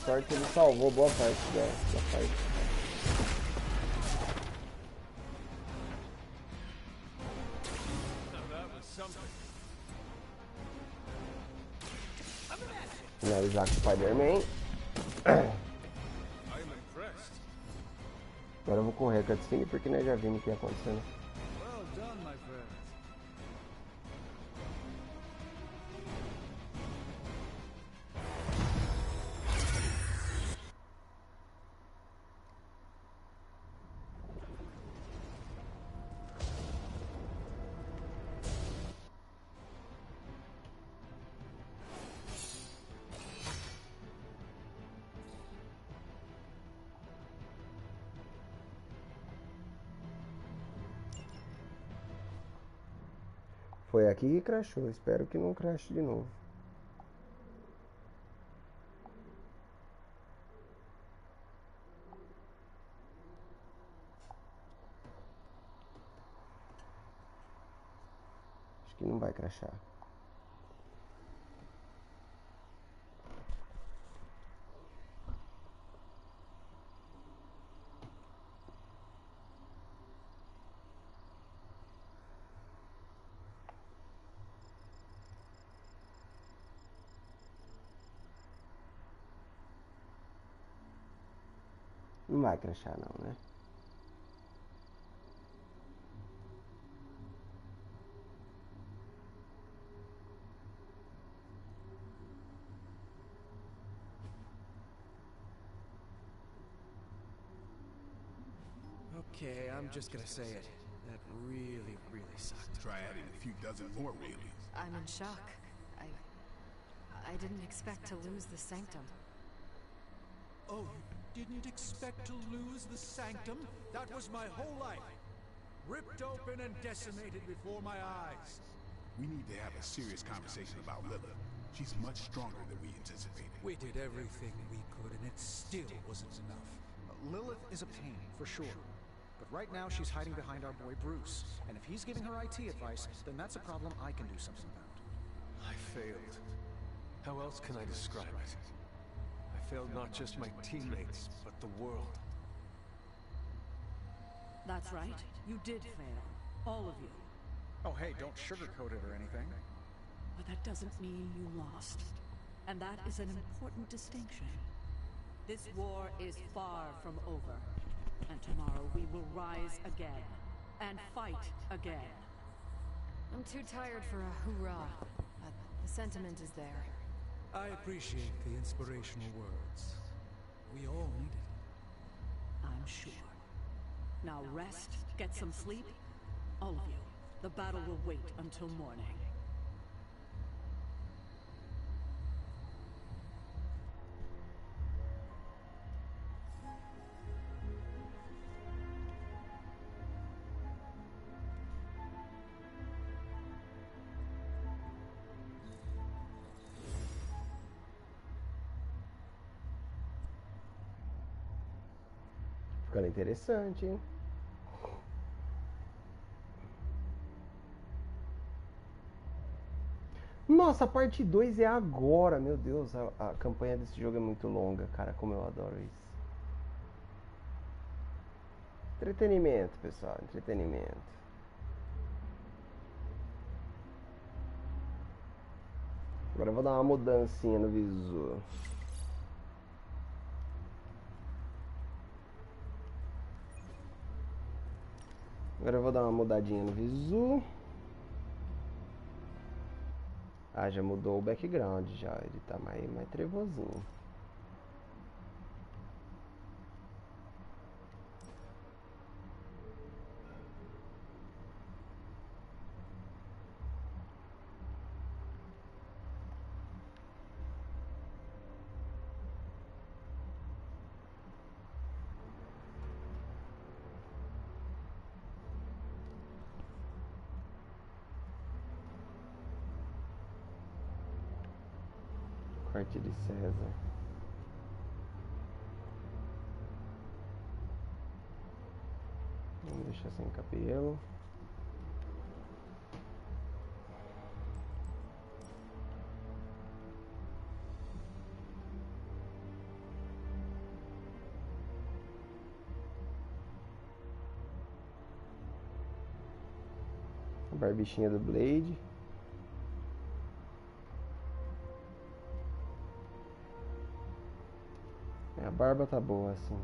sorte ele salvou boa parte da parte. Finalizar com o Spider-Man. Agora eu vou correr a cutscene porque nós já vimos o que ia acontecendo. Foi aqui que crashou, espero que não crashe de novo. Acho que não vai crashar. Não vai crashar não, né? Okay, I'm just gonna say it. That really sucked. Try adding a few dozen more reallys. I'm in shock. I didn't expect to lose the sanctum. Oh, you didn't expect to lose the sanctum? That was my whole life. Ripped open and decimated before my eyes. We need to have a serious conversation about Lilith. She's much stronger than we anticipated. We did everything we could, and it still wasn't enough. Lilith is a pain, for sure. But right now she's hiding behind our boy Bruce. And if he's giving her IT advice, then that's a problem I can do something about. I failed. How else can I describe it? I failed not just my teammates, but the world. That's right. You did fail. All of you. Oh hey, don't sugarcoat it or anything. But that doesn't mean you lost. And that is an important distinction. This war is far from over. And tomorrow we will rise again. And fight again. I'm too tired for a hoorah. But the sentiment is there. I appreciate the inspirational words. We all need it. I'm sure. Now rest, get some sleep. All of you. The battle will wait until morning. Ficando interessante, hein? Nossa, a parte 2 é agora. Meu Deus, a campanha desse jogo é muito longa, cara. Como eu adoro isso. Entretenimento, pessoal. Entretenimento. Agora eu vou dar uma mudancinha no visu. Agora eu vou dar uma mudadinha no visu. Ah, já mudou o background já. Ele tá mais trevozinho. Corte de César. Vamos deixar sem cabelo. barbichinha do Blade. A barba tá boa assim.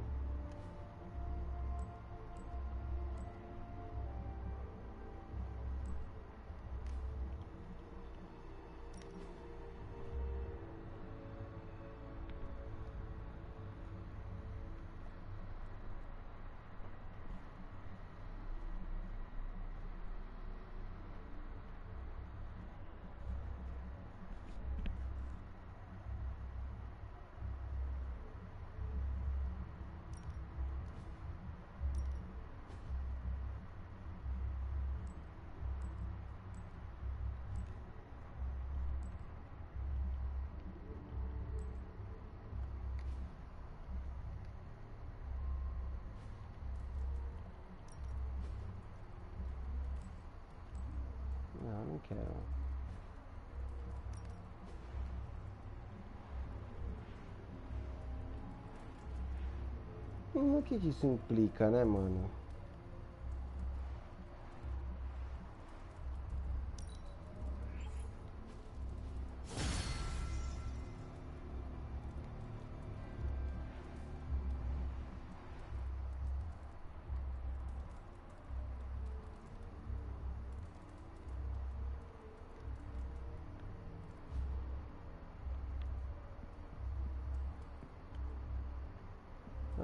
Não quero. O que isso implica, né, mano?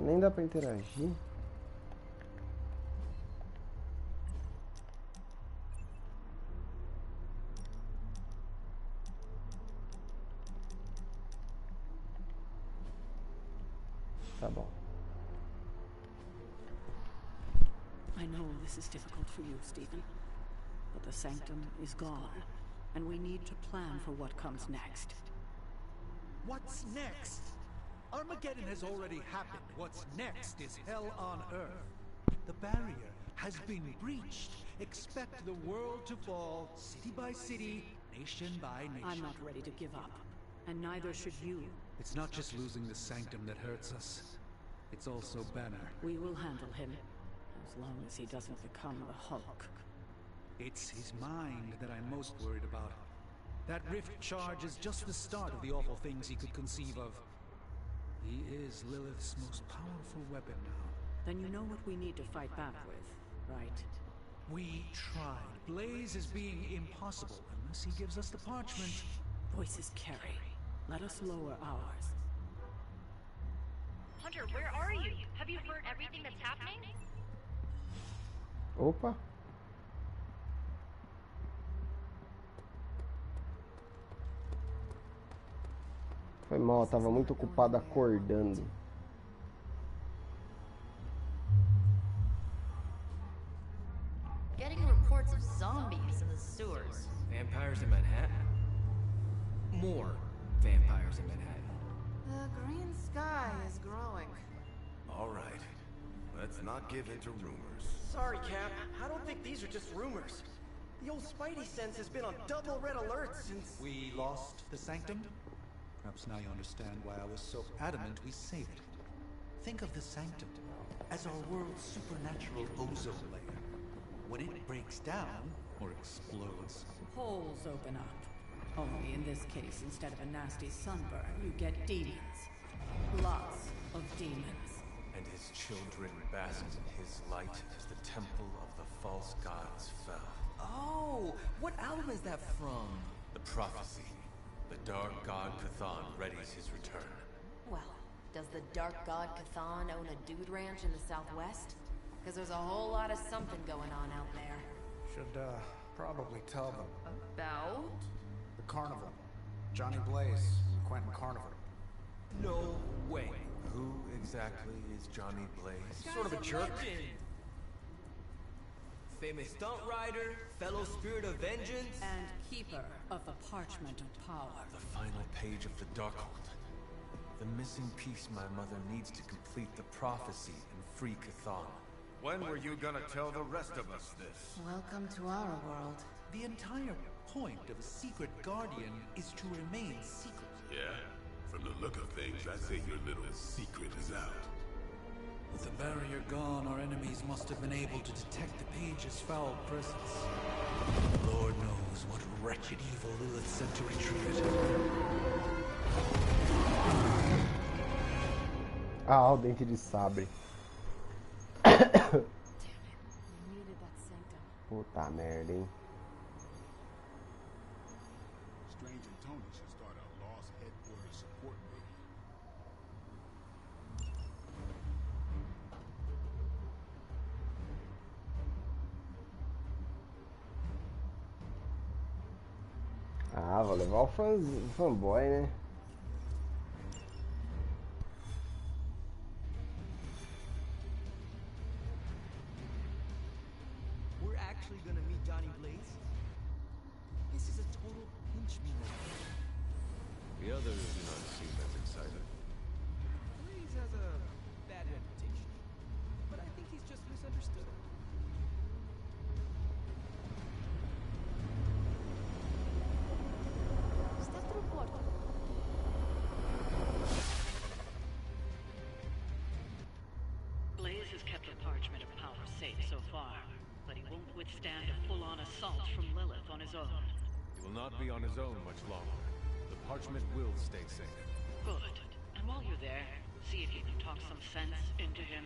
Nem dá pra interagir. Tá bom. I know this is difficult for you, Stephen, but the sanctum is gone, and we need to plan for what comes next. What's next? Armageddon has already happened. What's next is hell on Earth. The barrier has been breached. Expect the world to fall, city by city, nation by nation. I'm not ready to give up, and neither should you. It's not just losing the sanctum that hurts us. It's also Banner. We will handle him, as long as he doesn't become the Hulk. It's his mind that I'm most worried about. That rift charge is just the start of the awful things he could conceive of. He is Lilith's most powerful weapon now. Then you know what we need to fight back with, right? We tried. Blaze is being impossible unless he gives us the parchment. Voices carry. Let us lower ours. Hunter, where are you? Have you heard everything that's happening? Opa. Foi mal, tava muito ocupado acordando. Getting reports of zombies in the sewers. Vampires in Manhattan? More vampires in Manhattan. The green sky is growing. All right. Let's not give in to rumors. Sorry, Cap. I don't think these are just rumors. The old Spidey sense has been on double red alert since... We lost the sanctum? Perhaps now you understand why I was so adamant we save it. Think of the sanctum as our world's supernatural ozone layer. When it breaks down, or explodes... Holes open up. Only in this case, instead of a nasty sunburn, you get demons. Lots of demons. And his children basked in his light as the temple of the false gods fell. Oh, what album is that from? The prophecy. The dark god Cthon readies his return. Well, does the dark god Cthon own a dude ranch in the southwest? Because there's a whole lot of something going on out there. Should, probably tell them. About? The carnival. Johnny Blaze, Quentin Carnival. No way. Who exactly is Johnny Blaze? Sort of a jerk. Famous stunt rider, fellow spirit of vengeance, And keeper of the parchment of power. The final page of the Darkhold. The missing piece my mother needs to complete the prophecy and free Cthon. When were you gonna tell the rest of us this? Welcome to our world. The entire point of a secret guardian is to remain secret. Yeah, from the look of things, I'd say your little secret is out. With the barrier gone, our enemies must have been able to detect the page's foul presence. Lord knows what wretched evil Lilith sent to retrieve it. Ah, o dente de sabre. Puta merda, hein? Strange and Tony should start a lost headquarters support meeting. Ah, vou levar o fanboy, né? We're actually gonna meet Johnny Blaze? This is a total pinch me moment. The others do not seem as excited. Blaze has a bad reputation, but I think he's just misunderstood. Blaze has kept the parchment of power safe so far, but he won't withstand a full-on assault from Lilith on his own. He will not be on his own much longer. The parchment will stay safe. Good. And while you're there, see if you can talk some sense into him.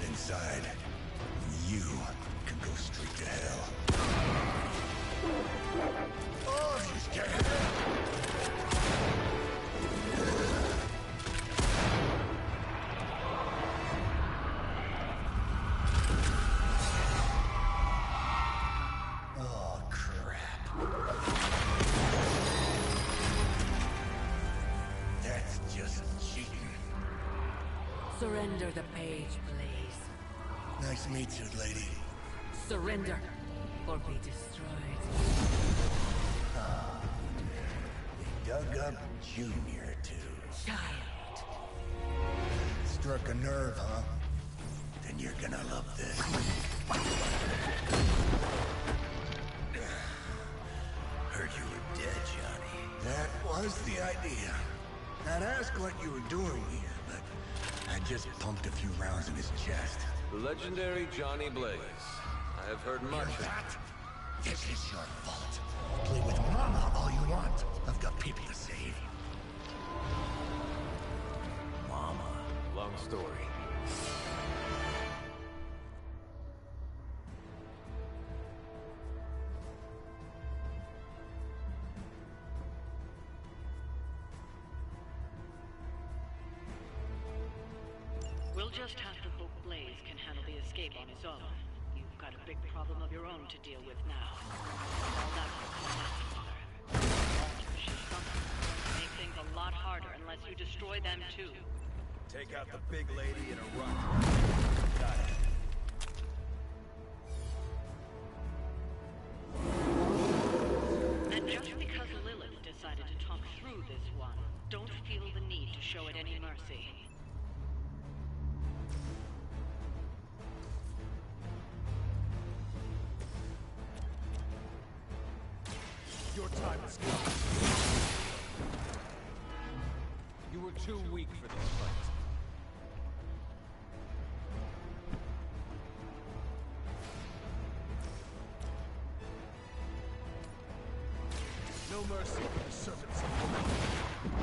Inside, you can go straight to hell. Oh, she's scared. Oh, crap. That's just cheating. Surrender the page, please. Nice to meet you, lady. Surrender, or be destroyed. They dug up Junior, too. Child. Struck a nerve, huh? Then you're gonna love this. Heard you were dead, Johnny. That was the idea. I'd ask what you were doing here, but I just pumped a few rounds in his chest. The legendary Johnny Blaze. I have heard much of that. This is your fault. Play with Mama all you want. I've got people to save. Mama. Long story. We'll just have to hope Blaze can handle the escape on his own. You've got a big problem of your own to deal with now. All that will come after. She's something. Make things a lot harder unless you destroy them too. Take out the big lady in a run. Got it. And just because Lilith decided to talk through this one, don't feel the need to show it any mercy. Your time is come. You were too weak for this fight. No mercy for the servants of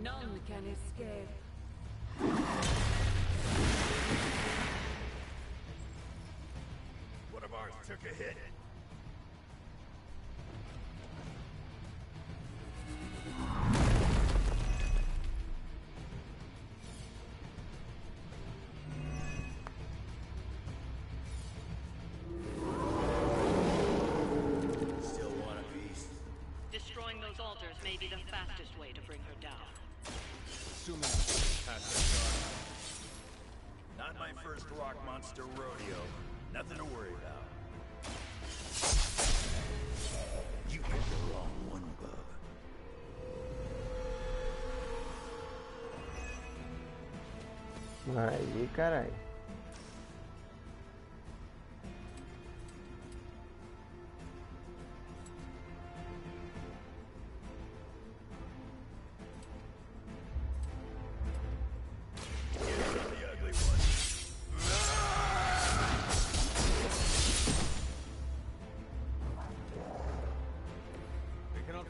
None can escape. One of ours took a hit. Still want a piece? Destroying those altars may be the fastest way to bring her down. Assuming past that Not my first rock monster rodeo. Nothing to worry about. You hit the wrong one, bub. Aí, carai.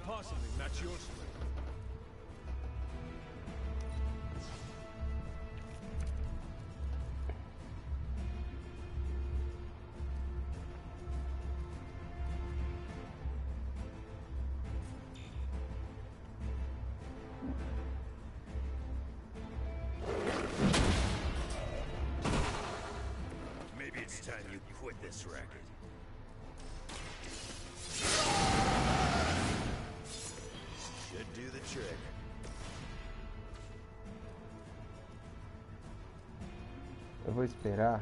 possibly match your strength. Maybe it's time you quit this racket. Should do the trick. Eu vou esperar.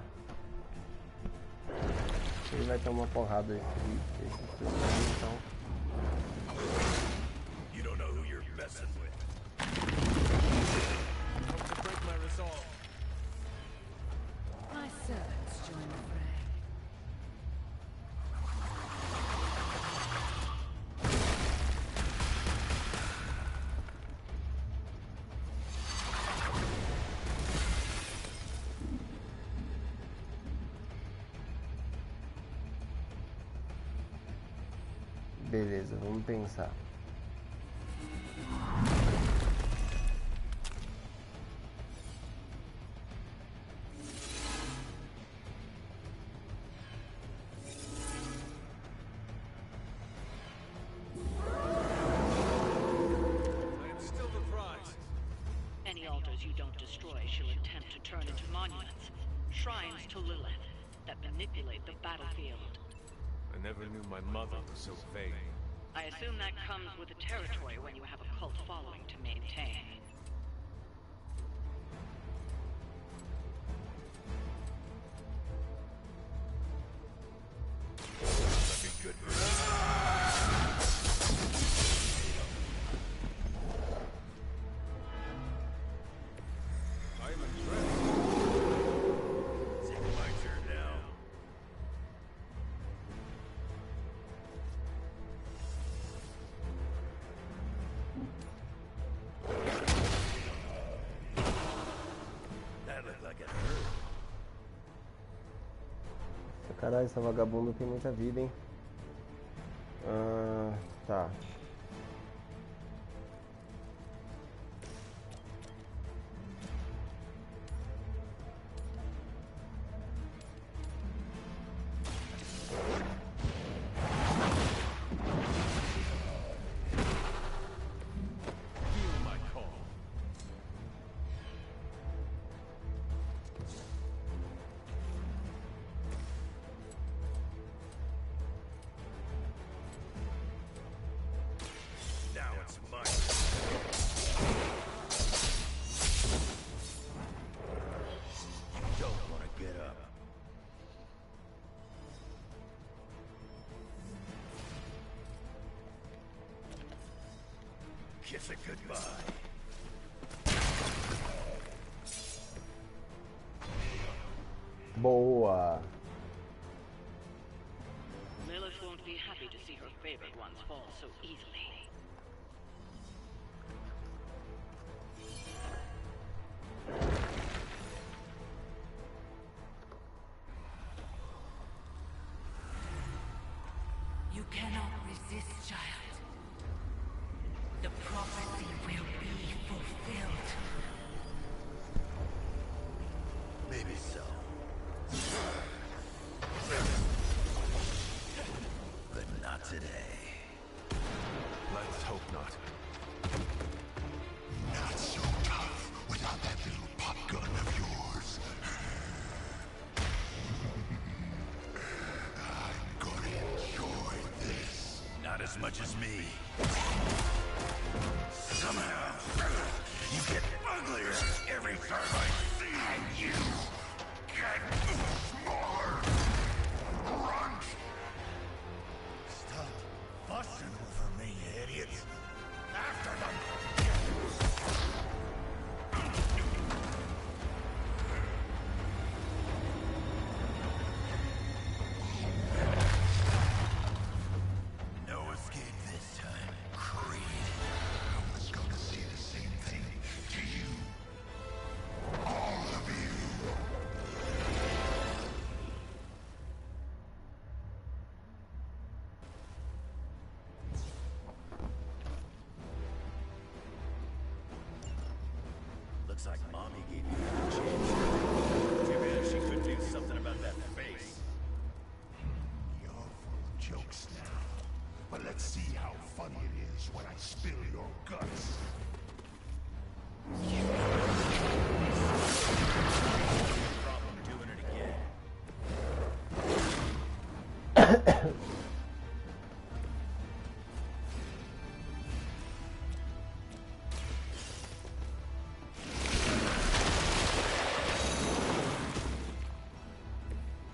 Ele vai tomar porrada aqui. Então. You don't know who you're messing with. Hope to break my resolve. My servants join the fray. Beleza, vamos pensar. Any altars you don't destroy she'll attempt to turn into monuments, shrines to Lilith that manipulate the battlefield. I never knew my mother was so vain. I assume that comes with the territory when you have a cult following to maintain. Caralho, essa vagabunda tem muita vida, hein? Tá. Kiss it goodbye. Boa. Lilith won't be happy to see her favorite ones fall so easily. You cannot resist, child. The prophecy will be fulfilled. Maybe so. But not today. Let's hope not. Not so tough without that little pop gun of yours. I'm gonna enjoy this. Not as much as me. Somehow, you get uglier every time I see you. Get smaller. Grunt. Stop fussing over me, idiots. After them. No escape this time, Creed. I was gonna say the same thing to you. All of you. Looks like Mommy gave you a chance. Too bad she couldn't do something about that face. You're full of jokes now. But let's see how funny it is when I spill your guts. Problem doing it again.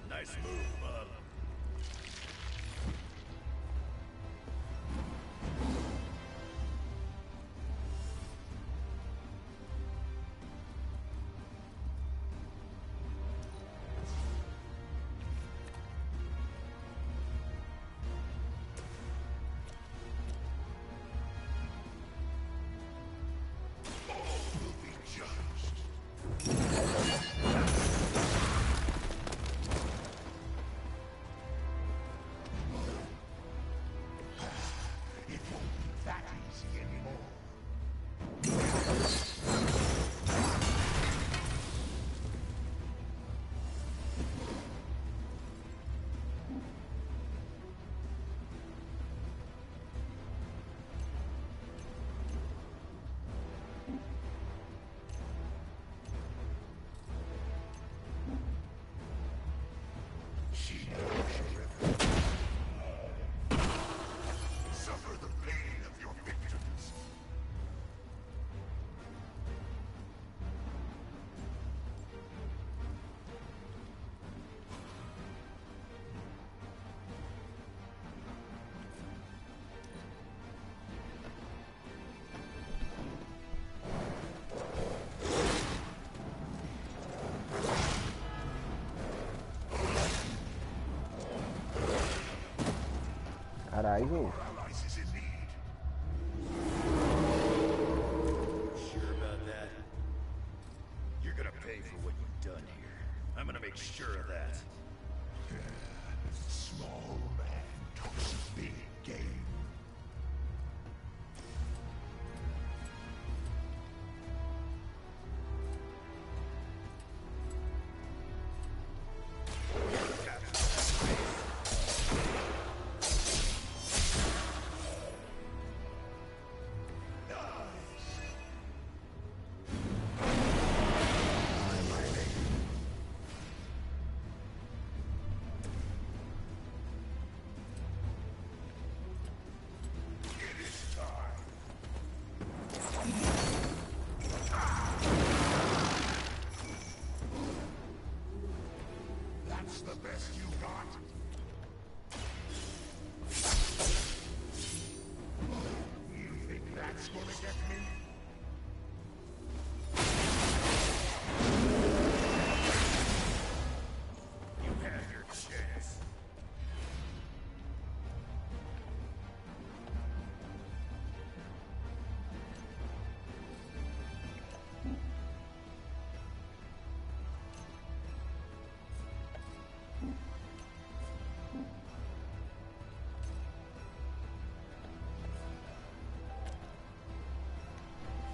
Nice move, bub. Will be judged. It won't be that easy anymore. She knows forever. Suffer the pain of your victims. Caralho. Allies is in need. Sure about that? You're gonna pay for what you've done here. I'm gonna make sure of that. Small man talks big game. That's the best you got? You think that's gonna get me? You had your chance.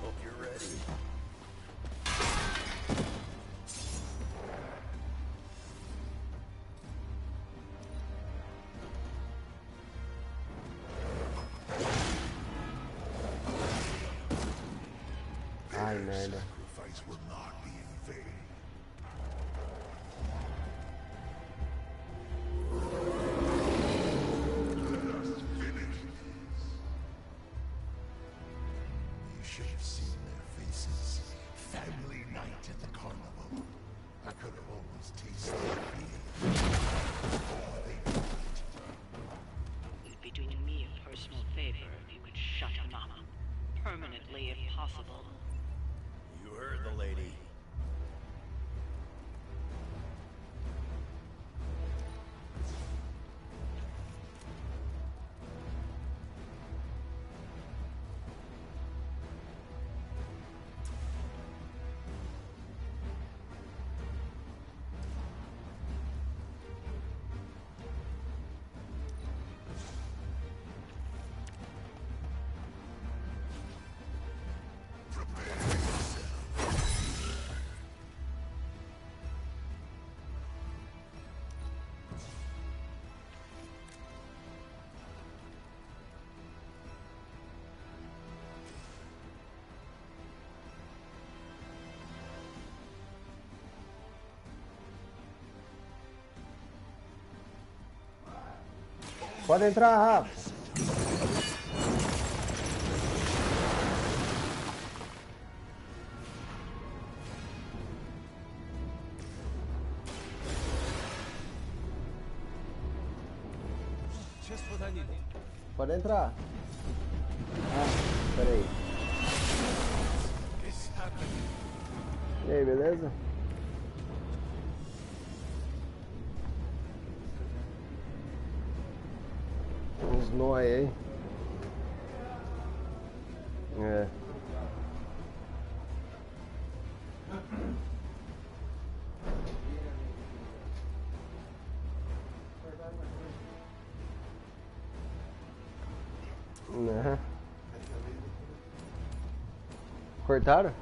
Hope you're ready. Ai, merda. Sacrifice will not be in vain. Let us finish this. You should have seen their faces. Family night at the carnival. I could have almost tasted fear. Before they knew it. You'd be doing me a personal favor if you could shut him up. Permanently, if possible. You heard the lady. Pode entrar, Rafa. Just what I needed. Pode entrar. Ah, peraí. It's happening. E aí, beleza? Uns nóia aí. É. Né? Cortaram?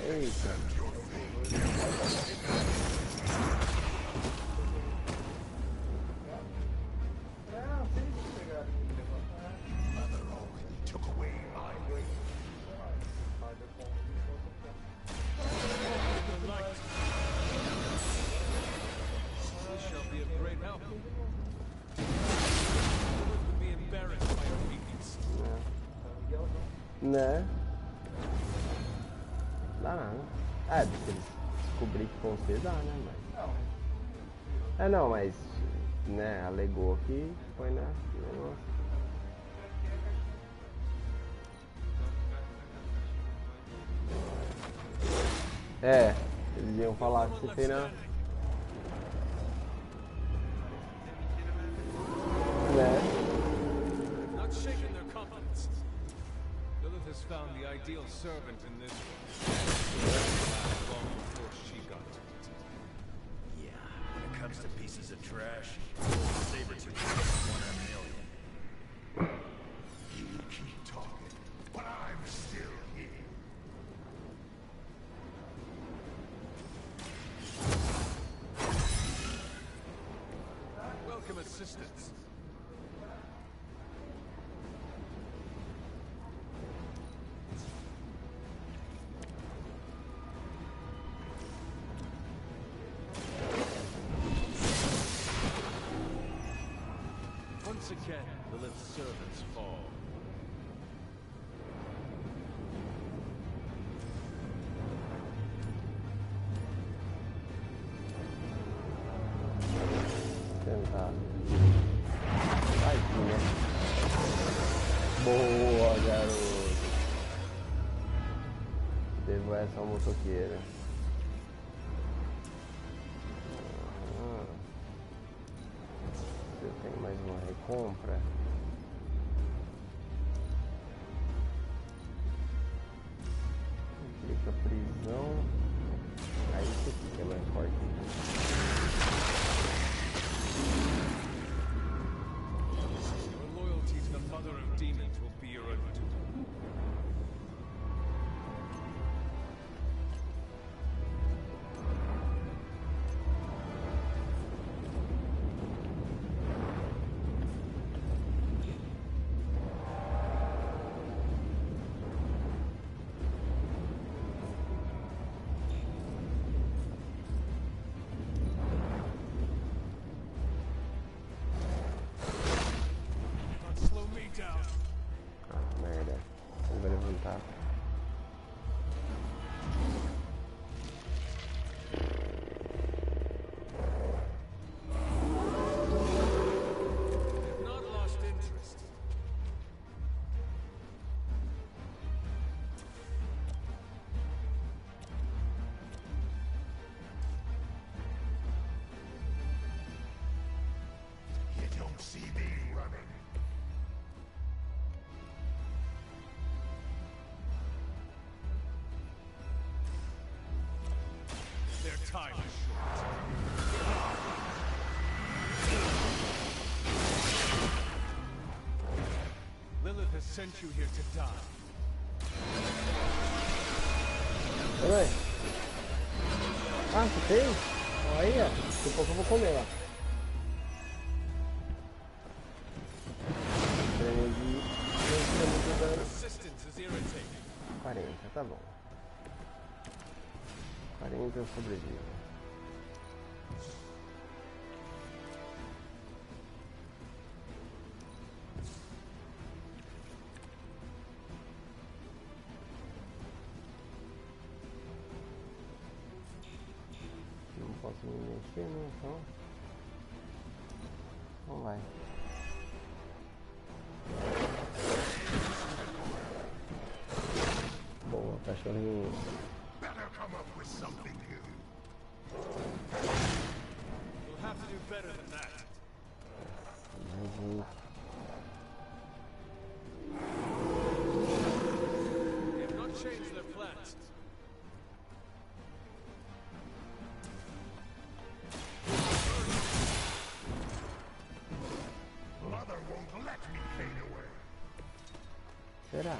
Eita. Né? Dá nada. É, se eles descobrir que com você dá, né? Mas... É, não, mas... Né, alegou que foi na... negócio. É, eles iam falar que você fez na... Né? Found the ideal servant in this one. Long before she got to it. Yeah, comes to pieces of trash, Sabertooth is 1 in a million. You keep talking, but I'm still here. Welcome assistance. Once again, Lilith's servants fall. Tentar. Vai aqui, né? Boa, garoto. Devo essa ao motoqueiro. Eu tenho mais uma recompra. Clica prisão. Aí isso aqui que é mais forte. Your loyalty to the mother of demons will be your own doom. Merda. Ele vai levantar. Not lost interest. You don't see me running. Their time is short. Lilith has sent you here to die. Peraí. Ah, você fez? Olha, daqui a pouco eu vou comer lá. Prêmio de... Assistance is irritating. 40, tá bom. 40 eu sobrevivo. Não posso me mexer, né? Então vai. Boa, cachorrinho. Better come up with something new. You'll have to do better than that. They have not changed their plans. Mother won't let me fade away. Será?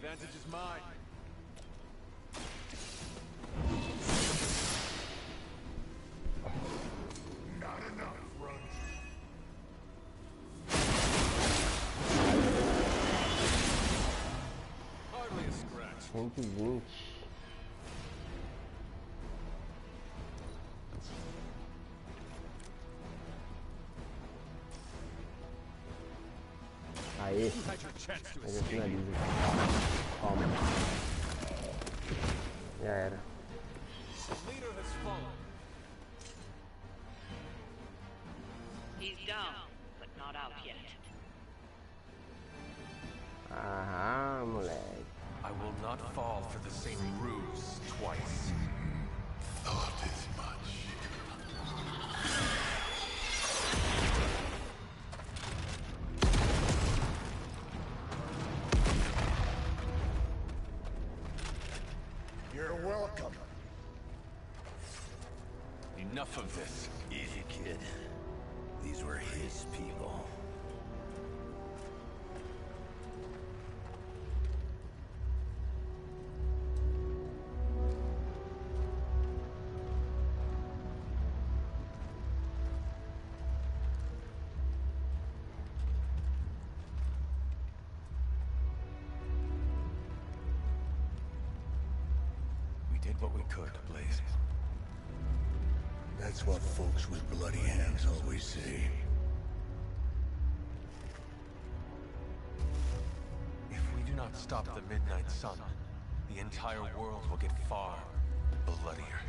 advantage is mine. Not enough, Runt. Hardly a scratch. 120. Esse. Mas eu finalizo. Calma. Já era. He's down, but not out yet. Aham, moleque. I will not fall for the same ruse twice. Thought as much. You're welcome. Enough of this. Easy, kid. These were his people. We did what we could, Blaze. That's what folks with bloody hands always say. If we do not stop the midnight sun, the entire world will get far bloodier.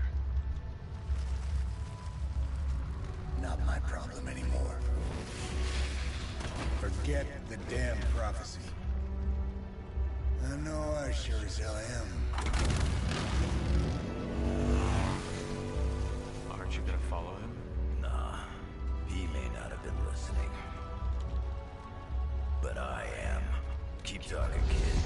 Not my problem anymore. Forget the damn prophecy. I know I sure as hell am. Aren't you gonna follow him? Nah, he may not have been listening. But I am. Keep talking, kid.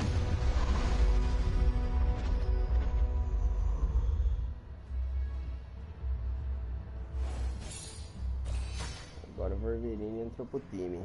Agora o Wolverine entrou pro time.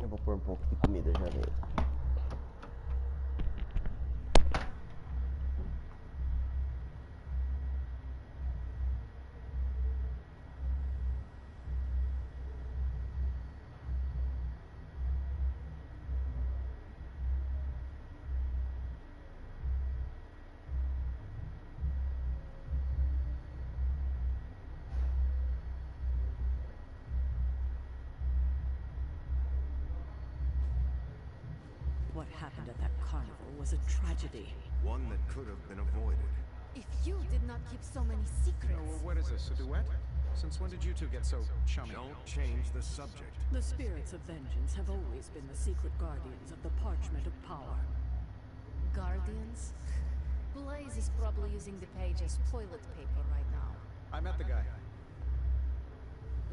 Eu vou pôr um pouco de comida, já veio. What happened at that carnival was a tragedy. One that could have been avoided. If you did not keep so many secrets... Oh, what is this, a duet? Since when did you two get so chummy? Don't change the subject. The spirits of vengeance have always been the secret guardians of the parchment of power. Guardians? Blaze is probably using the page as toilet paper right now. I met the guy.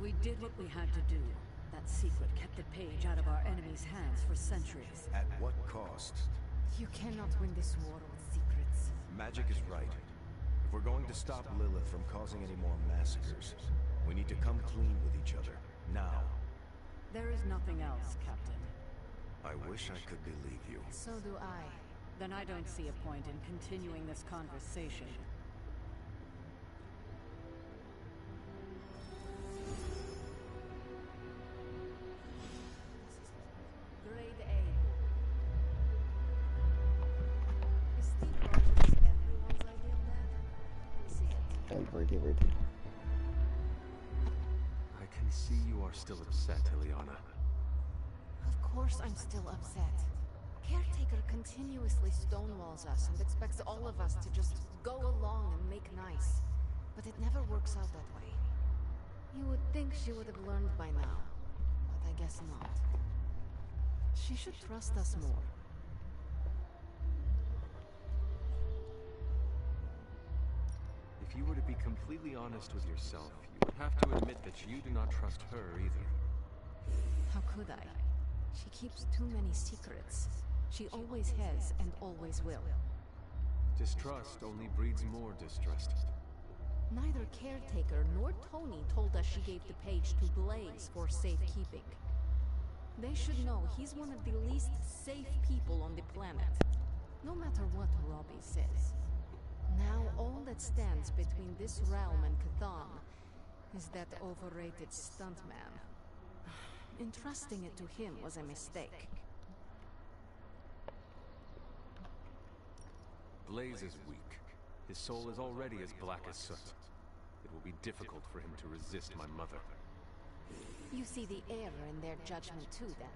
We did what we had to do. That secret kept the page out of our enemies' hands for centuries. At what cost? You cannot win this war with secrets. Magic is right. If we're going to stop Lilith from causing any more massacres, we need to come clean with each other. Now. There is nothing else, Captain. I wish I could believe you. So do I. Then I don't see a point in continuing this conversation. Grade A. Is Steve Rogers everyone's idea of that? See it. And break it. I can see you are still upset, Ileana. Of course I'm still upset. Caretaker continuously stonewalls us and expects all of us to just go along and make nice. But it never works out that way. You would think she would have learned by now, but I guess not. She should trust us more. If you were to be completely honest with yourself, you would have to admit that you do not trust her either. How could I? She keeps too many secrets. She always has and always will. Distrust only breeds more distrust. Neither Caretaker nor Tony told us she gave the page to Blaze for safekeeping. They should know he's one of the least safe people on the planet. No matter what Robbie says. Now all that stands between this realm and Cthulhu is that overrated stuntman. Entrusting it to him was a mistake. Blaze is weak. His soul is already as black as soot. It will be difficult for him to resist my mother. You see the error in their judgment too, then?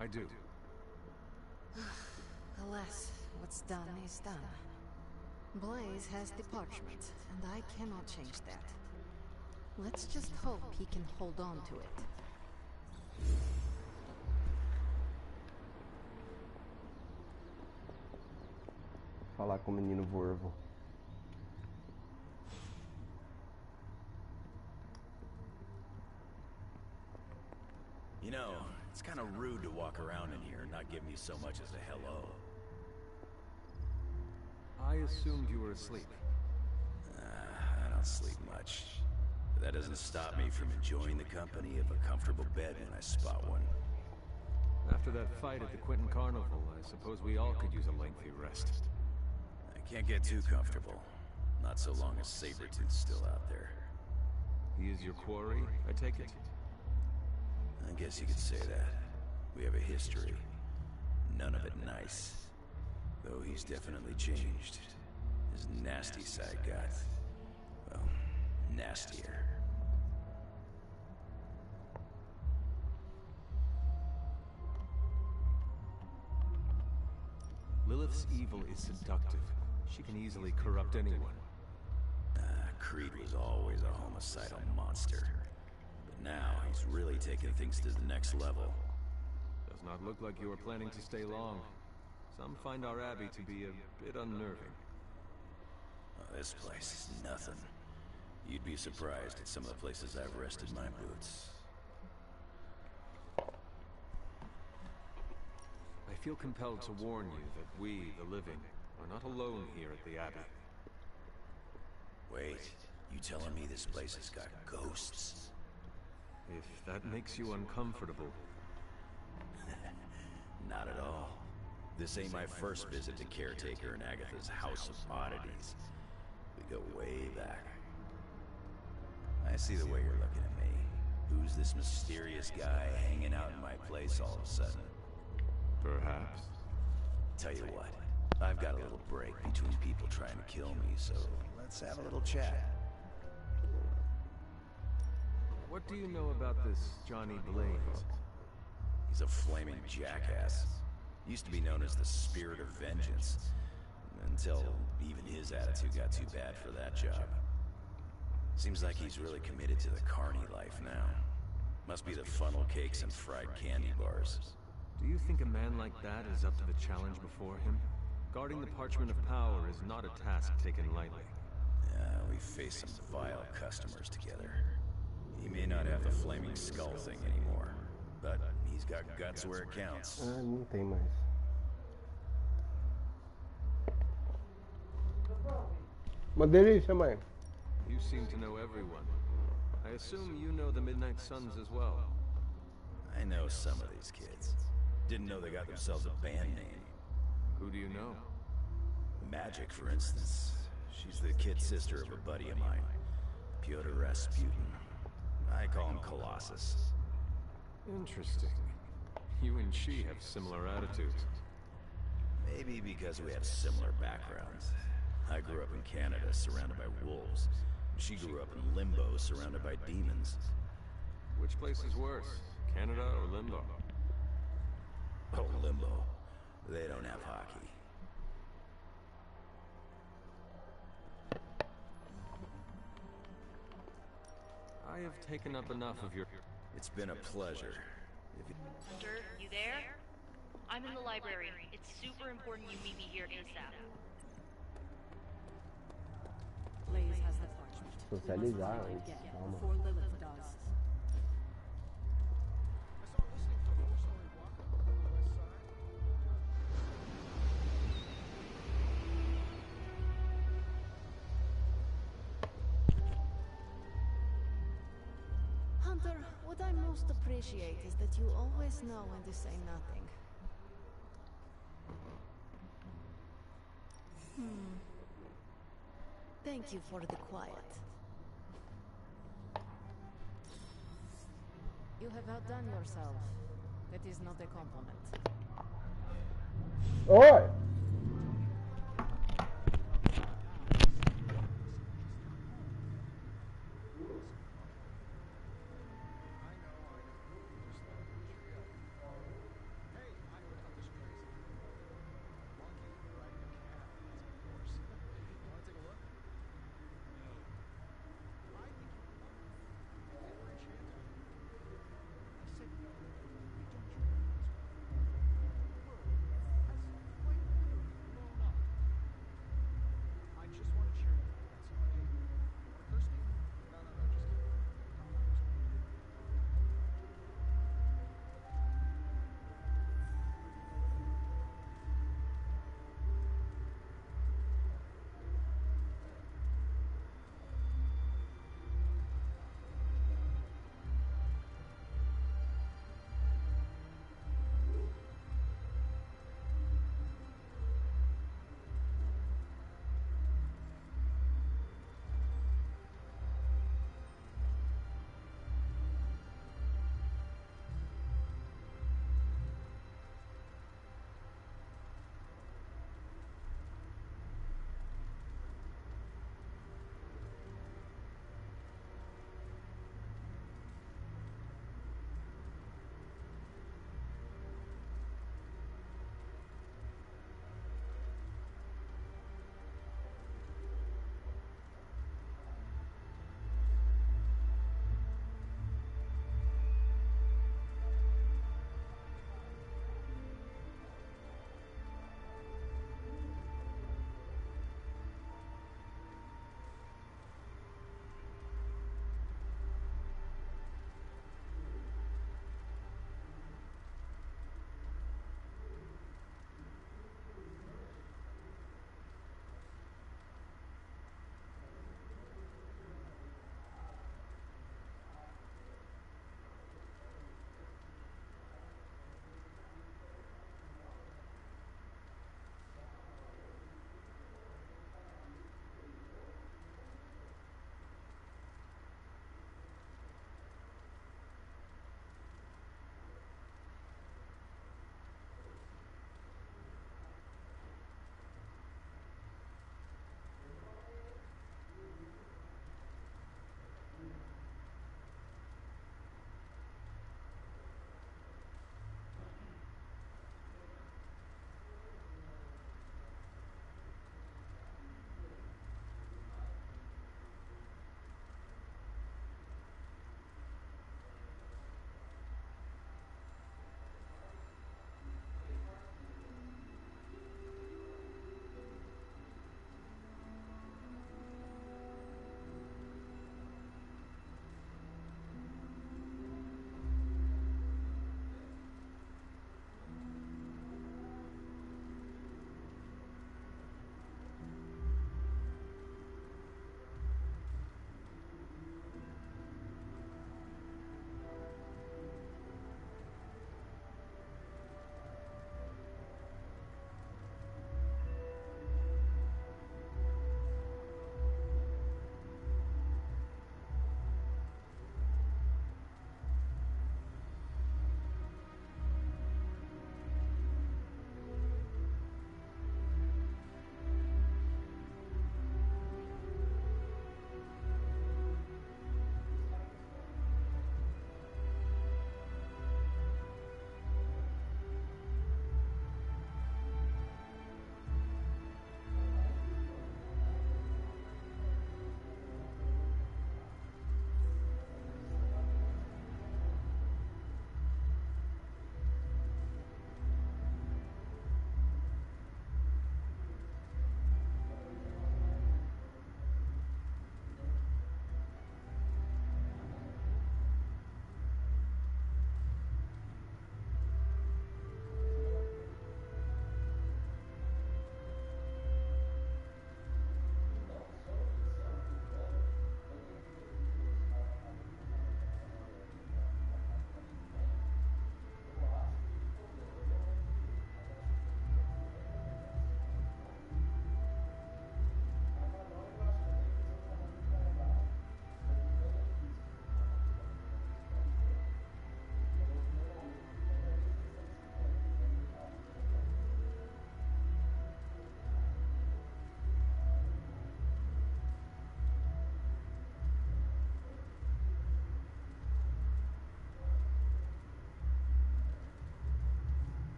I do. Alas, what's done is done. Blaze has the parchment, and I cannot change that. Let's just hope he can hold on to it. Falar com o menino Vorvo. You know, it's kind of rude to walk around in here and not give me so much as a hello. I assumed you were asleep. I don't sleep much. But that doesn't stop me from enjoying the company of a comfortable bed when I spot one. After that fight at the Quentin Carnival, I suppose we all could use a lengthy rest. I can't get too comfortable. Not so long as Sabretooth's still out there. He is your quarry, I take it? I guess you could say that. We have a history. None of it nice. Though he's definitely changed. His nasty side got, well, nastier. Lilith's evil is seductive. She can easily corrupt anyone. Creed was always a homicidal monster. But now he's really taking things to the next level. Does not look like you are planning to stay long. Some find our abbey to be a bit unnerving. This place is nothing. You'd be surprised at some of the places I've rested my boots. I feel compelled to warn you that we, the living, are not alone here at the abbey. Wait, you telling me this place has got ghosts? If that makes you uncomfortable. Not at all. This ain't my first visit to Caretaker and Agatha's House of Oddities. We go way back. I see the way you're looking at me. Who's this mysterious guy hanging out in my place all of a sudden? Perhaps. Tell you what, I've got a little break between people trying to kill me, so let's have a little chat. What do you know about this Johnny Blaze? He's a flaming jackass. Used to be known as the Spirit of Vengeance, until even his attitude got too bad for that job. Seems like he's really committed to the carny life now. Must be the funnel cakes and fried candy bars. Do you think a man like that is up to the challenge before him? Guarding the parchment of power is not a task taken lightly. We faced some vile customers together. He may not have the flaming skull thing anymore, but he's got guts where it counts. Não tem mais. Uma delícia, mãe. You seem to know everyone. I assume you know the Midnight Suns as well. I know some of these kids. Didn't know they got themselves a band name. Who do you know? Magic, for instance. She's the kid sister of a buddy of mine, Pyotr Rasputin. I call him Colossus. Interesting. You and she have similar attitudes. Maybe because we have similar backgrounds. I grew up in Canada, surrounded by wolves. She grew up in Limbo, surrounded by demons. Which place is worse, Canada or Limbo? Oh, Limbo. They don't have hockey. I have taken up enough of your... It's been a pleasure. Hunter, you there? I'm in the library. It's super important you meet me here ASAP. Blaze has the parchment. Socializar, We must find it again calma. before Lilith does. Hunter, what I most appreciate is that you always know when to say nothing. Thank you for the quiet. You have outdone yourself. That is not a compliment. Oi!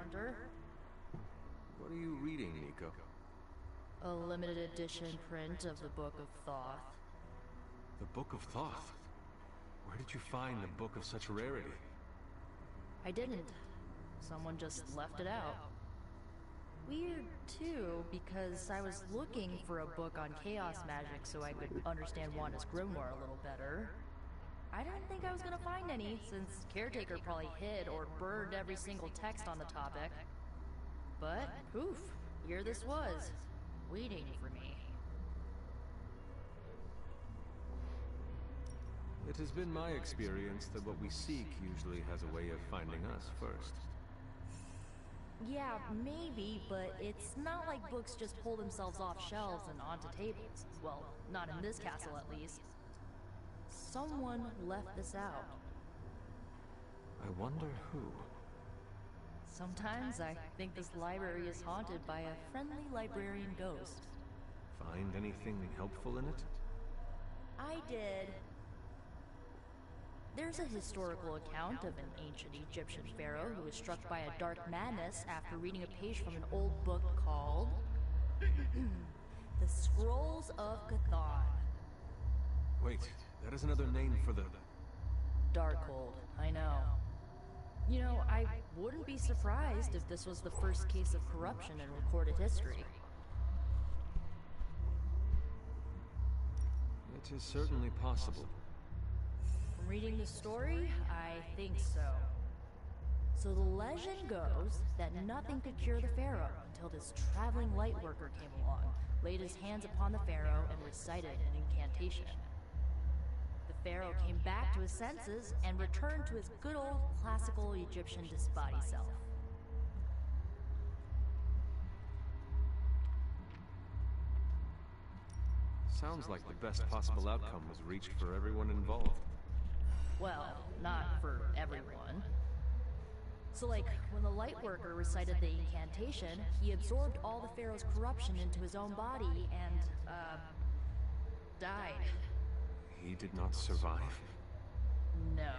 Hunter. What are you reading, Nico? A limited edition print of the Book of Thoth. The Book of Thoth? Where did you find a book of such rarity? I didn't. Someone just left it out. Weird, too, because I was looking for a book on chaos magic so I could understand Wanda's grimoire a little better. I didn't think I was gonna find any, since Caretaker probably hid or burned every single text on the topic. But, poof, here this was, waiting for me. It has been my experience that what we seek usually has a way of finding us first. Yeah, maybe, but it's not like books just pull themselves off shelves and onto tables. Well, not in this castle at least. Someone left this out. I wonder who. Sometimes I think this library is haunted by a friendly librarian ghost. Find anything helpful in it? I did. There's a historical account of an ancient Egyptian pharaoh who was struck by a dark madness after reading a page from an old book called The Scrolls of Cthulhu. Wait, that is another name for the... Darkhold, I know. You know, I wouldn't be surprised if this was the first case of corruption in recorded history. It is certainly possible. From reading the story, I think so. So the legend goes that nothing could cure the pharaoh until this traveling light worker came along, laid his hands upon the pharaoh, and recited an incantation. The pharaoh came back to his senses and returned to his good old classical Egyptian disbody self. Sounds like the best possible outcome was reached for everyone involved. Well, not for everyone. So like, when the lightworker recited the incantation, he absorbed all the pharaoh's corruption into his own body and, died. He did not survive? No.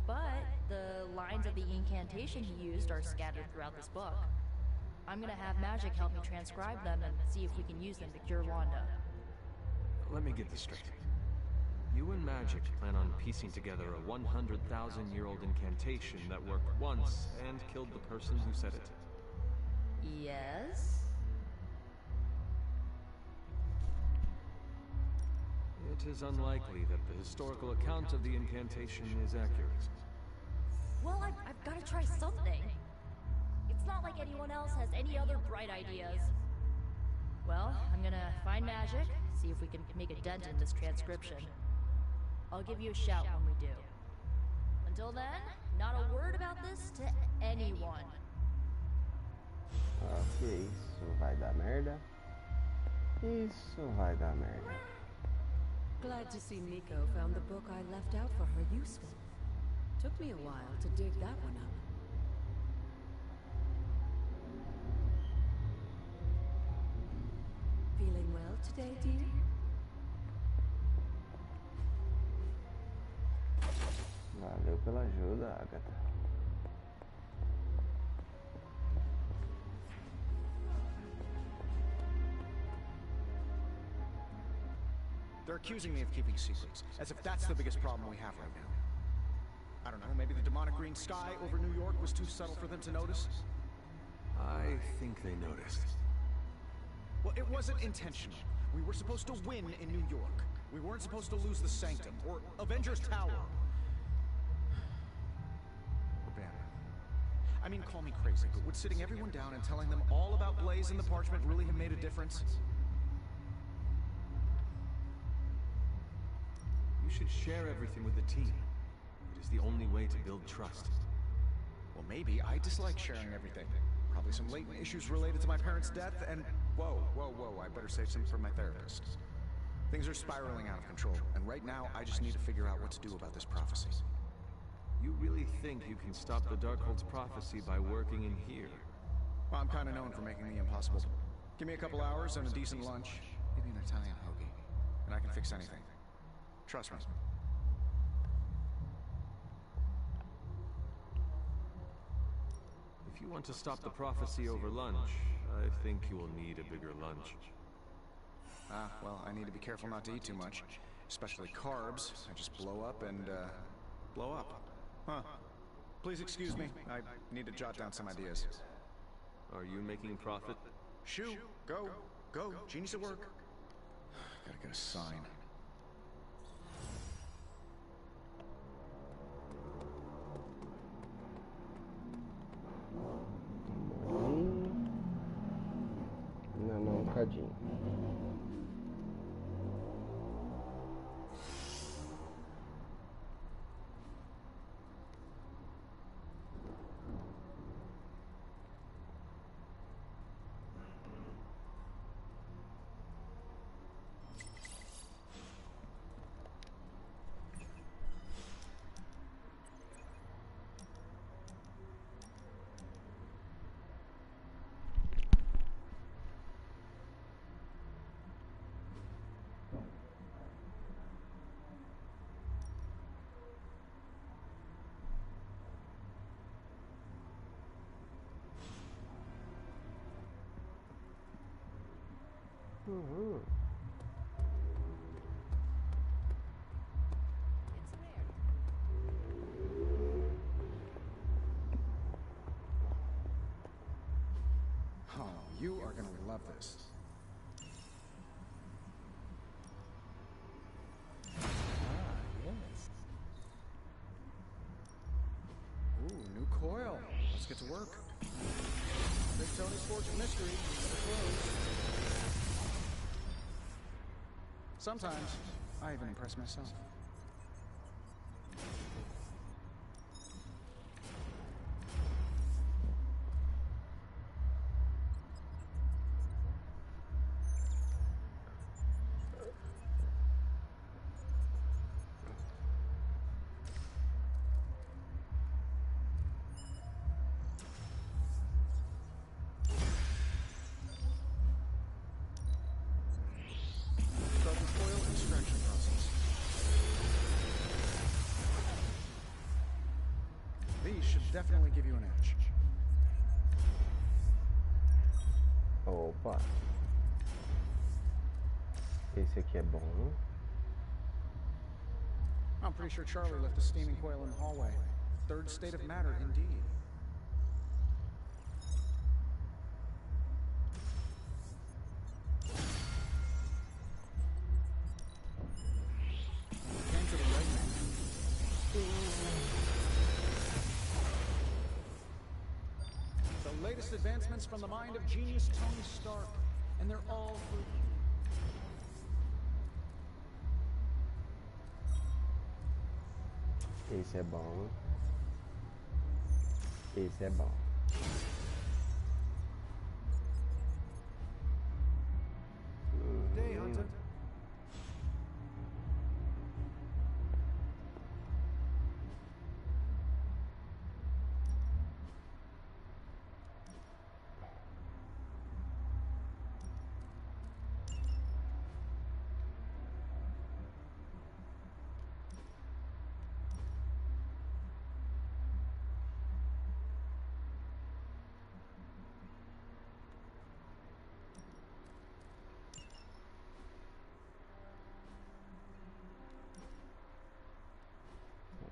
But the lines of the incantation he used are scattered throughout this book. I'm gonna have magic help me transcribe them and see if we can use them to cure Wanda. Let me get this straight. You and Magic plan on piecing together a 100,000-year-old incantation that worked once and killed the person who said it? Yes? It is unlikely that the historical account of the incantation is accurate. Well, I've got to try something. It's not like anyone else has any other bright ideas. Well, I'm gonna find Magic, see if we can make a dent in this transcription. I'll give you a shout when we do. Until then, not a word about this to anyone. Ok, isso vai dar merda. Isso vai dar merda. Glad to see Nico found the book I left out for her useful. Took me a while to dig that one up. Feeling well today, dear? Valeu pela ajuda, Agatha. They're accusing me of keeping secrets, as if that's the biggest problem we have right now. I don't know, maybe the demonic green sky over New York was too subtle for them to notice? I think they noticed. Well, it wasn't intentional. We were supposed to win in New York. We weren't supposed to lose the Sanctum, or Avengers Tower. Or Banner. I mean, call me crazy, but would sitting everyone down and telling them all about Blaze and the Parchment really have made a difference? You should share everything with the team. It is the only way to build trust. Well, maybe I dislike sharing everything. Probably some latent issues related to my parents' death, and whoa, I better save some for my therapist. Things are spiraling out of control, and right now I just need to figure out what to do about this prophecy. You really think you can stop the Darkhold's prophecy by working in here? Well, I'm kind of known for making the impossible. Give me a couple hours and a decent lunch, maybe an Italian hoagie, and I can fix anything. Trust me. If you you want to stop the prophecy over lunch, I think you will need a bigger lunch. Ah, well, I need to be careful not to eat too much. Especially carbs. I just blow up and, blow up. Huh. Please excuse me. I need to jot down some ideas. Are you making profit? Shoo! Go! Go! Genius at work! Gotta get a sign. Não, um bocadinho. It's rare. Oh, you are gonna love this. Yes. Ooh, new coil. Let's get to work. Big Tony's Forge of Mystery. Sometimes, I even impress myself. Should definitely give you an edge. Opa. Esse aqui é bom. I'm pretty sure Charlie left a steaming coil in the hallway. Third state of matter, indeed. Came to the right man. The latest advancements from the mind of genius Tony Stark, and they're all for you. Esse é bom. Esse é bom. Day Hunter.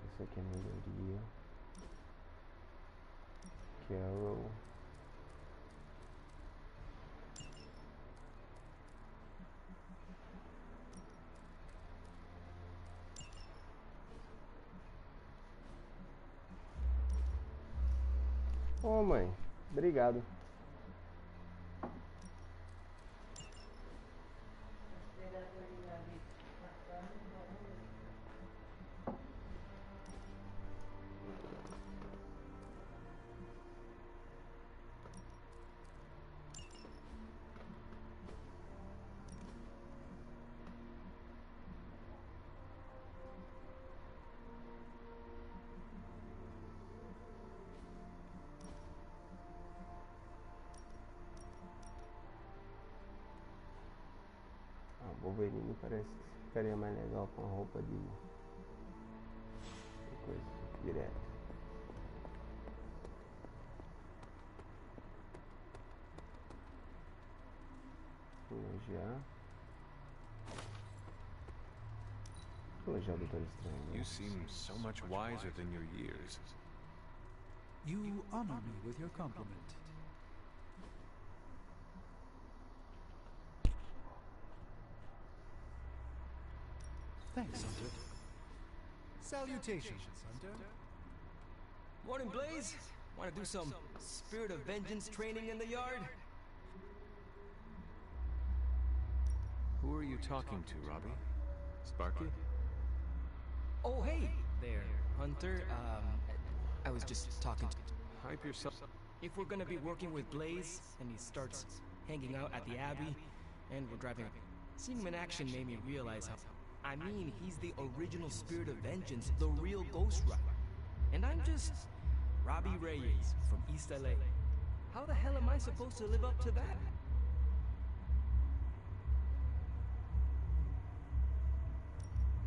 Isso aqui é melhoria. Carol. Ô, mãe, obrigado. O Wolverine parece que ficaria mais legal com a roupa de coisa direta. Jean. Elogiar o Doutor Estranho. You seem so much wiser than your years. You honor me with your compliment. Thanks, Hunter. Salutations, Hunter. Morning, Blaze. Want to do some spirit of vengeance training in the yard? Who are you talking to, Robbie? Sparky? Oh, hey there, Hunter. I was just talking to... Hype yourself. If we're gonna be working with Blaze, and he starts hanging out at the Abbey, and we're driving... Seeing him in action made me realize how... I mean, he's the original spirit of vengeance, the real Ghost Rider. And I'm just... Robbie Reyes from East LA. How the hell am I supposed to live up to that?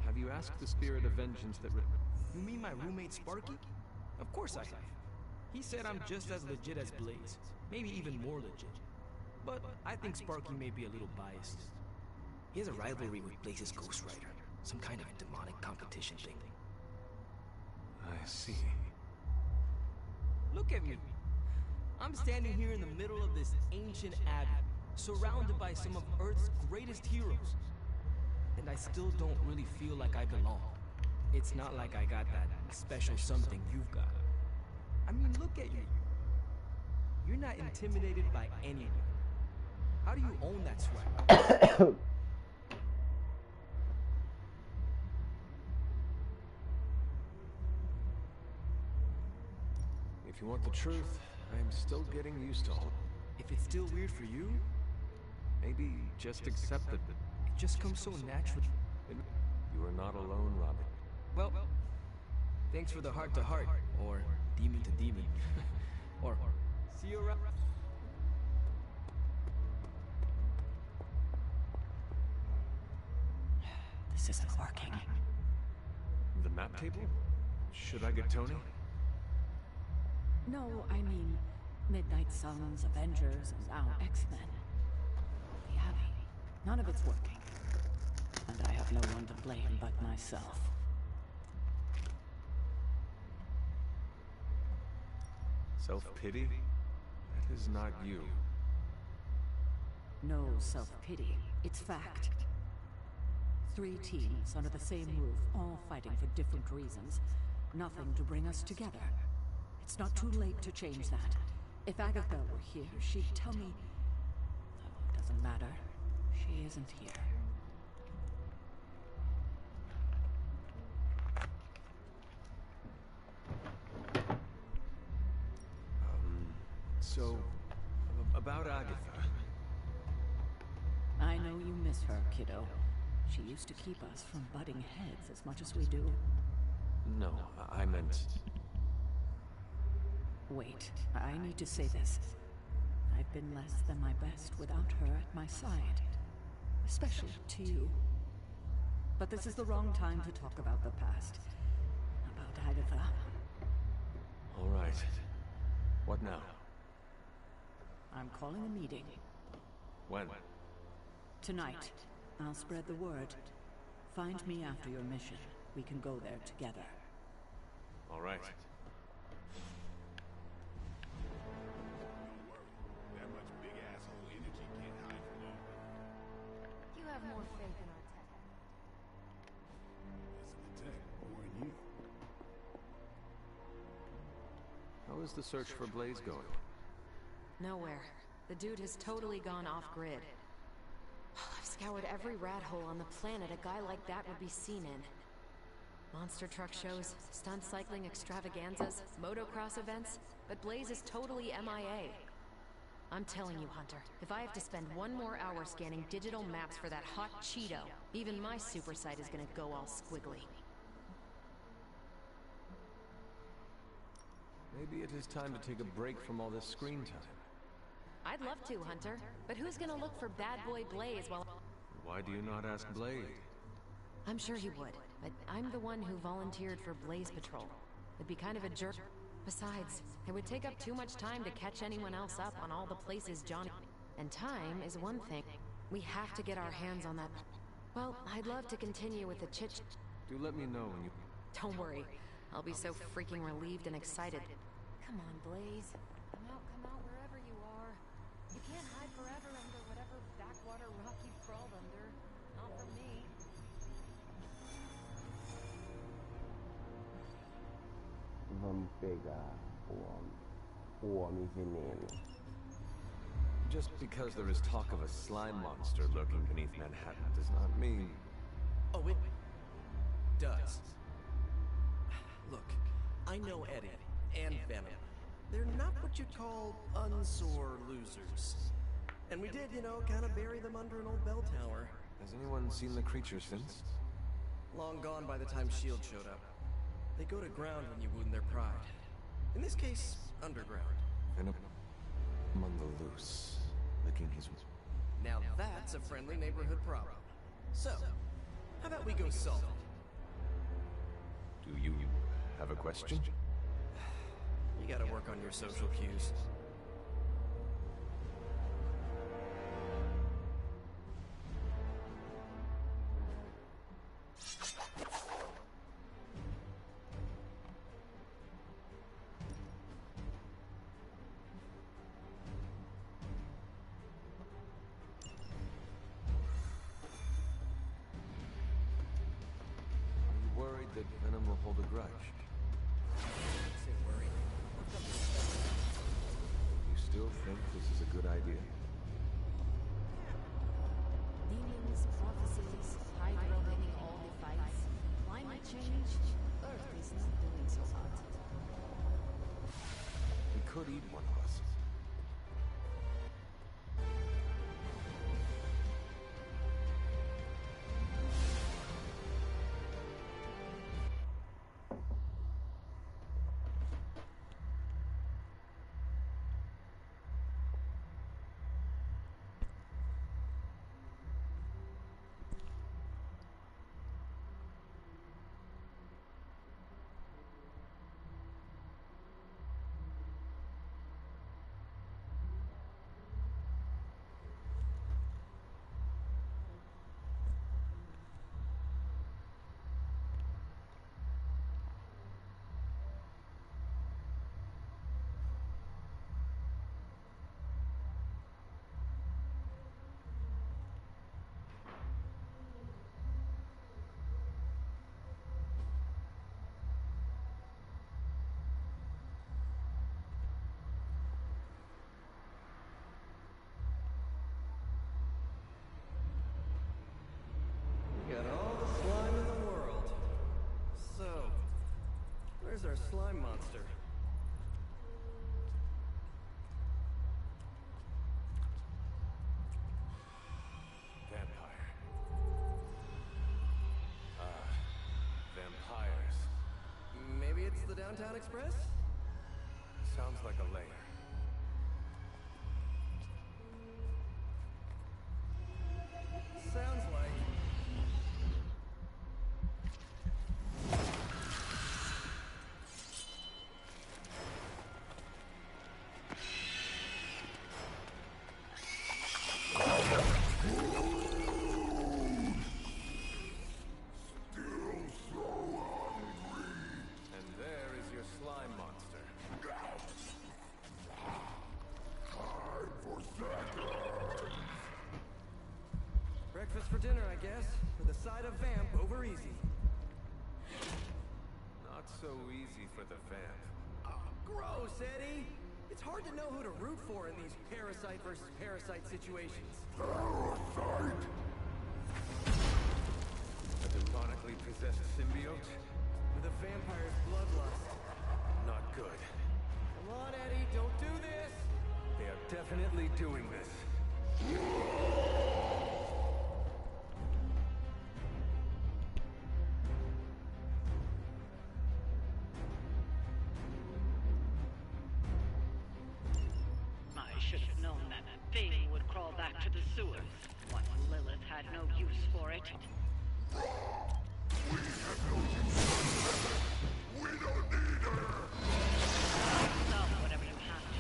Have you asked the spirit of vengeance that... You mean my roommate Sparky? Of course I have. He said I'm just as legit as Blaze. Maybe even more legit. But I think Sparky may be a little biased. He has a rivalry with Blaze's Ghost Rider. Some kind of demonic competition thing. I see. Look at me. I'm standing here in the middle of this ancient abbey, surrounded by some of Earth's greatest heroes. And I still don't really feel like I belong. It's not like I got that special something you've got. I mean, look at you. You're not intimidated by anyone. How do you own that swag? If you want the truth, I am still getting used to all. If it's still weird for you, maybe just accept it. It just comes so natural. You are not alone, Robbie. Well, thanks for the heart-to-heart, or demon-to-demon, or see you around. This isn't working. The map table? Should I get Tony? No, I mean Midnight Suns, Avengers, and now X-Men. The Abbey. None of it's working. And I have no one to blame but myself. Self-pity? That is not you. No self-pity. It's fact. 3 teams under the same roof, all fighting for different reasons. Nothing to bring us together. It's not too late to change that. If Agatha were here, she'd tell me... Though it doesn't matter. She isn't here. So, about Agatha. I know you miss her, kiddo. She used to keep us from butting heads as much as we do. No, I meant... Wait, I need to say this. I've been less than my best without her at my side. Especially to you. But this is the wrong time to talk about the past. About Agatha. All right. What now? I'm calling a meeting. When? Tonight. I'll spread the word. Find me after your mission. We can go there together. All right. That much big asshole energy can't hide for long. You have more faith in our tech. Less in the tech, more in you. How is the search for Blaze going? Nowhere. The dude has totally gone off-grid. I've scoured every rat hole on the planet a guy like that would be seen in. Monster truck shows, stunt cycling extravaganzas, motocross events, but Blaze is totally MIA. I'm telling you, Hunter, if I have to spend 1 more hour scanning digital maps for that hot Cheeto, even my super sight is gonna go all squiggly. Maybe it is time to take a break from all this screen time. I'd love to, Hunter, but who's gonna look for Bad Boy Blaze while... Why do you not ask Blade? I'm sure he would, but I'm the one who volunteered for Blaze Patrol. It'd be kind of a jerk. Besides, it would take up too much time to catch anyone else up on all the places Johnny... And time is one thing. We have to get our hands on that. Well, I'd love to continue with the chit. Do let me know when you... Don't worry. I'll be so freaking relieved and excited. Come on, Blaze. Come out wherever you are. You can't hide forever under whatever backwater rock you crawled under. Not from me. Vamos pegar o homem veneno. Just because there is talk of a slime monster lurking beneath Manhattan does not mean... Oh, it does. Look, I know Eddie and Venom. They're not what you'd call unsore losers. And we did, you know, kind of bury them under an old bell tower. Has anyone seen the creature since? Long gone by the time S.H.I.E.L.D. showed up. They go to ground when you wound their pride. In this case, underground. Venom on the loose, licking his... Now that's a friendly neighborhood problem. So, how about we go solve it? Do you have a question? You gotta work on your social cues. That Venom will hold a grudge. Say worry. You still think this is a good idea? Demons, prophecies, Hydra winning all the fights. Climate change. Earth is not doing so hot. He could eat one of us. Got all the slime in the world. So, where's our slime monster? Vampire. Vampires. Maybe it's the Downtown Express? Sounds like a lair. Sounds like... And there is your slime monster. Time for seconds. Breakfast for dinner, I guess. With a side of vamp over easy. Not so easy for the vamp. Gross, Eddie! It's hard to know who to root for in these parasite versus parasite situations. Parasite? A demonically possessed symbiote? With a vampire's bloodlust. Not good. Come on, Eddie, don't do this! They are definitely doing this. I should have known that thing would crawl back to the sewers once Lilith had no use for it. We have no use. We don't need her. Solve whatever you have to.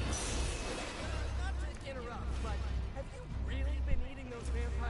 Not to interrupt, but have you really been eating those vampire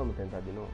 Vamos tentar de novo?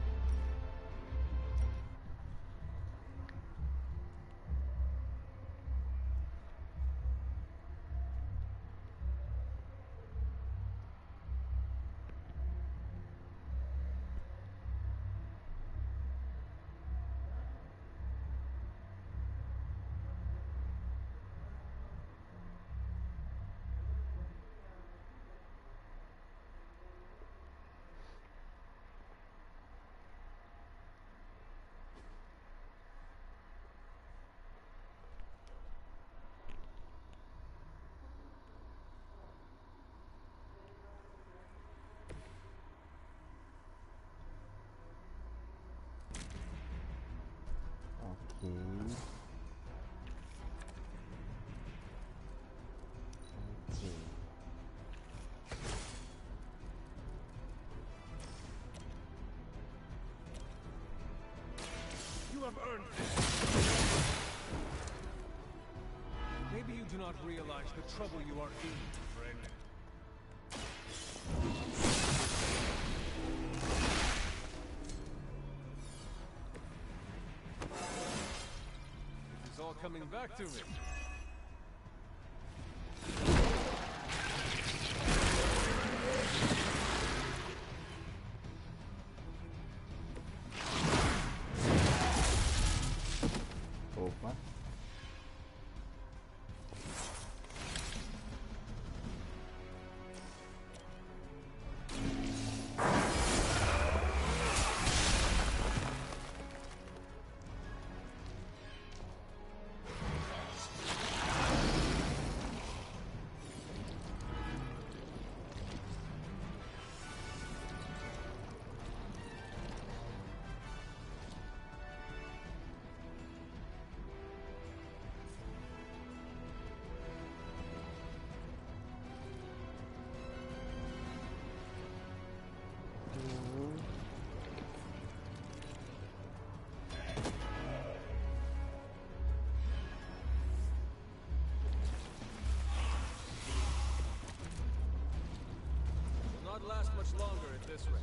You have earned this. Maybe you do not realize the trouble you are in, friend. It is all coming back to me. Opa. Not last much longer at this rate.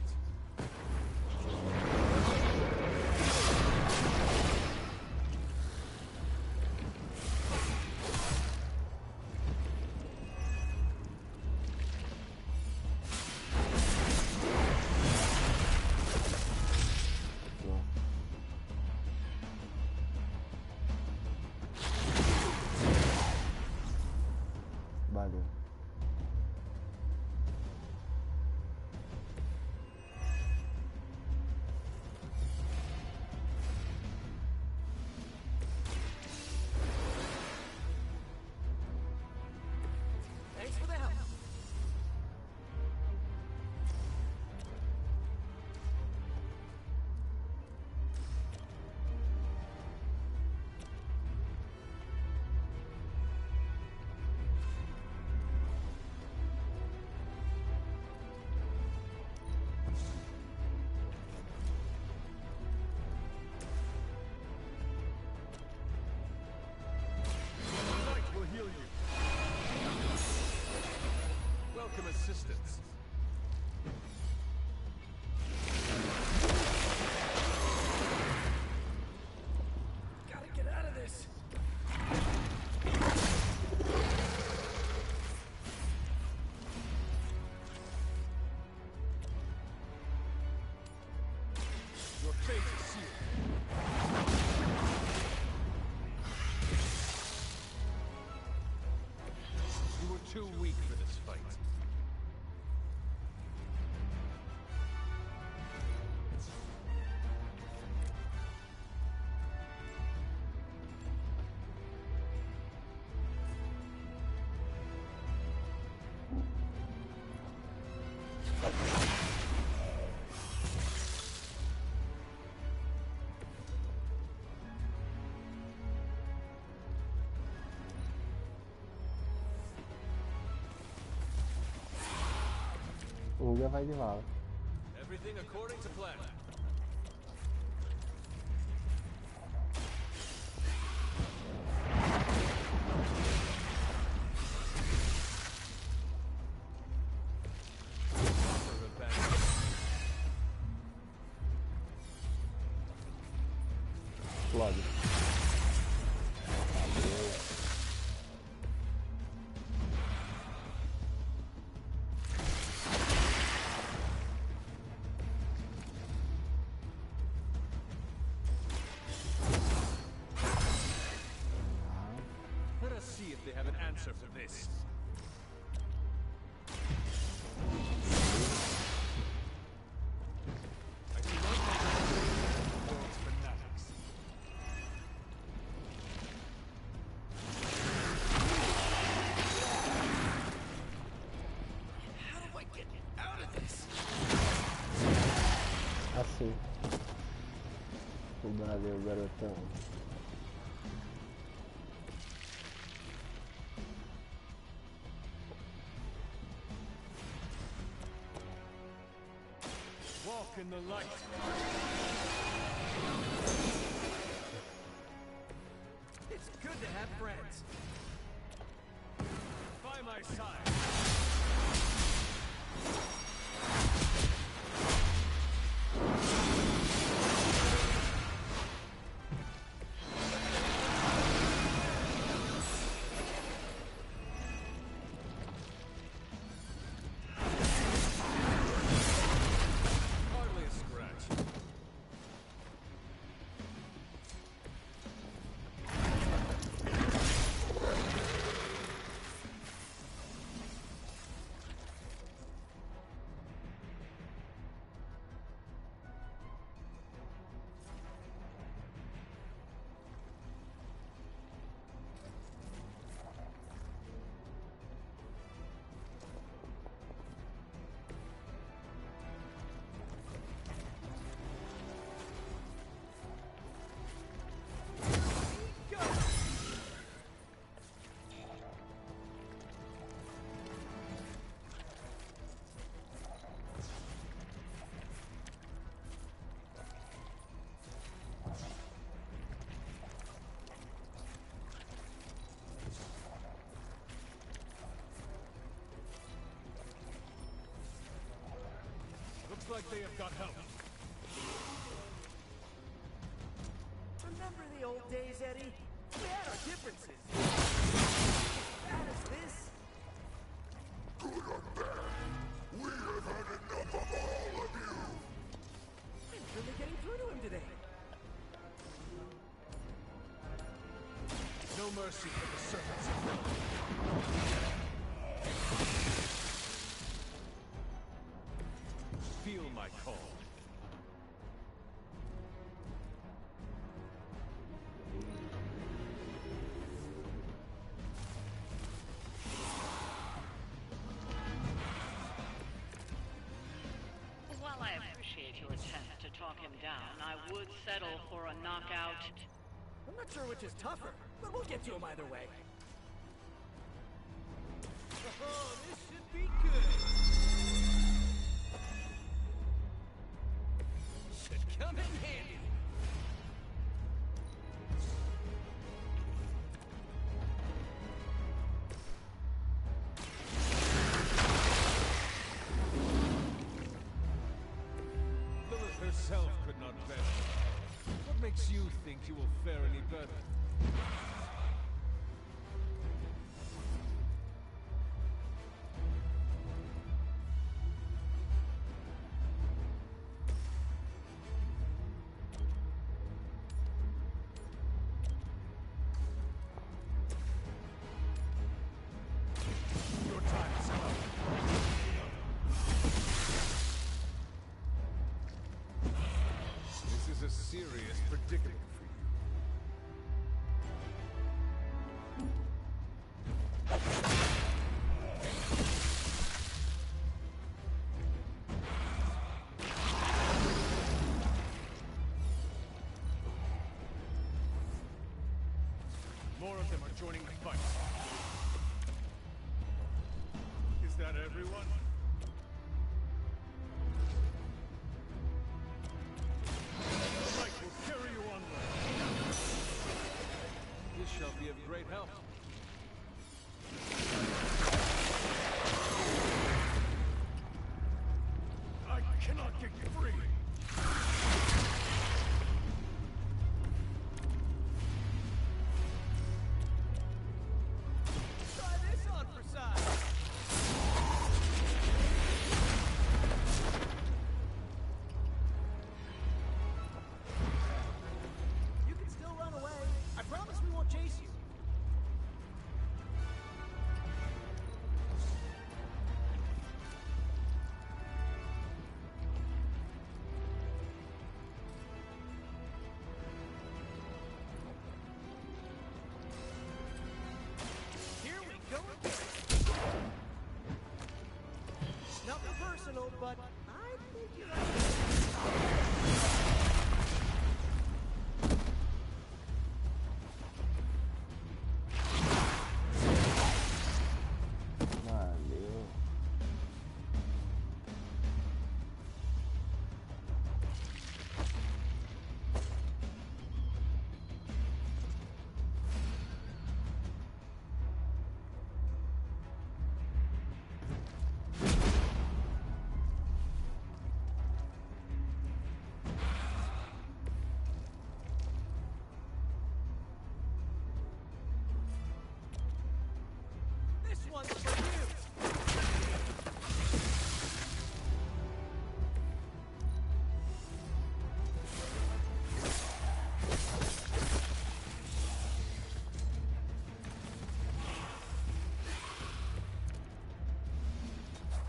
Valeu. Thanks for the help. Night will heal you. Welcome assistance. Gotta get out of this. Your fate is sealed. You were too weak for this fight. Já vai de vala. Everything according to plan. Proper revenge. explode. Let us see if they have an answer for this. I do not want the world's fanatics. How do I get out of this? Assim. Valeu, garotão. Walk in the light. It's good to have friends. By my side. Hardly a scratch. Looks like they have got help. Remember the old days, Eddie? We had our differences. Bad as this? Good or bad, we have had enough of all of you! I'm really getting through to him today. No mercy for the servants. Feel my call. While I appreciate your attempt to talk him down, I would settle for a knockout. I'm not sure which is tougher, but we'll get to him either way. Oh, this should be good. Should come in handy. Lilith herself could not bear it. What makes you think you will fare any better? Your time has come. This is a serious predicament for you. More of them are joining the fight. Is that everyone? The light will carry you onward. This shall be of great help. I cannot get you free. chase you. Here we go again. Nothing personal, but I think you're Valeu. This one's for you.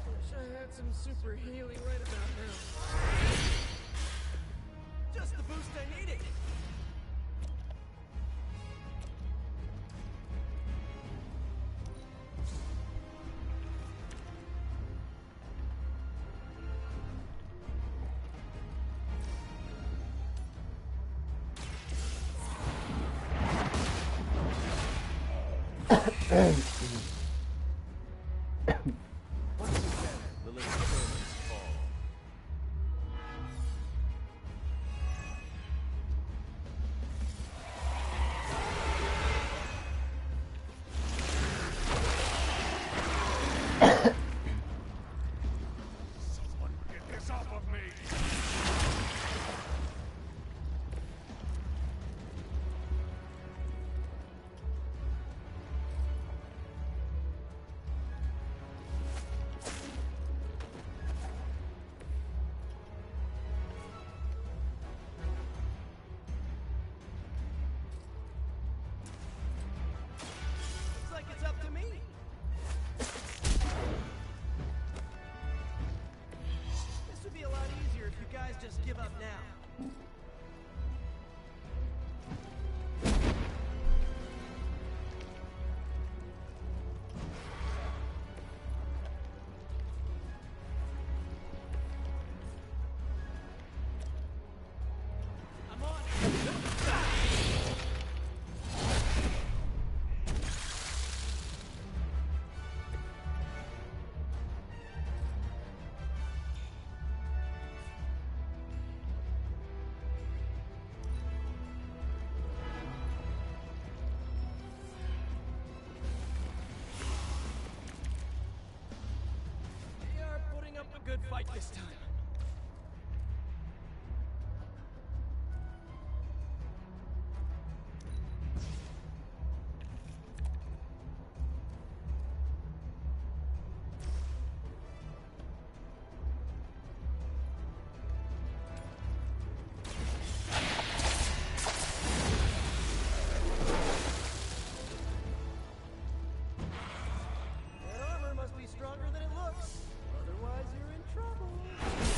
Wish I had some super healing right about now. Just the boost I needed. Once again, the little servants fall. Someone get this off of me! Looks like it's up to me. This would be a lot easier if you guys just give up now. I'm on it. They are putting up a good fight this time. That armor must be stronger than it looks. Otherwise, you're in trouble.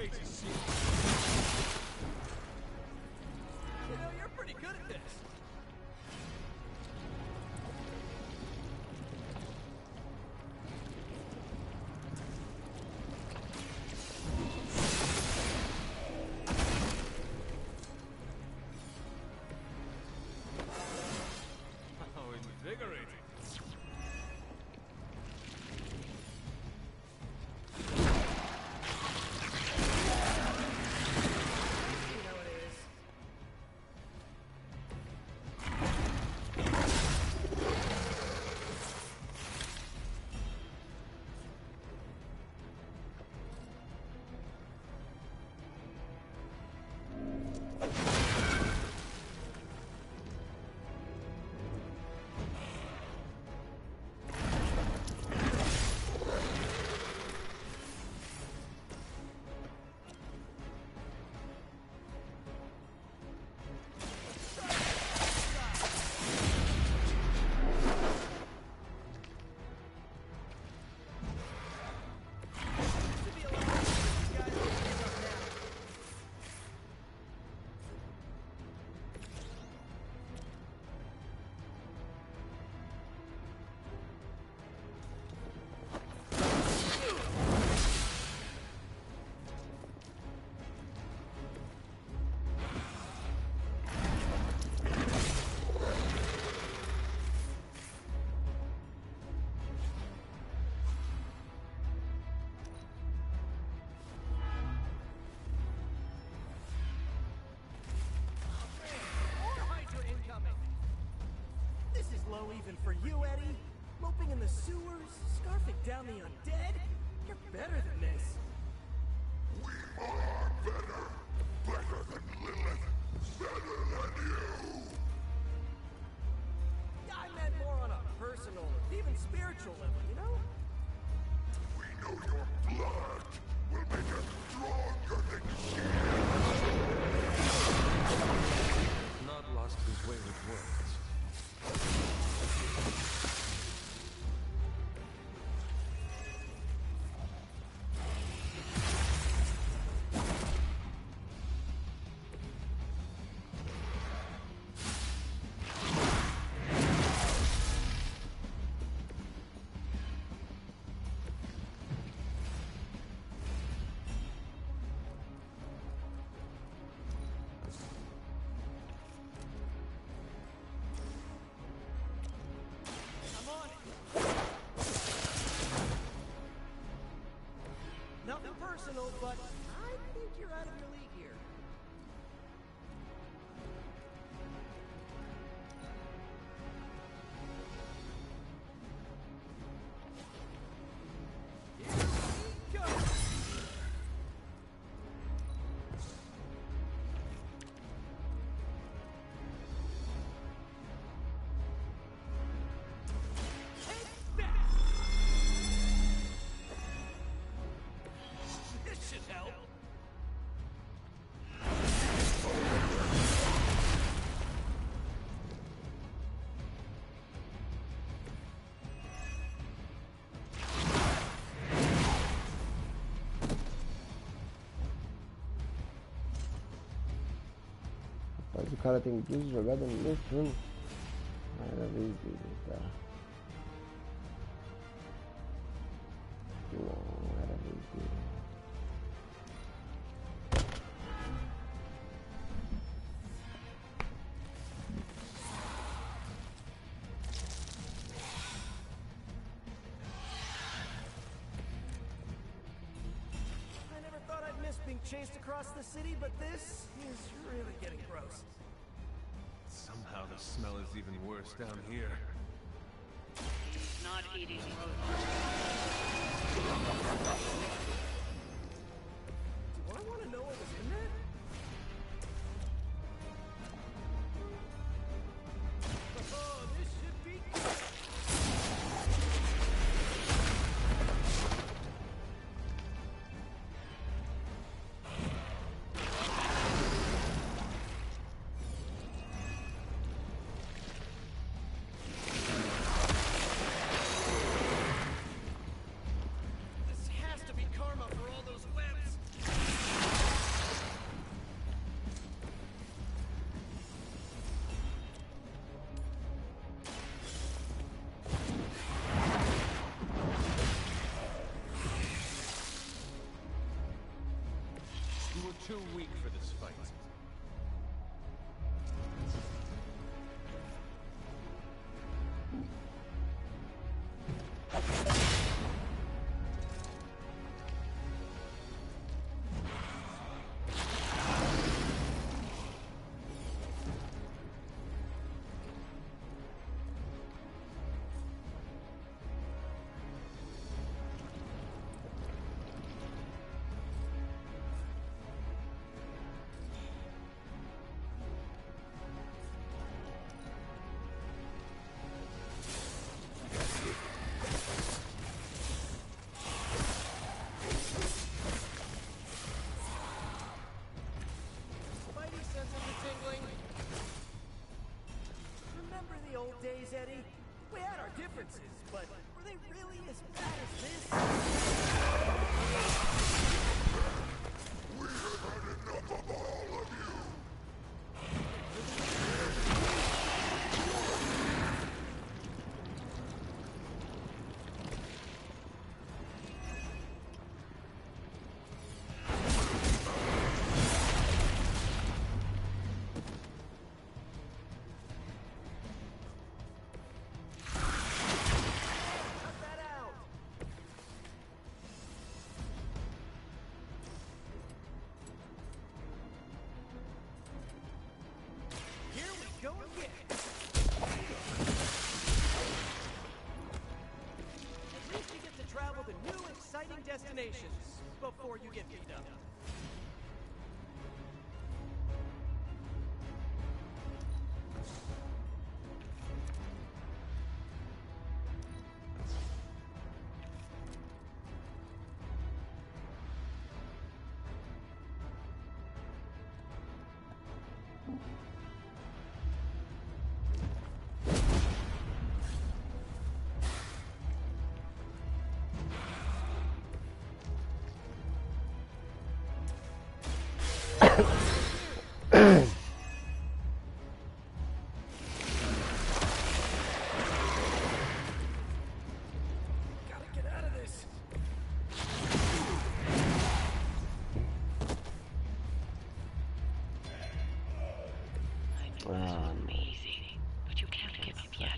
crazy shit. You know, you're pretty good at this. How invigorating. Low even for you, Eddie. Moping in the sewers, scarfing down the undead. You're better than this. We are better. Better than Lilith. Better than you. I meant more on a personal, even spiritual level, you know? We know your blood will make us stronger than shield. Not lost his way with words. Nothing personal, but I think you're out of your league here. Here we go! Take that! This should help. Rapaz, o cara tem 12 jogadas no meu turno. Maravilha, tá. Não, maravilha. I never thought I'd miss being chased across the city, but this is really getting gross. Somehow the smell is even worse down here. He's not eating rodents. Do I want to know what was in there? Oh, this should be good. You were too weak for this fight. Remember the old days, Eddie? We had our differences, but were they really as bad as this? We have had enough of all of you! Go again. At least you get to travel to new, exciting destinations before you get beat up.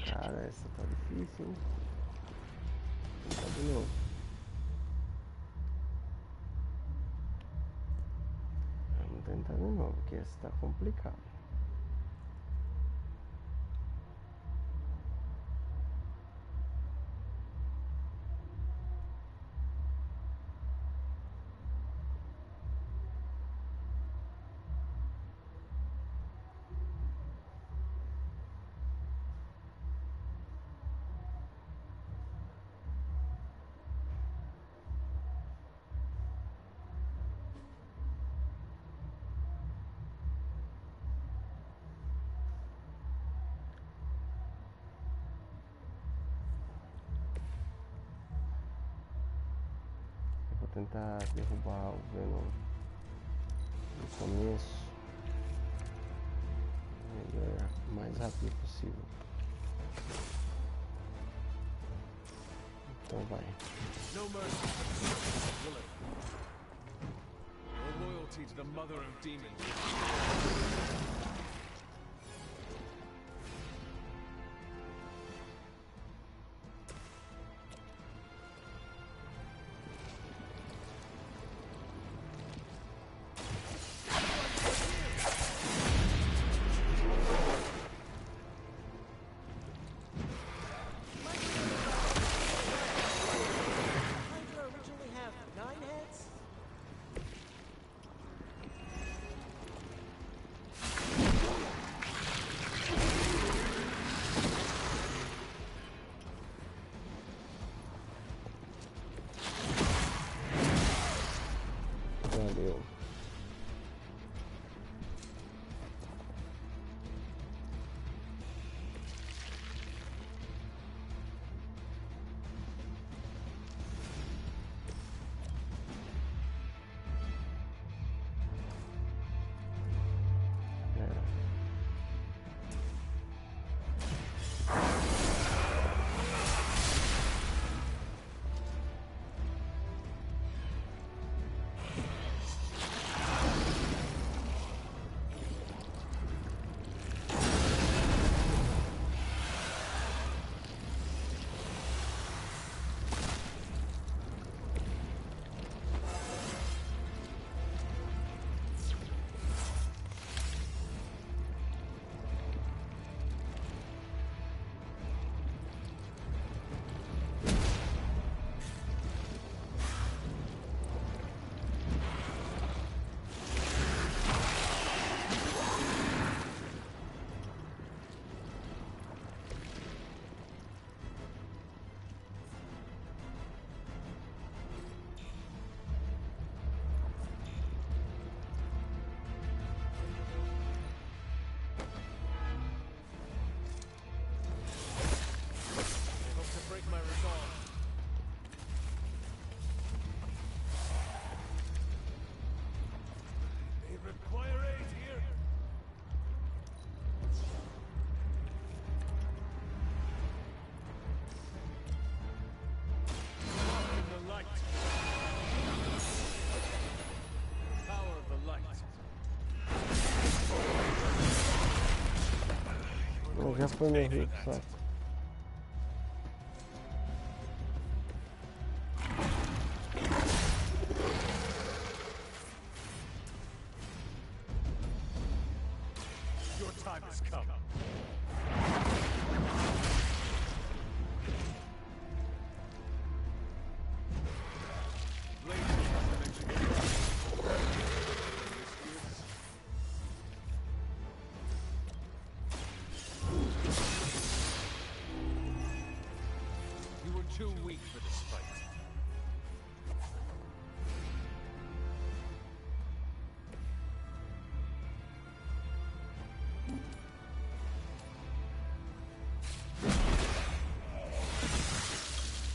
Cara, essa tá difícil, hein? Vou tentar de novo. Vamos tentar de novo, porque essa tá complicado. Tentar derrubar o Venom no começo, o mais rápido possível. Então vai. No mercy. No loyalty to the mother of demons. Require aid here. In the light. Power of the light. Já foi meu rico, sabe? Your time has come. You were too weak for this fight.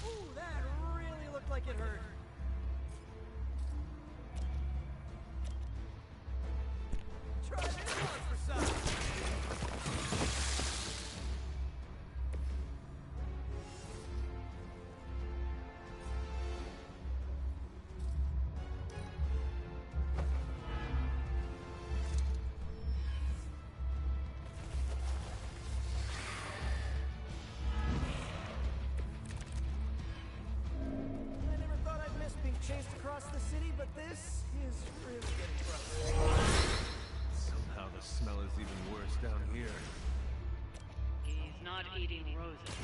Ooh, that really looked like it hurt. Try this one for size. I never thought I'd miss being chased across the city, but this is really getting rough. Somehow the smell is even worse down here. He's not eating roses.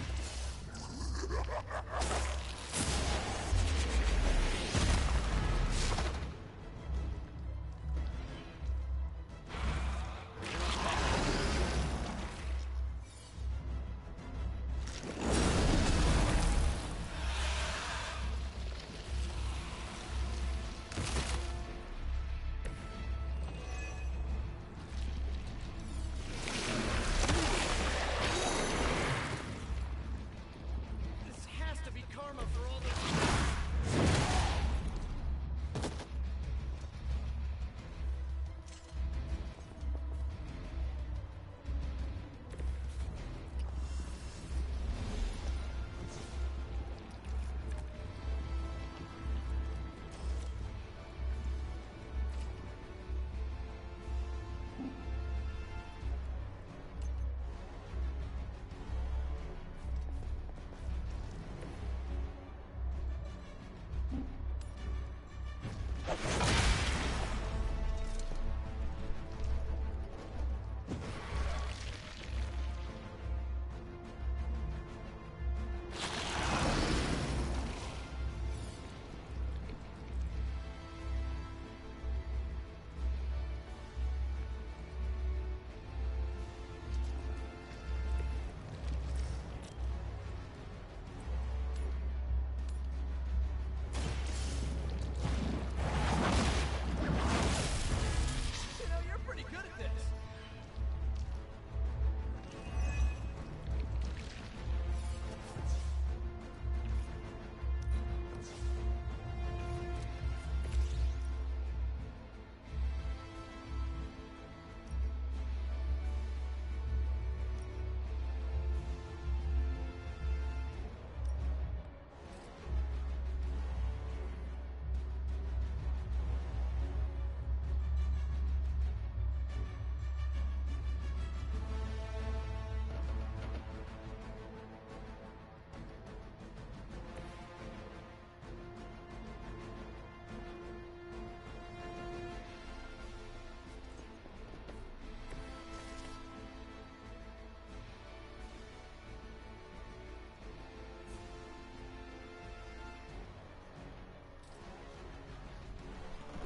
This has to be karma for all the... You know, you're pretty good at this.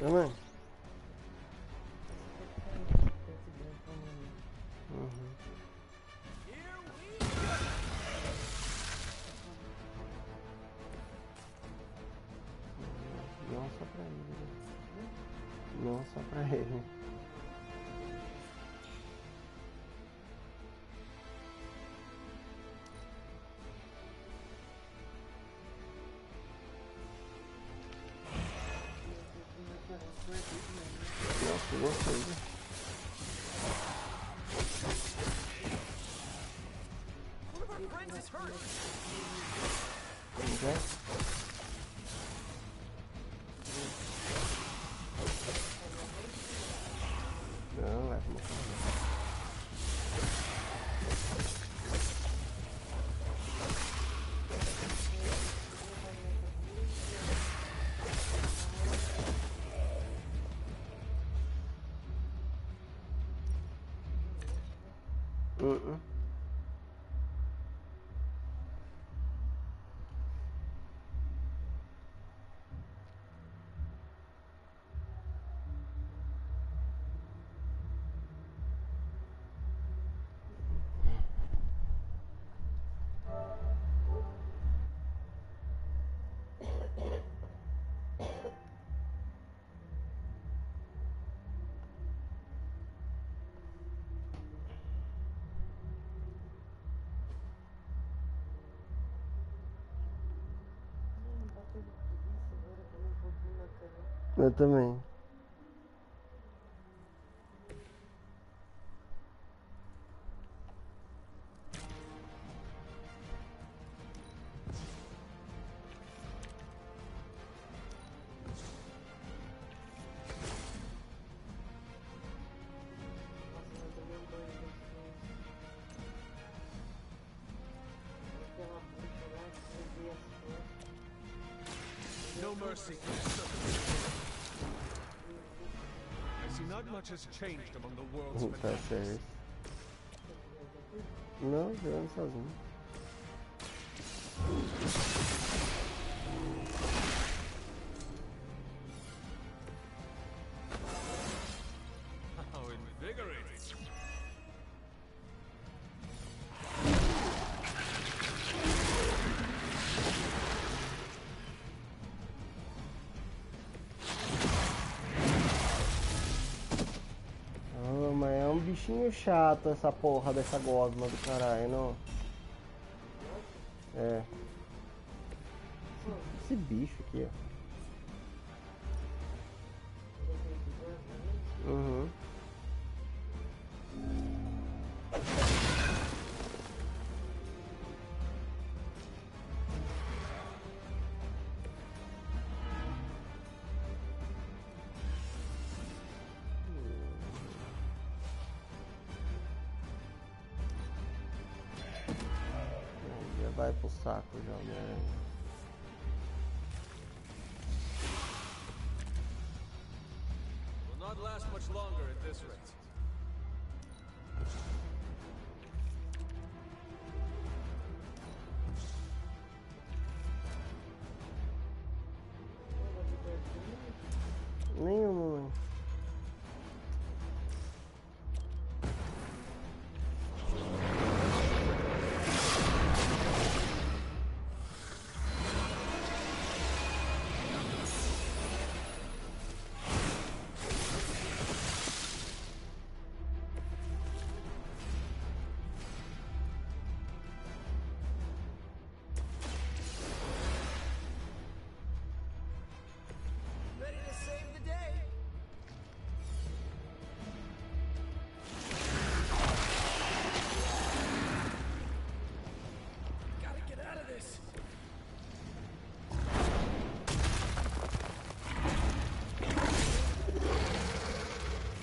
Não é? Não só pra ele. Não só pra ele. Nossa. Que gostoso. Não, leva uma coisa. Eu também. No mercy. I see not much has changed among the world's Tá certo. Não, jogando sozinho. How invigorating. Mas é um bichinho chato essa porra dessa gosma do caralho, não? É. Esse bicho aqui, ó. Uhum. Vai pro saco já, né? Will not last much longer at this rate. Nenhum.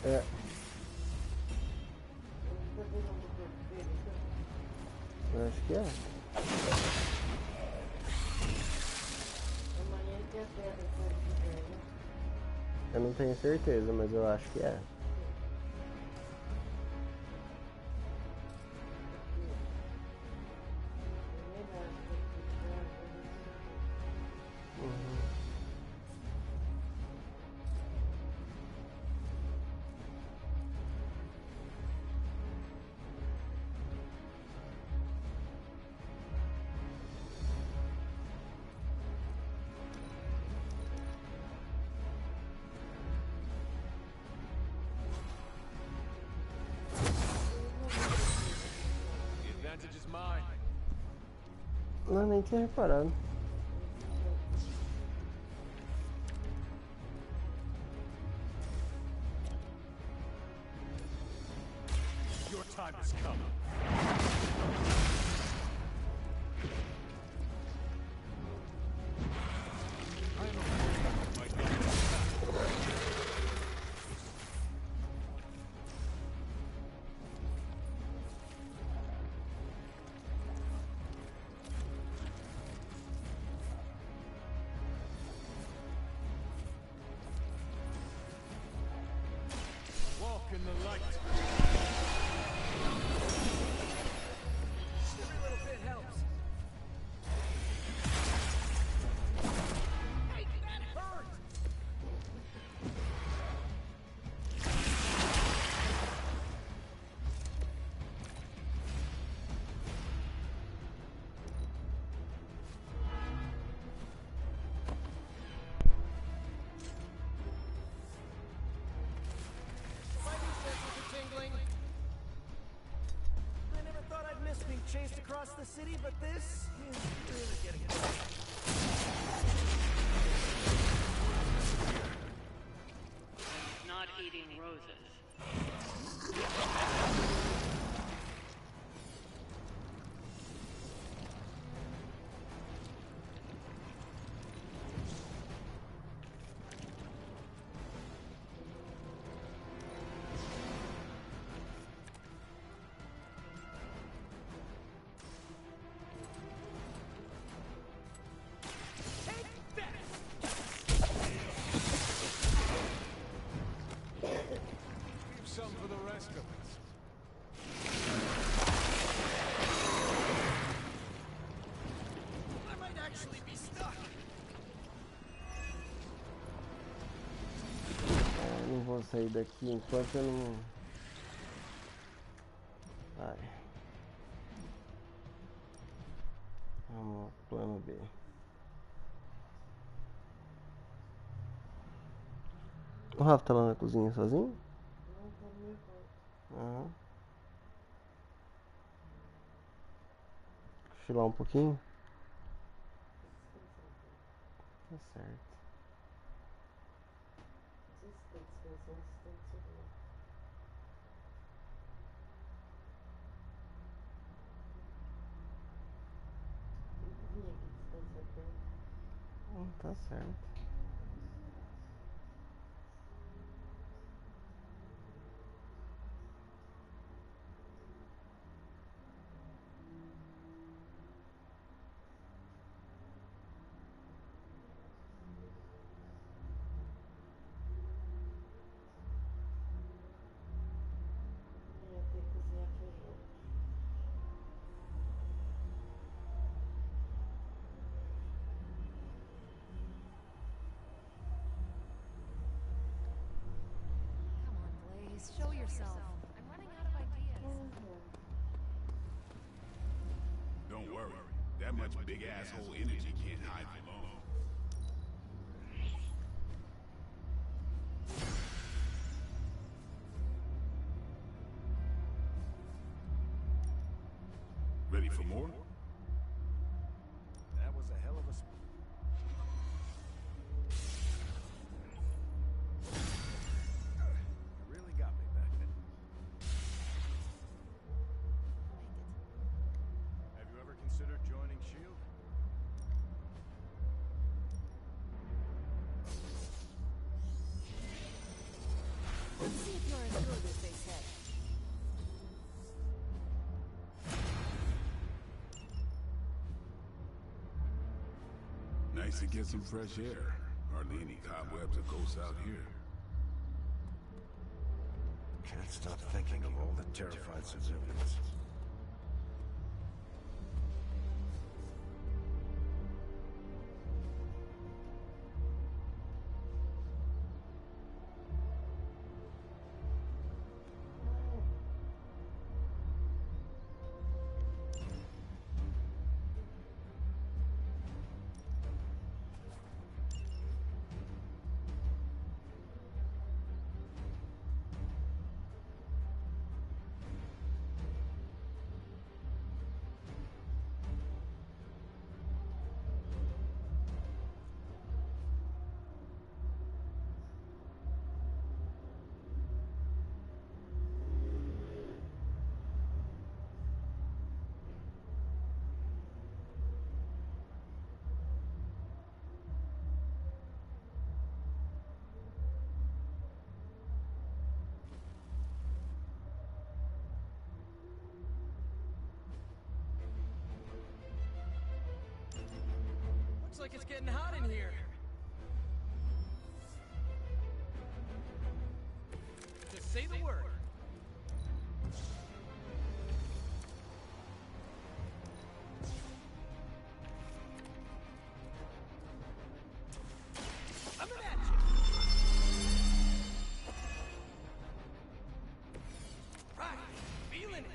É. Eu acho que é. Eu não tenho certeza, mas eu acho que é. Não, nem tinha reparado. time has come. Walk in the light. Every little bit helps. Hey, that hurt! My new senses are tingling. I never thought I'd miss being chased across the city, but this is really getting it. Not eating roses. Leave some for the rest of us. I might actually be stuck. Eu não vou sair daqui enquanto eu não... Vai. Vamos, plano B. O Rafa tá lá na cozinha sozinho? Não, tá no meu quarto. Aham. Cochilar um pouquinho? Tá certo. Não sei se tá descansando, se tá no celular. Tem que vir aqui descansar perto. Tá certo. Eu ia ter que cozinhar feijão. Come on, Blaze, show yourself. I'm running out of ideas. Don't worry. That much big asshole energy can't hide for long. Ready for more? That was a hell of a... You really got me back then. Have you ever considered joining S.H.I.E.L.D.? Let's see if you're as good as they say. Nice to get some fresh air. Hardly any cobwebs or ghosts out here. Can't stop thinking of all the terrified civilians. Looks like it's getting hot in here. Just say the word. Coming at you. Right, feeling it.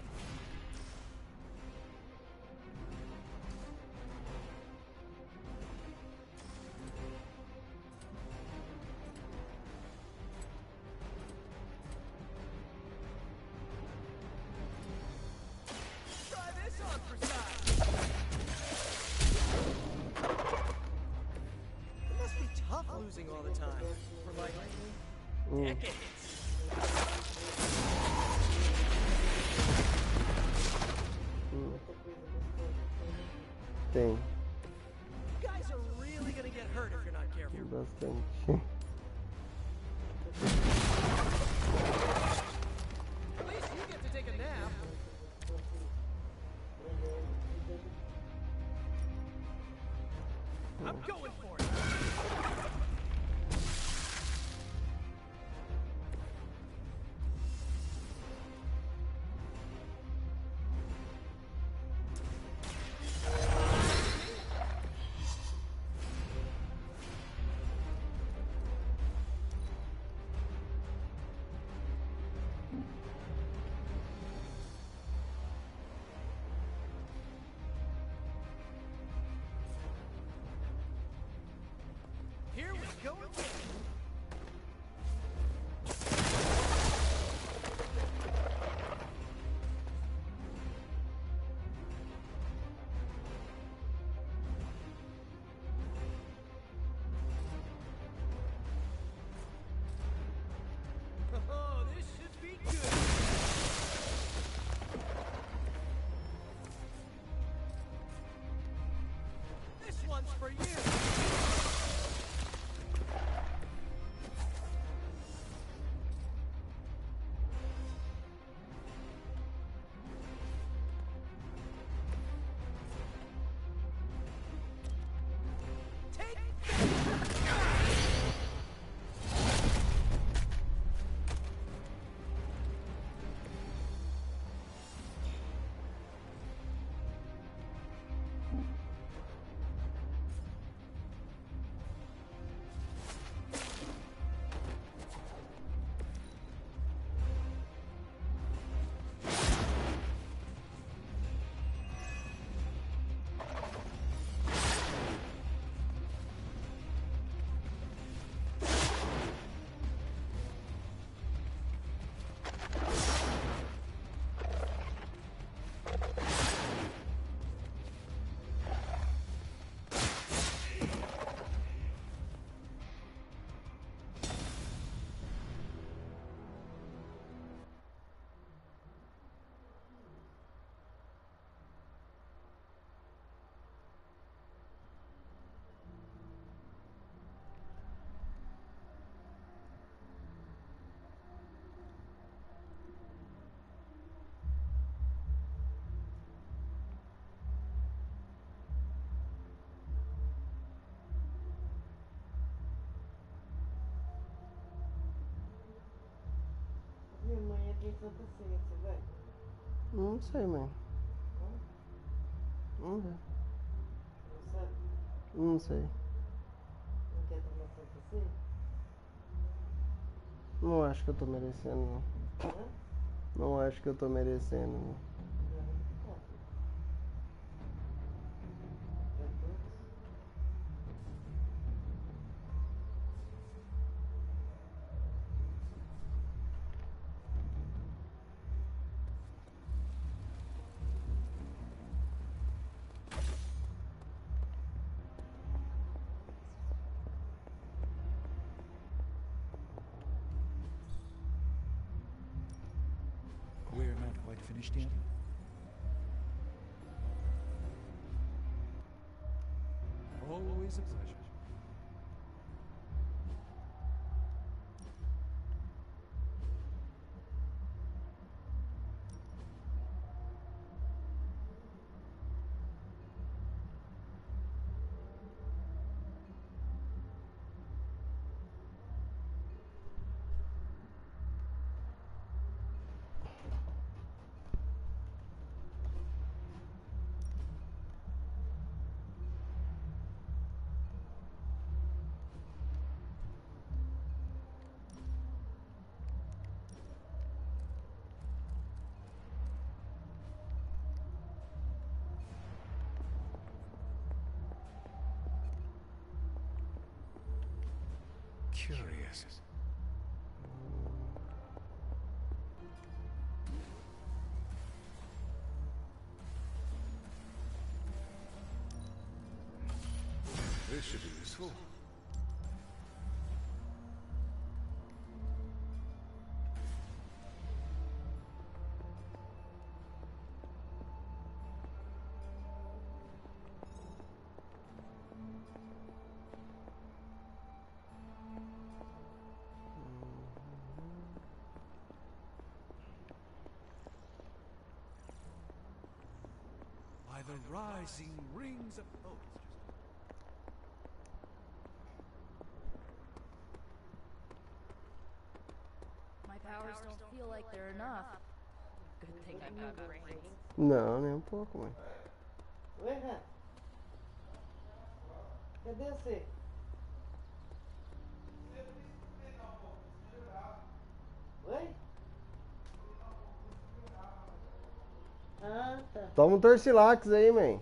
Try this on for size. It must be tough losing all the time. For like decades. Tem. You guys are really gonna get hurt if you're not careful. Bastante. At least you get to take a nap. I'm going for it. Here we go again. Oh, this should be good. This one's for you. Take Minha mãe é de Santa Ceia, você vai? Não sei, mãe. Vamos ver. Não sabe? Não sei. Não quer tomar Santa Ceia? Não acho que eu tô merecendo, não. Hã? Não acho que eu tô merecendo, não. Não, tá. Pra todos? We're not quite finished yet. Always a pleasure. Curious. This should be useful. By the rising rings of... Oh, My powers don't feel like they're enough. Good thing I've got brains. Não, nem um pouco, mãe. Oi, Renato. Cadê você? Oi? Ah, tá. Toma um Torcilax aí, mãe.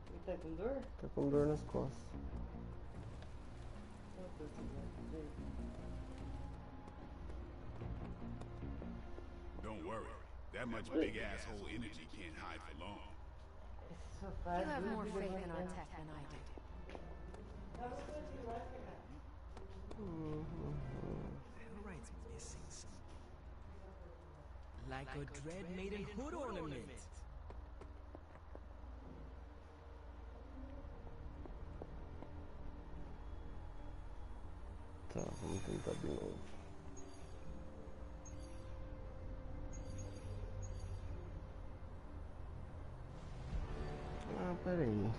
Ele tá com dor? Tá com dor nas costas. Don't worry. That much big asshole energy can't hide for long. You have more faith in our tech than I did. Hellright's missing something. Like a dread maiden hood ornament. Tá, vamos tentar de novo. Ah, peraí.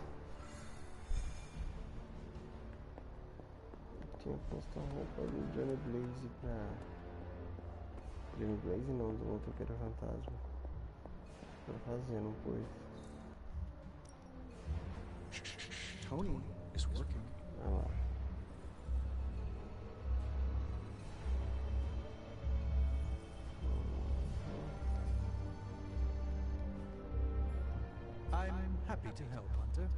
Tinha posto a roupa do Johnny Blaze pra... Johnny Blaze não, do outro que era fantasma. Pra fazer, não pôs. Tony is working. Ah lá. I'm happy to help, Hunter.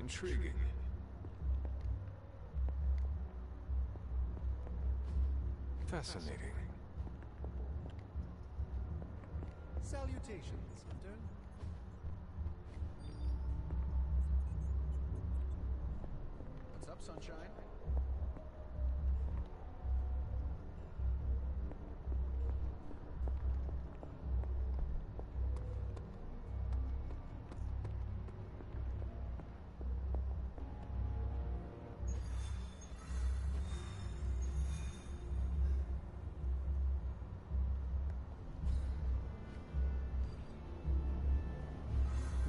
Intriguing. Fascinating. Salutations, Hunter. What's up, sunshine?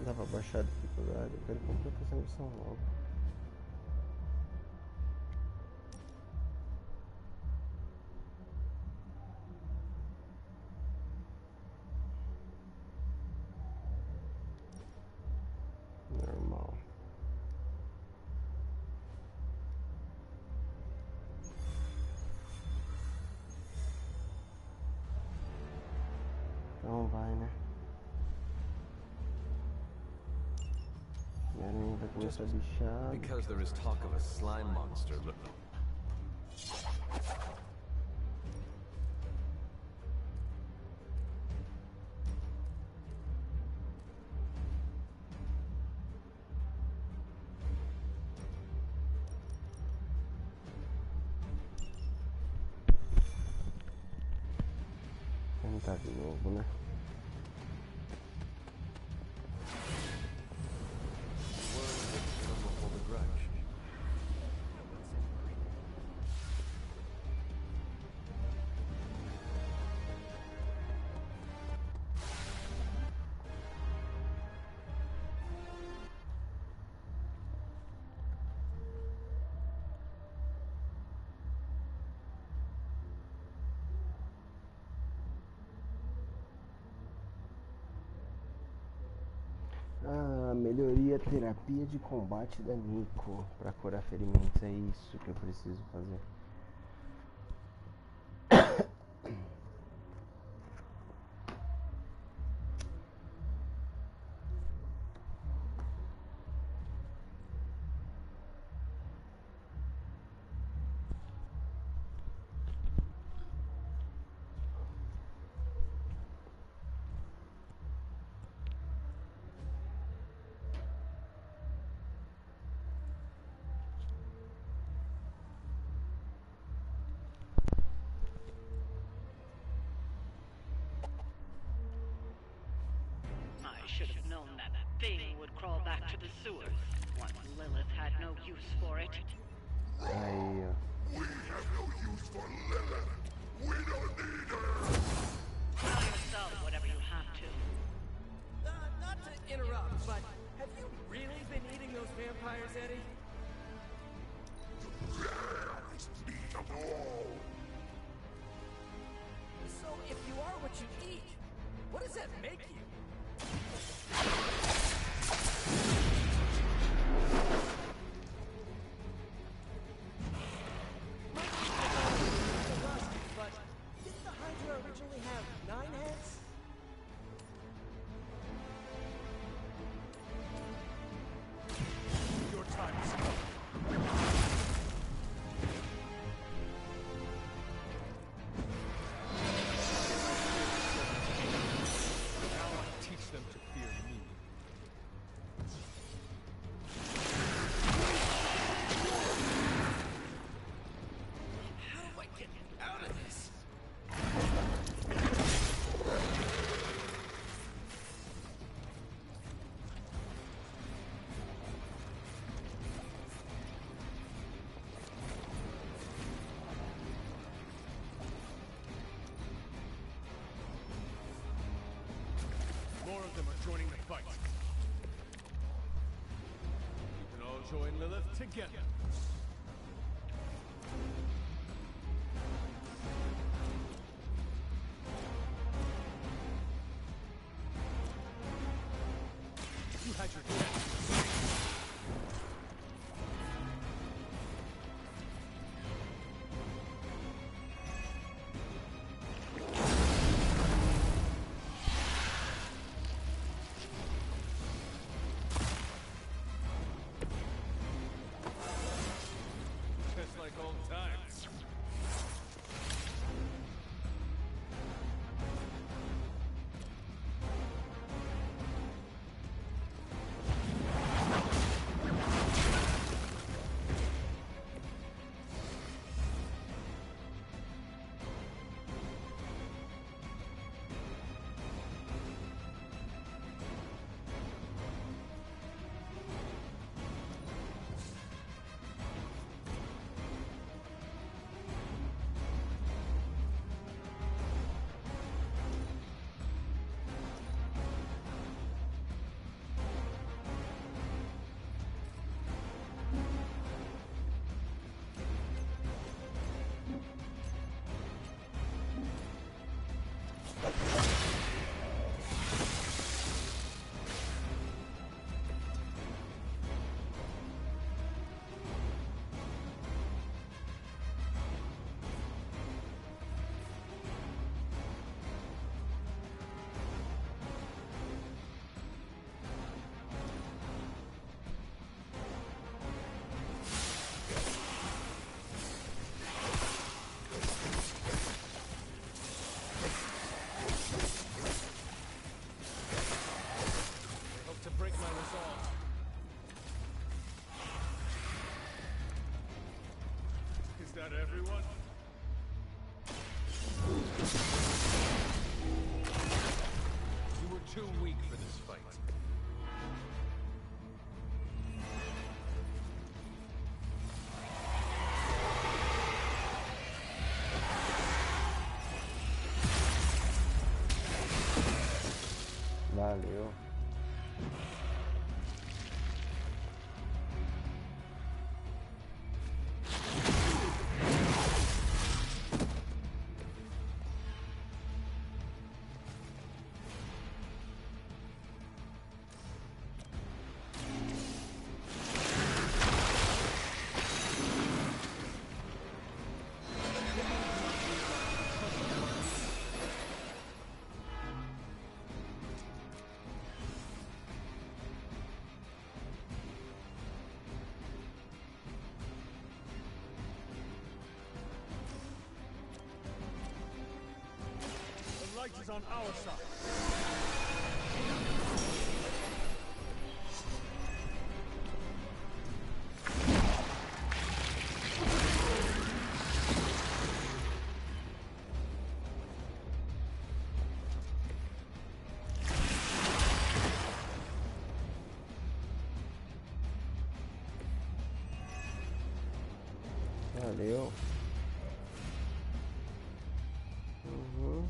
Dá pra baixar a dificuldade, eu quero completar essa missão logo. Normal. Então vai, né? Just because there is talk of a slime monster, look. Tentar de novo, né? melhoria, terapia de combate da Nico pra curar ferimentos. É isso que eu preciso fazer. I should have known that thing would crawl back to the sewers once Lilith had no use for it. Aí, ó. We have no use for Lilith. We don't need her. Tell yourself whatever you have to. Not to interrupt, but have you really been eating those vampires, Eddie? Rarest meat of all. So if you are what you eat, what does that make you? But didn't the Hydra originally have 9 heads? Your time is up. Now I teach them to fear me. How do I get out of this? More of them are joining the fight. We can all join Lilith together. You had your chance. Just like old times. that everyone? You were too weak for this fight. Valeu. is on our side. Valeu. Uhum.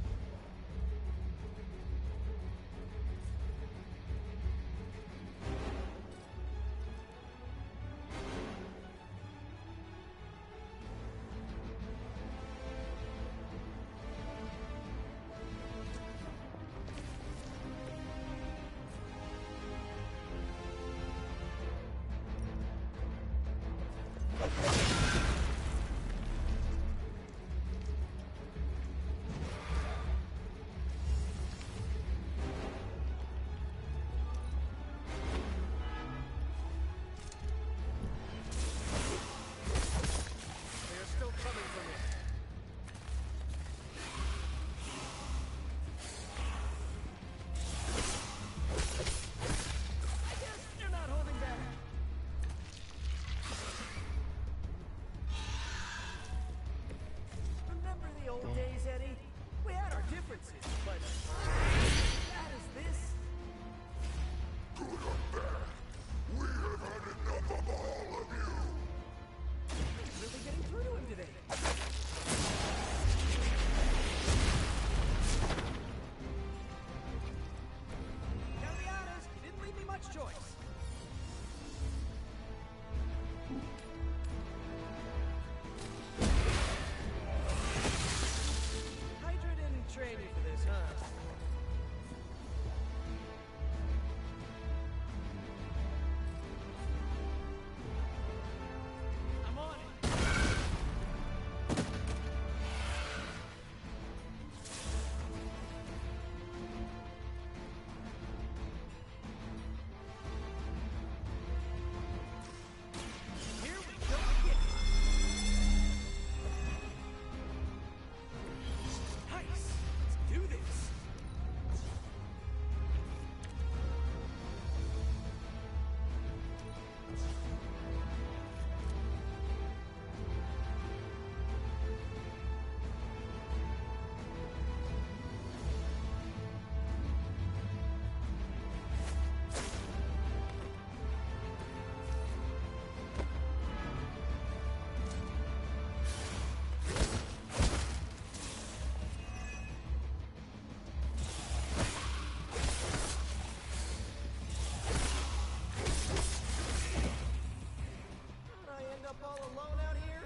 Days, Eddie. We had our differences, but bad as this. Good or bad, we have had enough of all of you. Really getting through to him today. Gotta be honest, you didn't leave me much choice. Train you for this, huh? I'm on it. Here we go again. Nice. Do this! All alone out here?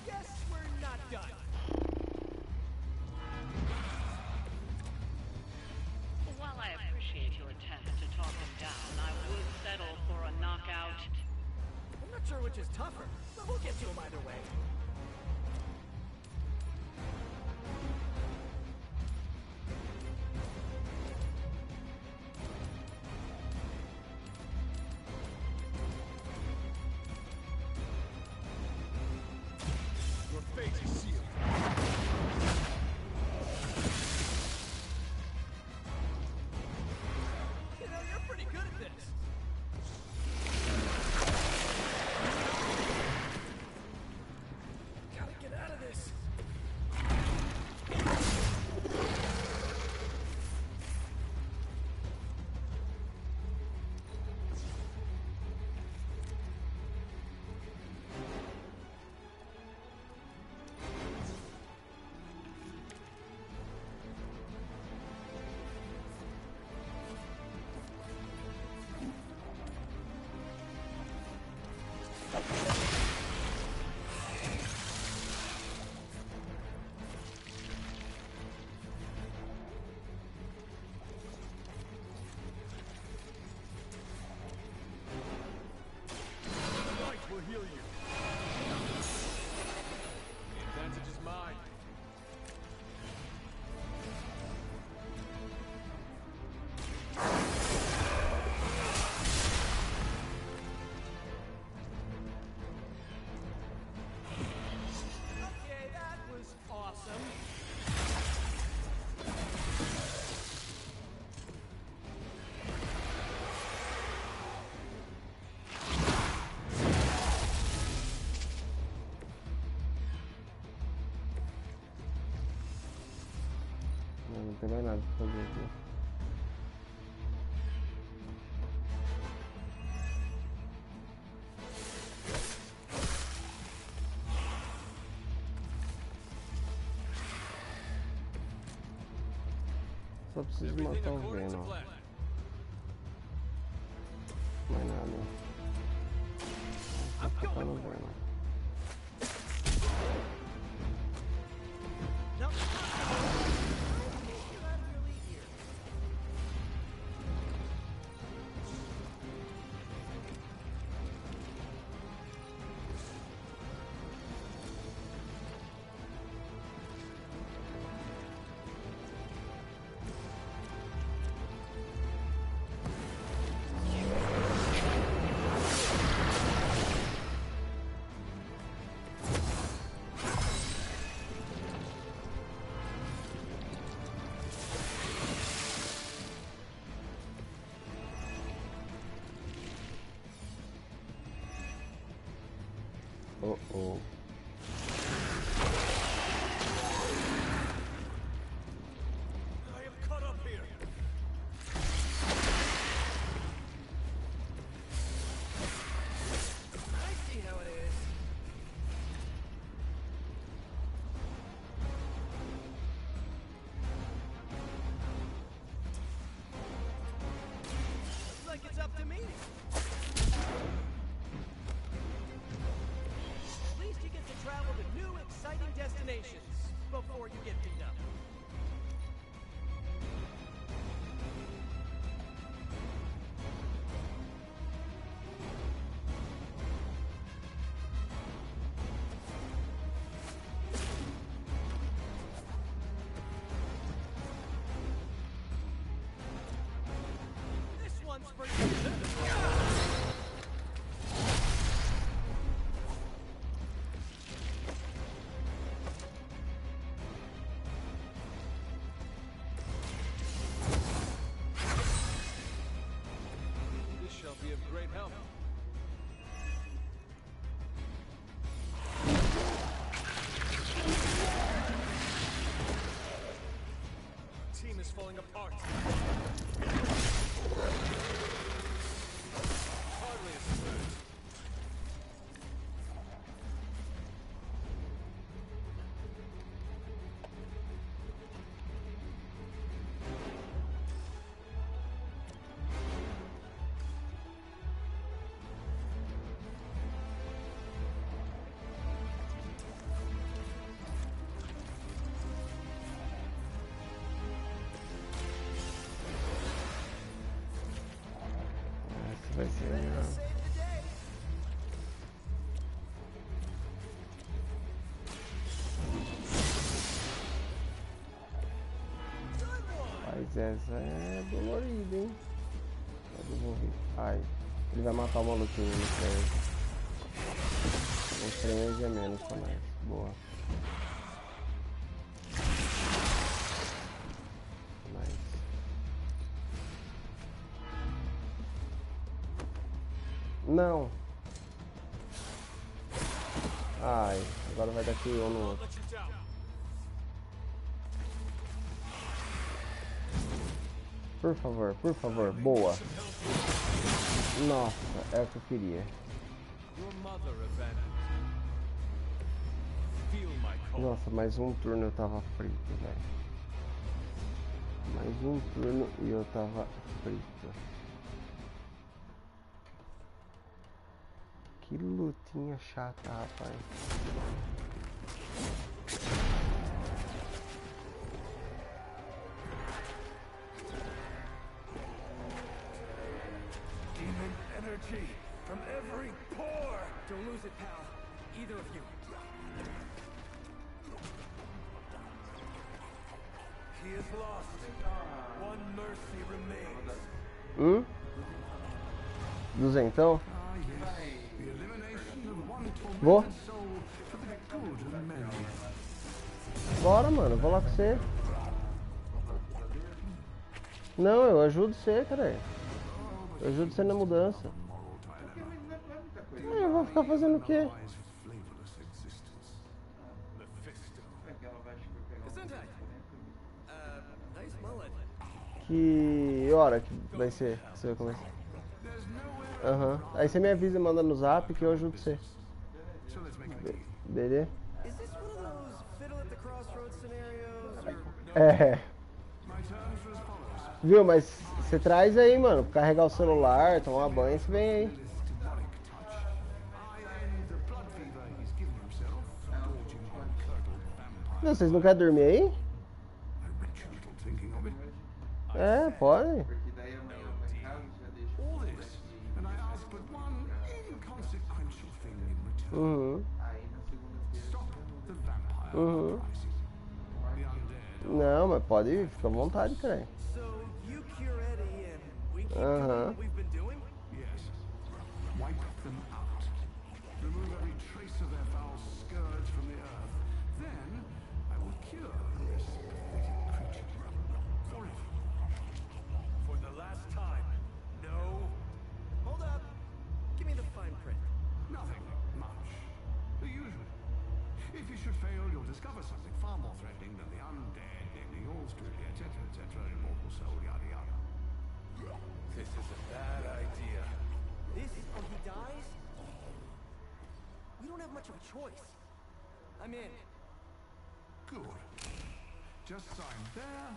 Guess we're not done. While I appreciate your attempt to talk him down, I would settle for a knockout. I'm not sure which is tougher, but we'll get to him either way. tem mais nada pra fazer aqui. Só preciso matar o Venom. Mais nada. Vou focar no Venom. Oh. I am caught up here. I see how it is. Looks like it's up to me. At least you get to travel to new, exciting destinations before you get beat up. This one's for you. This shall be of great help. Team is falling apart. Hardly a spirit. Essa vai ser legal. Mas essa é dolorida, hein? Eu vou ver. Ai, ele vai matar o maluquinho no prédio. Uns 3 energia menos pra nós. Boa. Nice. Não. Ai, agora vai dar KO no outro. Por favor, boa. Nossa, é o que eu queria. Nossa, mais um turno eu tava frito, velho. Mais um turno e eu tava frito. Que lutinha chata, rapaz. Demon energy from every pore. Don't lose it, pal. Either of you. He is lost. One mercy remains. Duzentão? Vou? Bora, mano, vou lá com você. Não, eu ajudo você, cara. Eu ajudo você na mudança. Eu vou ficar fazendo o quê? Nice Que hora que vai ser? Que você vai começar? Aham. Aí você me avisa, manda no zap que eu ajudo você. Beleza? É. Viu, mas você traz aí, mano. Carregar o celular, tomar banho, você vem aí. Não, vocês não querem dormir aí? É, pode. Uhum. Uhum. Não, mas pode ir, fica à vontade, cara. Aham. Discover something far more threatening than the undead, namely yours truly, etc., etc., immortal soul, yada yada. This is a bad idea. This, or he dies? We don't have much of a choice. I'm in. Good. Just sign there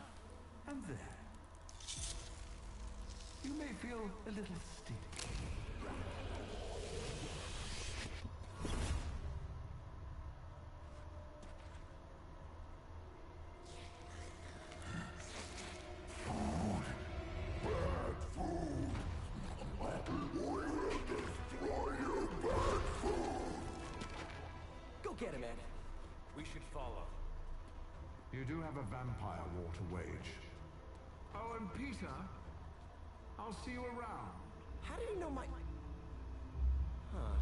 and there. You may feel a little sticky. Get him, Ed. We should follow. You do have a vampire war to wage. Oh, and Peter, I'll see you around. How did he know my... Huh.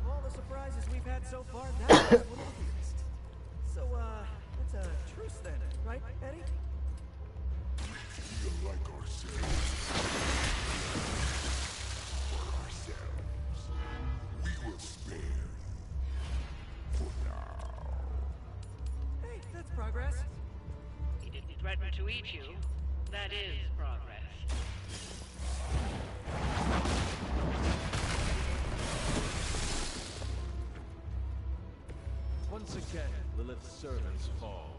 All the surprises we've had so far, that was one of the biggest. So, it's a truce then, right, Eddie? We feel like ourselves. For ourselves. We will spare you. For now. Hey, that's progress. He didn't threaten to eat you. That is progress. Once again, Lilith's servants fall.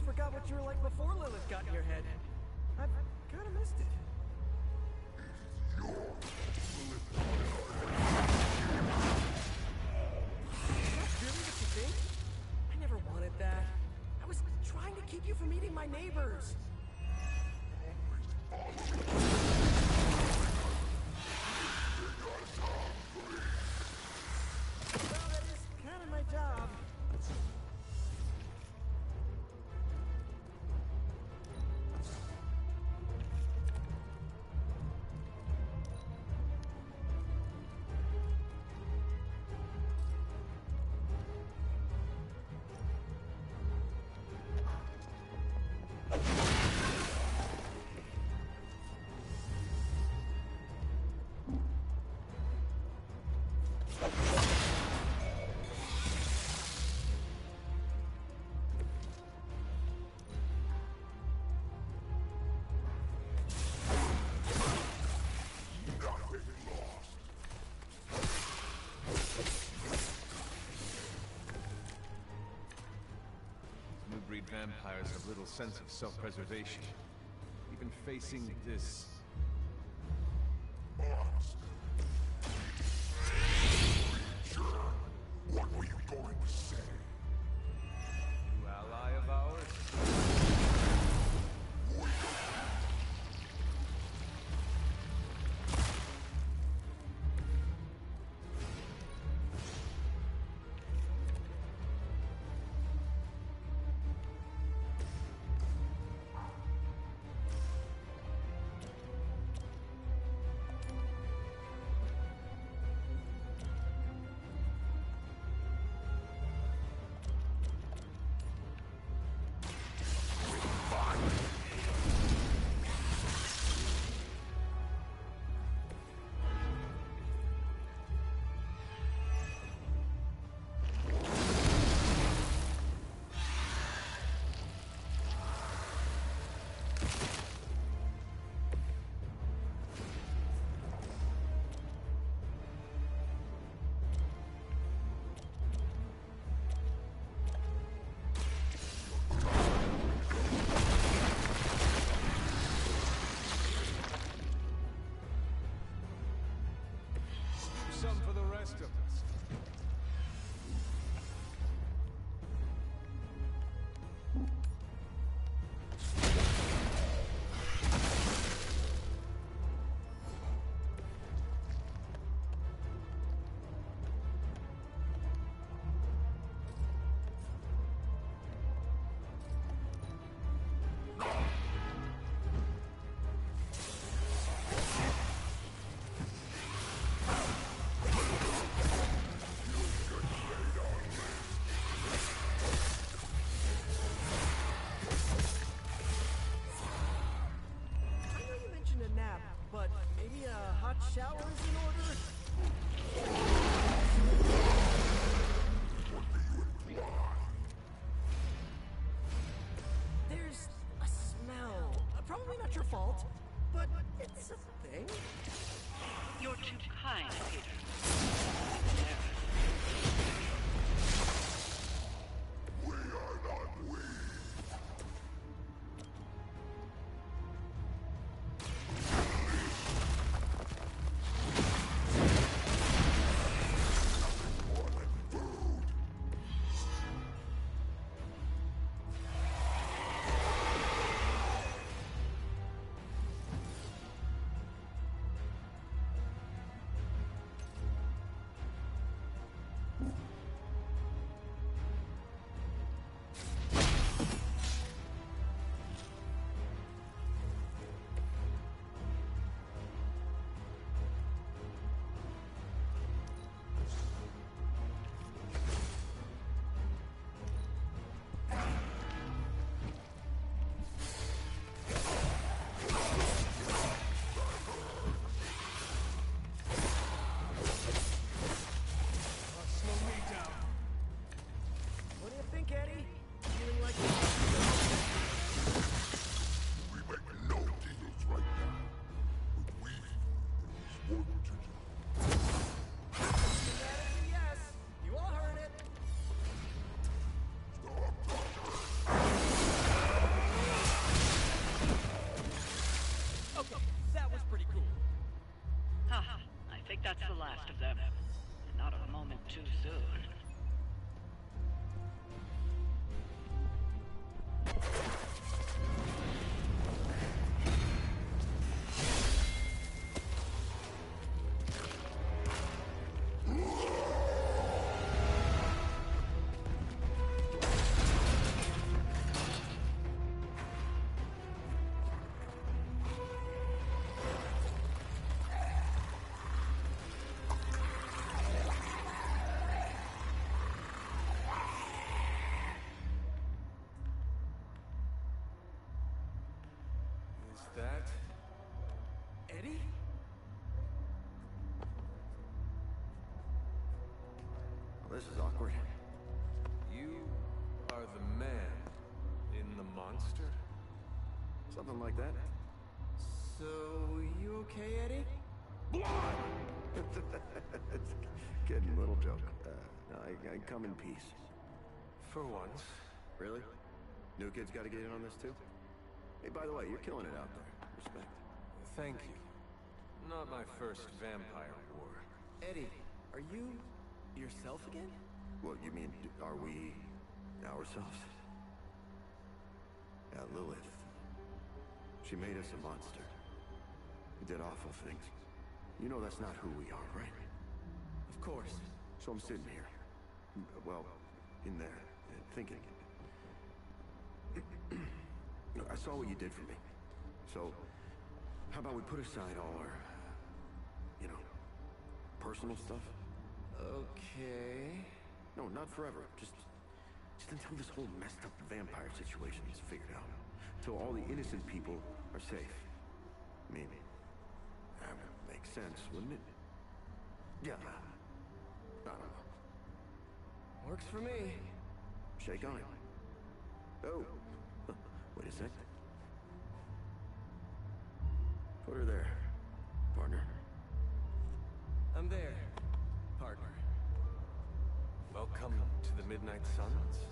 Forgot what you were like before Lilith got in your head. I've kind of missed it. That's really what you think? I never wanted that. I was trying to keep you from eating my neighbors. Well, that is kind of my job. Vampires have little sense of self-preservation. Even facing this... What were you going to say? New ally of ours? Some for the rest of us. But maybe a hot shower is in order? There's a smell. Probably not your fault, but it's a thing. You're too kind, Peter. We are not we. That's the last of them. Not a moment too soon. That? Eddie? Well, this is awkward. You are the man in the monster? Something like that. So, you okay, Eddie? Kidding, little joke. No, I come in peace. For once. Really? New kids gotta get in on this too? Hey, by the way, you're killing it out there. Respect. Thank you. Not my first vampire war. Eddie, are you yourself again? What, you mean, are we ourselves? Yeah, Lilith. She made us a monster. We did awful things. You know that's not who we are, right? Of course. So I'm sitting here. Well, in there, thinking. I saw what you did for me. So, how about we put aside all our, you know, personal stuff? Okay. No, not forever. Just until this whole messed up vampire situation is figured out. Till all the innocent people are safe. I mean, that would make sense, wouldn't it? Yeah. I don't know. Works for me. Shake on it. Oh. Wait a sec. Put her there, partner. I'm there, partner. Welcome to the Midnight Suns.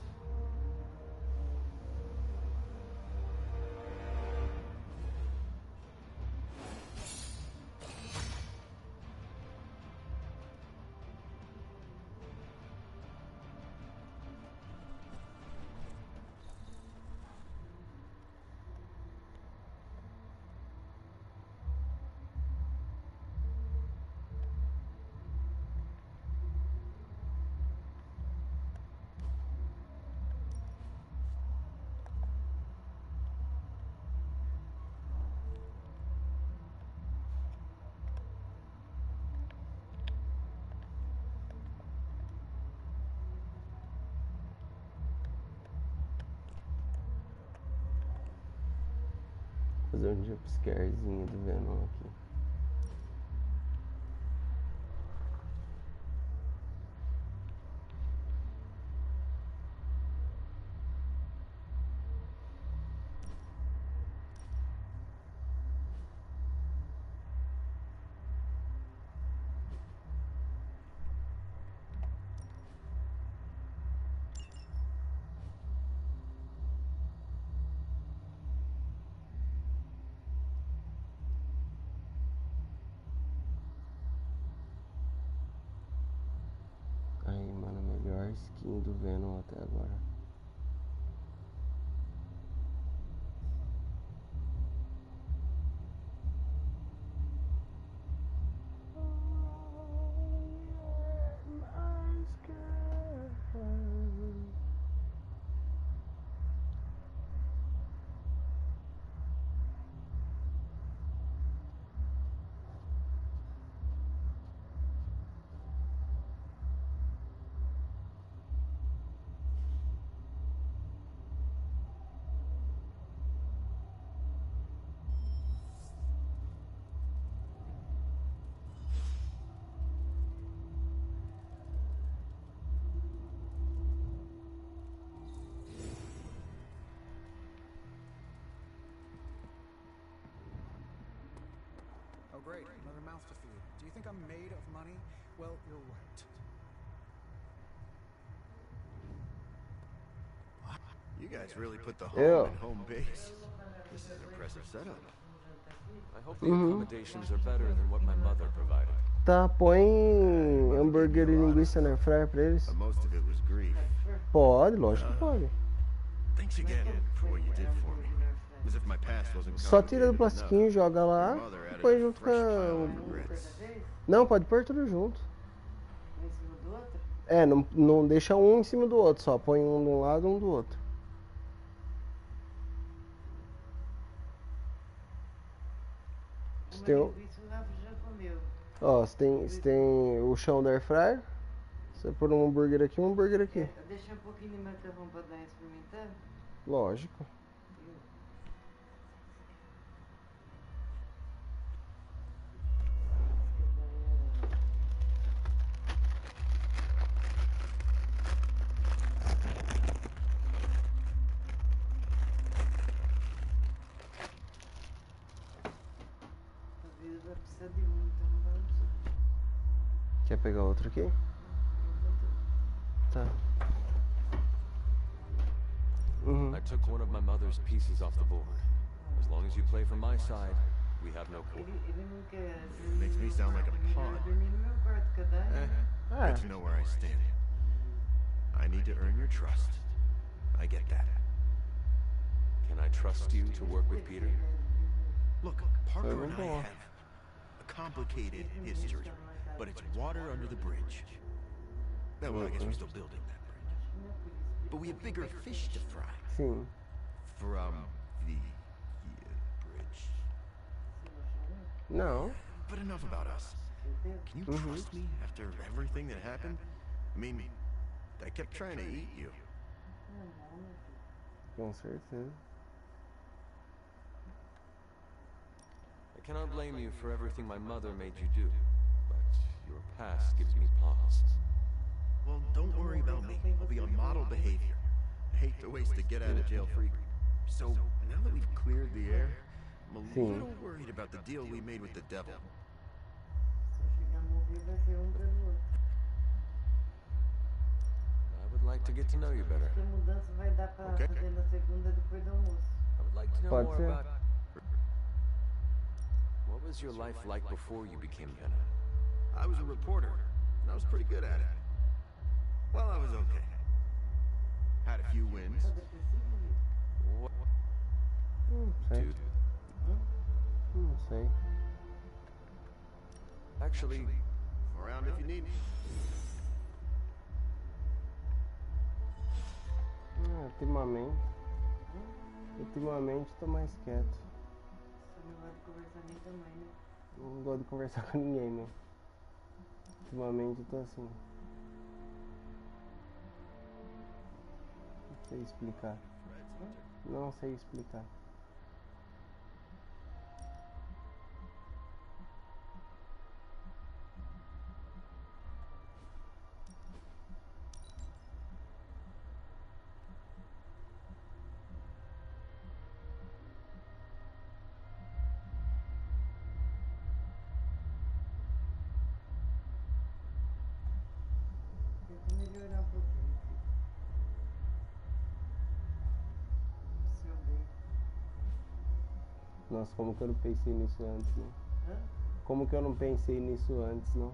Fazer um jumpscarezinho do Venom aqui. Aí, mano, melhor skin do Venom até agora. Oh great, another mouth to feed. Do you think I'm made of money? Well, you're right. You guys really put the home in home base. This is an impressive setup. I hope the accommodations are better than what my mother provided. Tá, põe hambúrguer e linguiça na airfryer pra eles. Most of it was grief. Pode, lógico que pode. Thanks again for what you did for me. As if my past wasn't Só tira do plastiquinho, joga lá e põe junto com a... Não, pode pôr tudo junto. Um em cima do outro? É, não deixa um em cima do outro, só põe um de um lado e um do outro. Tem o... Ó, você tem o chão da airfryer. Você põe um hambúrguer aqui e um hambúrguer aqui. Deixa um pouquinho de macarrão pra dar experimentando? Lógico. Precisa de um, então vamos. Quer pegar outro aqui? Tá. I took one of my mother's pieces off the board. As long as you play from my side, we have no quarrel. Makes me sound like a pawn. Good to know where I stand. I need to earn your trust. I get that. Can I trust you to work with Peter? Look, Parker and I have a complicated history, but it's water under the bridge. Well, I guess we're still building that bridge. But we have bigger fish to fry. Sim. From the bridge. No. But enough about us. Can you trust me after everything that happened? I mean, I kept trying to eat you. Com certeza. I cannot blame you for everything my mother made you do, but your past gives me pause. Well, don't worry about me. I'll be on model behavior. I hate to waste a get out of jail free. So, now that we've cleared the air, I'm a little worried about the deal we made with the devil. I would like to get to know you better. Okay. I would like to know more about... What was your life like before you became Venom? I was a reporter, and I was pretty good at it. Well, I was okay. Had a few wins. What? Dude. Não sei. Actually, around if you need me. Ultimamente tô mais quieto. Não gosto de conversar com ninguém, né? Ultimamente eu tô assim. Não sei explicar. Não sei explicar. Melhorar um pouquinho. Seu bem. Nossa, como que eu não pensei nisso antes, né? Hã? Como que eu não pensei nisso antes, não? O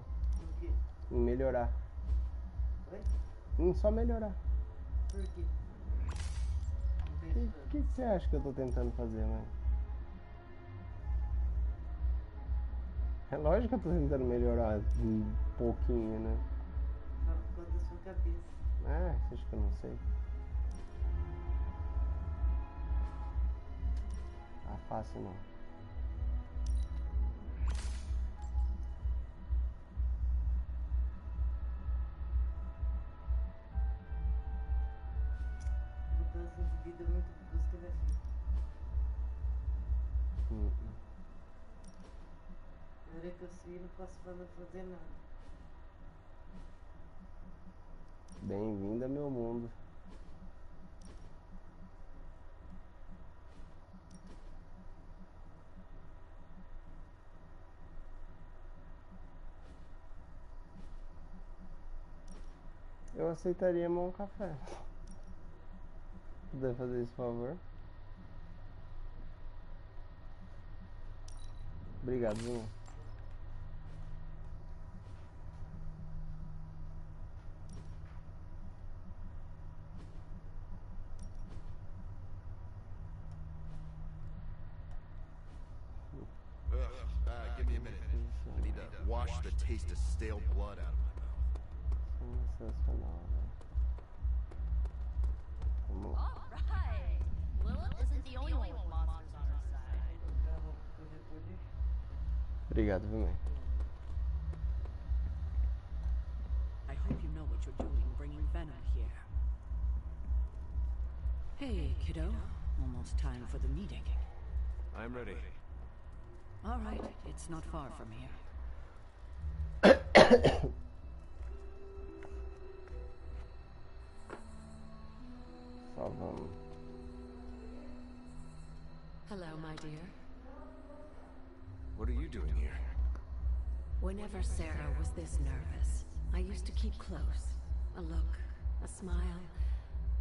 quê? Em melhorar. Oi? Em só melhorar. Por quê? O que você acha que eu tô tentando fazer, mãe? É lógico que eu tô tentando melhorar um pouquinho, né? Fala por causa da sua cabeça. Ah, você acha que eu não sei? Ah, fácil não. Mudança de vida muito brusca, né, filho? Na hora que eu sei, não posso fazer nada. Bem-vindo ao meu mundo. Eu aceitaria um café. Puder fazer esse favor. Obrigado, Vinny. Give me a minute. I need to wash the taste of stale blood out of my mouth. Sensacional, velho. Vamos lá. Alright! Lilith isn't the only one with monsters on her side. Obrigado, Vinny. I hope you know what you're doing bringing Venom here. Hey, kiddo. Almost time for the meeting. I'm ready. All right, it's not far from here. Só vamos. Hello, my dear. What are you doing here? Whenever Sarah was this nervous, I used to keep close. A look, a smile,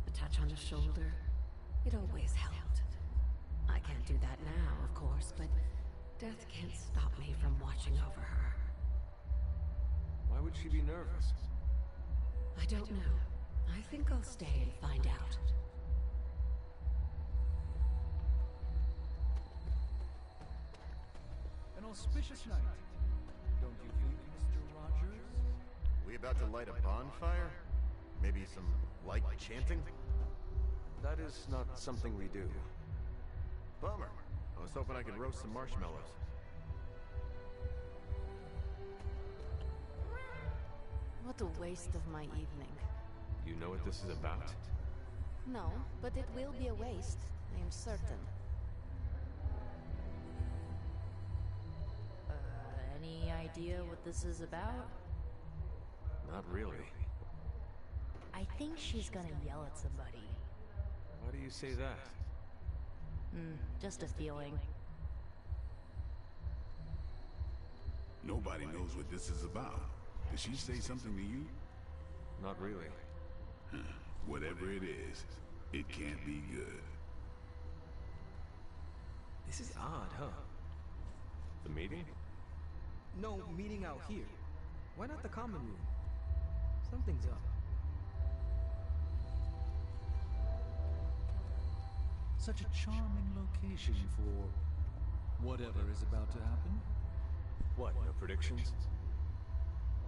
a touch on the shoulder. It always helped. I can't do that now, of course, but death can't stop me from watching over her. Why would she be nervous? I don't know. I think I'll stay and find out. An auspicious night, don't you think, Mr. Rogers? We about to light a bonfire? Maybe some light chanting? That is not something we do. Bummer. I was hoping I could roast some marshmallows. What a waste of my evening. You know what this is about? No, but it will be a waste, I am certain. Any idea what this is about? Not really. I think she's gonna yell at somebody. Why do you say that? Just a feeling. Nobody knows what this is about. Did she say something to you? Not really. Whatever it is, it can't be good. This is odd, huh? The meeting? No, meeting out here. Why not the common room? Something's up. Such a charming location for whatever is about to happen. What, no predictions?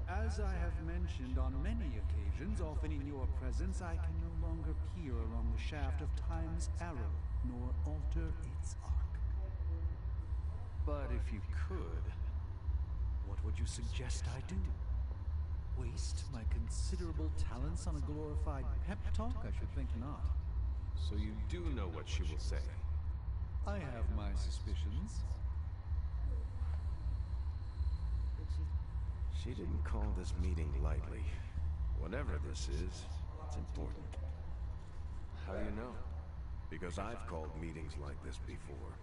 As I have mentioned on many occasions, often in your presence, I can no longer peer along the shaft of time's arrow, nor alter its arc. But if you could, what would you suggest I do? Waste my considerable talents on a glorified pep talk? I should think not. So you do know what she will say? I have my suspicions. She didn't call this meeting lightly. Whatever this is, it's important. How do you know? Because I've called meetings like this before.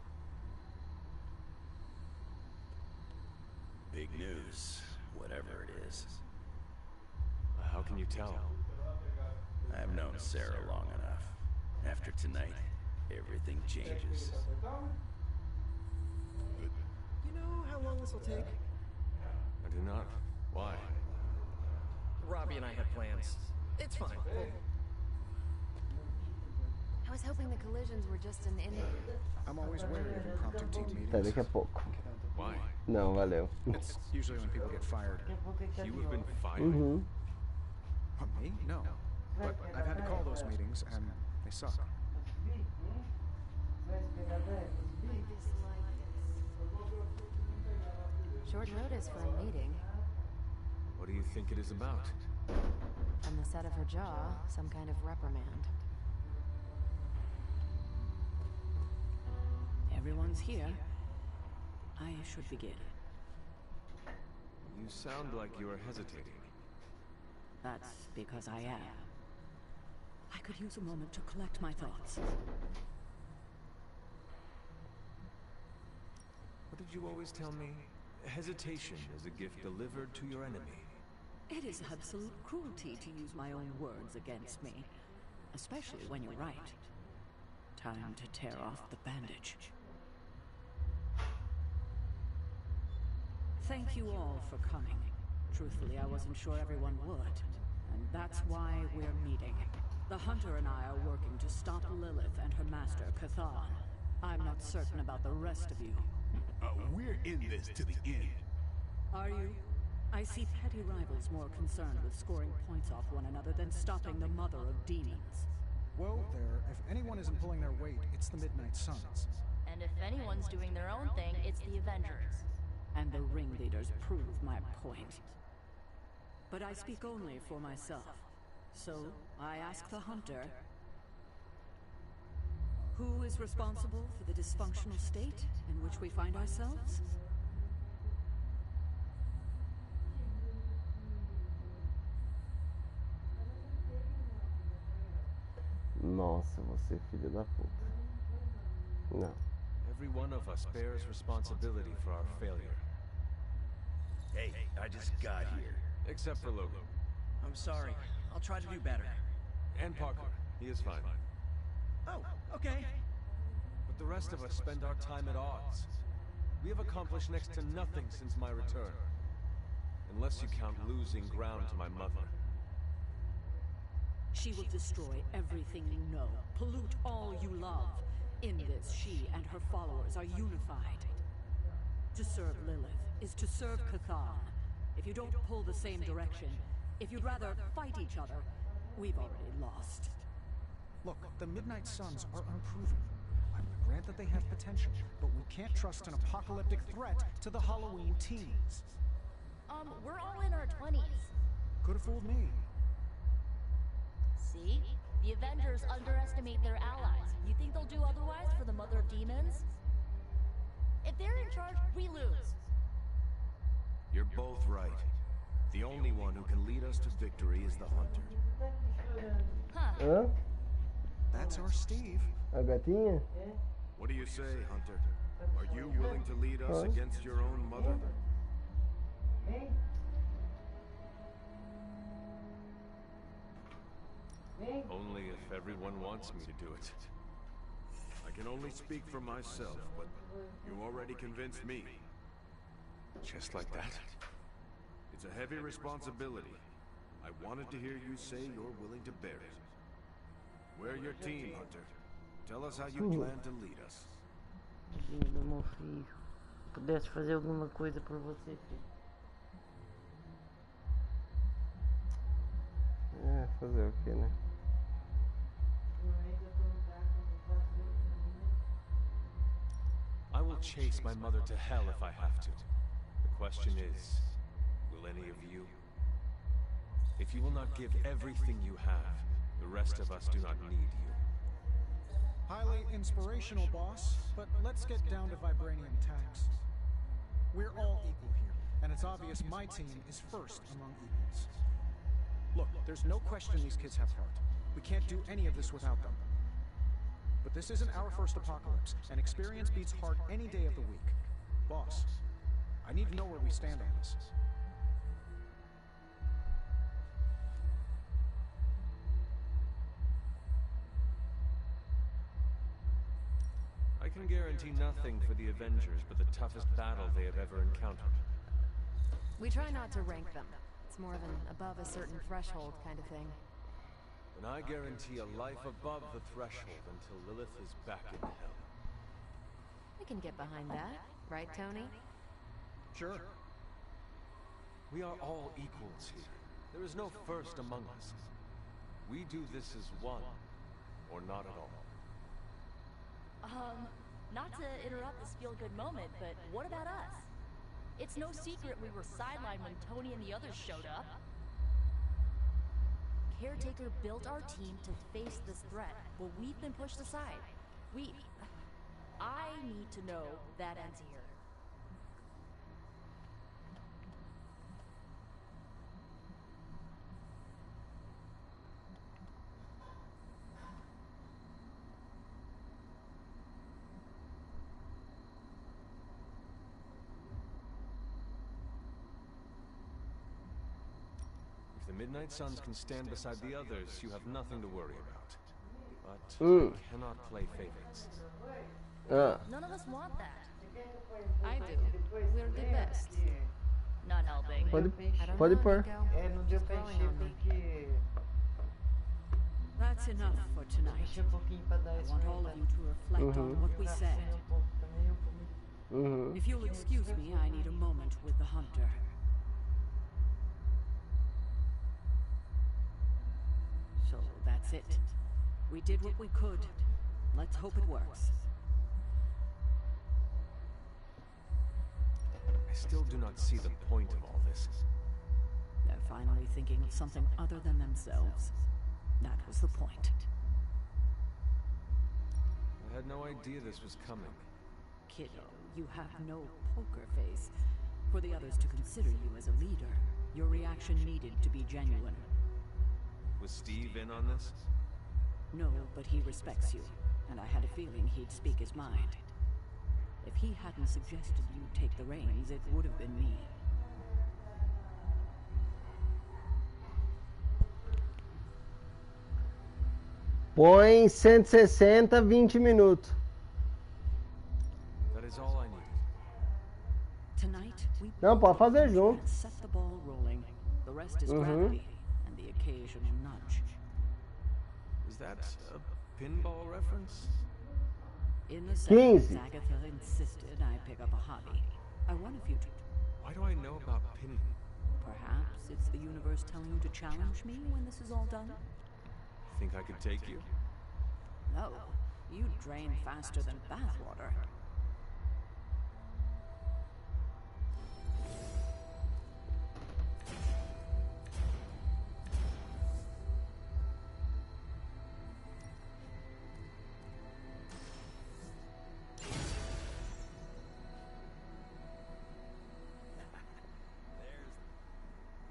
Big news, whatever it is. How can you tell? I've known Sarah long enough. After tonight, everything changes. You know how long this will take? I do not. Why? Robbie and I have plans. It's fine. I was hoping the collisions were just an I'm always wary of impromptu team meetings. Até daqui a pouco. Why? Não, valeu. It's usually when people get fired. You have been fired? Me? No. But I've had to call those meetings, and they suck. Short notice for a meeting. What do you think it is about? On the set of her jaw, some kind of reprimand. Everyone's here. I should begin. You sound like you are hesitating. That's because I am. I could use a moment to collect my thoughts. What did you always tell me? Hesitation is a gift delivered to your enemy. It is absolute cruelty to use my own words against me, especially when you're right. Time to tear off the bandage. Thank you all for coming. Truthfully, I wasn't sure everyone would, and that's why we're meeting. The Hunter and I are working to stop Lilith and her master, Cathan. I'm not certain about the rest of you. We're in this to the end. Are you? I see petty rivals more concerned with scoring points off one another than stopping the mother of demons. Well, if anyone isn't pulling their weight, it's the Midnight Suns. And if anyone's doing their own thing, it's the Avengers. And the ringleaders prove my point. But I speak only for myself. So, I ask the Hunter, who is responsible for the dysfunctional state in which we find ourselves? Nossa, você filho da puta. Não. Every one of us bears responsibility for our failure. Hey, I just got here. Except for Logan. I'm sorry. I'll try to do better. And Parker. He is fine. Oh, okay. But the rest of us spend our time at odds. We have accomplished next to nothing since my return. Unless you count losing ground to my mother. She will destroy everything you know, pollute all you love. In this, she and her followers are unified. To serve Lilith is to serve Cathan. If you don't pull the same direction, if you'd rather fight each other, we've already lost. Look, the Midnight Suns are unproven. I will grant that they have potential, but we can't trust an apocalyptic threat to the Halloween teens. We're all in our 20s. Could have fooled me. See? The Avengers underestimate their allies. You think they'll do otherwise for the Mother of Demons? If they're in charge, we lose. You're both right. The only one who can lead us to victory is the hunter. Hã? That's our Steve. A gatinha? What do you say, Hunter? Are you willing to lead us against your own mother? Only if everyone wants me to do it. I can only speak for myself, but you already convinced me. Just like that? It's a heavy responsibility. I wanted to hear you say you're willing to bear it. We're your team, Hunter. Tell us how you plan to lead us. Vida, meu filho. Pudesse fazer alguma coisa por você, filho. É, fazer o que, né? I will chase my mother to hell if I have to. The question is, will any of you? If you will not give everything you have, the rest of us do not need you. Highly inspirational, boss, but let's get down to vibranium tax. We're all equal here, and it's obvious my team is first among equals. Look, there's no question these kids have heart. We can't do any of this without them. But this isn't our first apocalypse, and experience beats heart any day of the week. Boss, I need to know where we stand on this. I can guarantee nothing for the Avengers but the toughest battle they have ever encountered. We try not to rank them. It's more of an above a certain threshold kind of thing. And I guarantee a life above the threshold until Lilith is back in hell. I can get behind that, right, Tony? Sure. We are all equals here. There is no first among us. We do this as one, or not at all. Not to interrupt this feel-good moment, but what about us? It's no secret we were sidelined when Tony and the others showed up. Caretaker built our team to face this threat, but we've been pushed aside. I need to know that ends here. If the Midnight Suns can stand beside the others, you have nothing to worry about. But you cannot play favorites. None of us want that. I do. We're the best. Not helping. Pode pôr. É, não deu pra encher porque... That's enough for tonight. Encher pouquinho pra dar I esse want all of you to reflect on what we said. If you'll excuse me, I need a moment with the hunter. So that's it. We did what we could. Let's hope it works. I still do not see the point of all this. They're finally thinking of something other than themselves. That was the point. I had no idea this was coming. Kiddo, you have no poker face. For the others to consider you as a leader, your reaction needed to be genuine. Was Steve in on this? No, but he respects you, and I had a feeling he'd speak his mind. If he hadn't suggested you take the reins, it would have been me. Põe 160, 20 minutos. That is all I need. Tonight, we Não, pode fazer junto. set the ball rolling. The rest is Uhum. gravity and the occasional nudge. Is that a pinball reference? In the 15. sessions, Agatha insisted I pick up a hobby. I won a few. Why do I know about pin? Perhaps it's the universe telling you to challenge me when this is all done? Think I could take you? No, you drain faster than bathwater.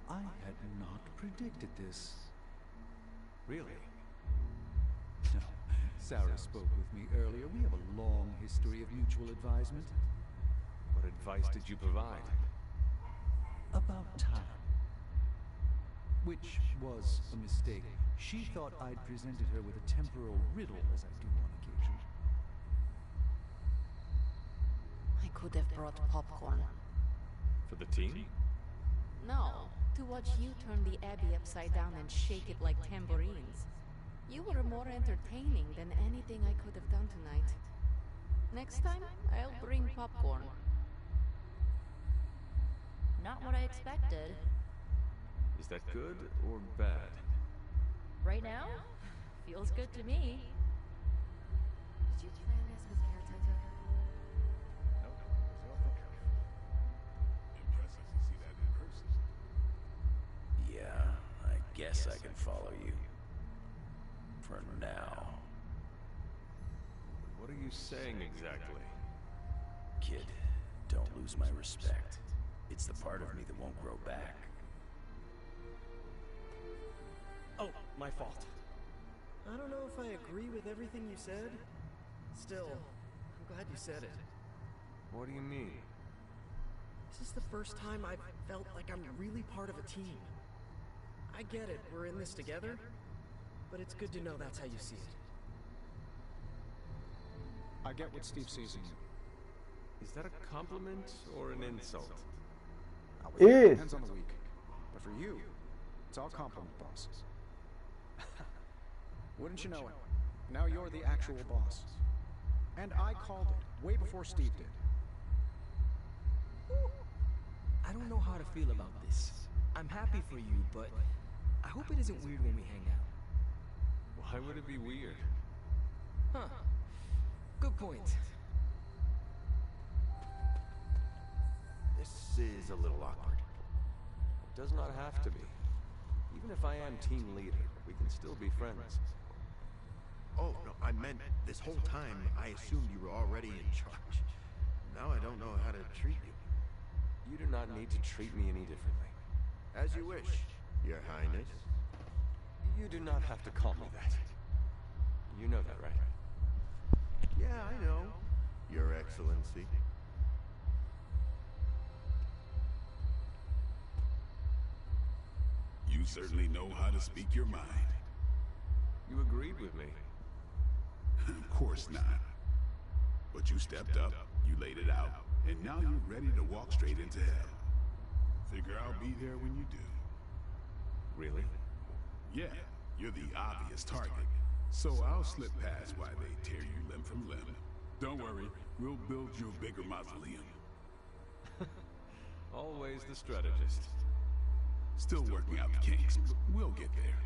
I had not predicted this. Really? No. Sarah spoke with me earlier. We have a long history of mutual advisement. What advice did you provide? About time. Which was a mistake. She thought I'd presented her with a temporal riddle, as I do on occasion. I could have brought popcorn. For the team? No, to watch you turn the Abbey upside down and shake it like tambourines. You were more entertaining than anything I could have done tonight. Next time, I'll bring popcorn. Not what I expected. Is that good or bad? Right now? Feels good to me. Did you plan this with caretaker? Impressive to see that in person. Yeah, I guess I can follow you. For now. What are you saying exactly? Kid, don't lose my respect. It's the part of me that won't grow back. Oh, my fault. I don't know if I agree with everything you said. Still, I'm glad you said it. What do you mean? This is the first time I've felt like I'm really part of a team. I get it, we're in this together, but it's good to know that's how you see it. I get what Steve sees in you. Is that a compliment or an insult? It depends on the week. But for you, it's all compliment, boss. Wouldn't you know it? Now you're the actual boss. And I called it way before Steve did. I don't know how to feel about this. I'm happy for you, but I hope it isn't weird when we hang out. Why would it be weird? Huh. Good point. This is a little awkward. It does not have to be. Even if I am team leader, we can still be friends. Oh, no, I meant this whole time I assumed you were already in charge. Now I don't know how to treat you. You do not need to treat me any differently. As you wish, Your Highness. You do not have to call me that. You know that, right? Yeah, I know, Your Excellency. You certainly know how to speak your mind. You agreed with me. Of course not. But you stepped up, you laid it out, and now you're ready to walk straight into hell. Figure I'll be there when you do. Really? Yeah, you're the obvious target. So I'll slip past while they tear you limb from limb. Don't worry, we'll build you a bigger mausoleum. Always the strategist. Still working out the kinks, but we'll get there.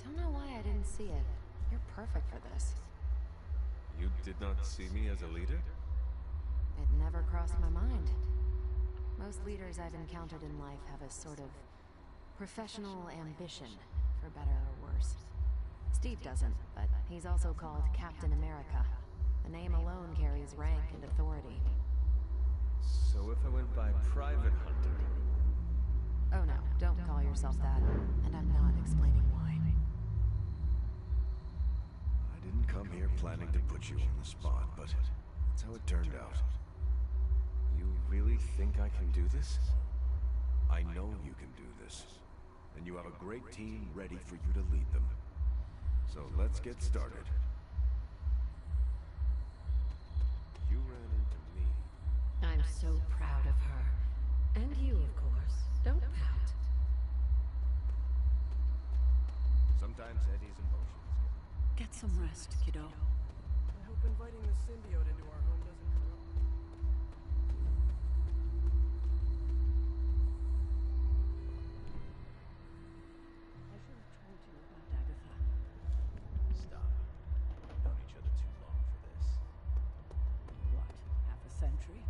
Don't know why I didn't see it. You're perfect for this. You did not see me as a leader? It never crossed my mind. Most leaders I've encountered in life have a sort of professional ambition, for better or worse. Steve doesn't, but he's also called Captain America. The name alone carries rank and authority. So if I went by Private Hunter... Oh no, don't call yourself that. And I'm not explaining why. I didn't come here planning to put you on the spot, but that's how it turned out. You really think I can do this? I know you can do this. and you have a great team ready for you to lead them. So let's get started. You ran into me. I'm so proud of her. And you, of course. Don't pout. Sometimes Eddie's emotions. Get some rest, kiddo. I hope inviting the symbiote into our home doesn't cut off. I should have told you about Agatha. Stop. We've known each other too long for this. What, half a century?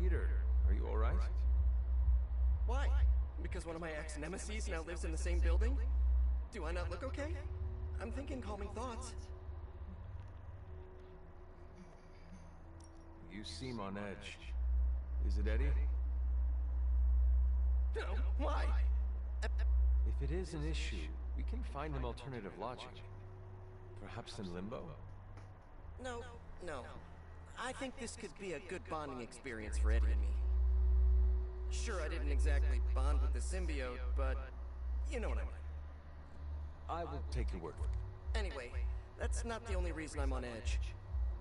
Peter, are you alright? Why? Because one of my ex-nemesis now lives in the same building? Do I not look okay? I'm thinking calming thoughts. You seem on edge. Is it Eddie? No, why? If it is an issue, we can find him alternative logic. Perhaps in limbo? No. I think this could be a good bonding experience for Eddie and me. Sure, I didn't exactly bond with the symbiote, but you know what I mean. I will take your word for it. Anyway, that's not the only reason I'm on edge.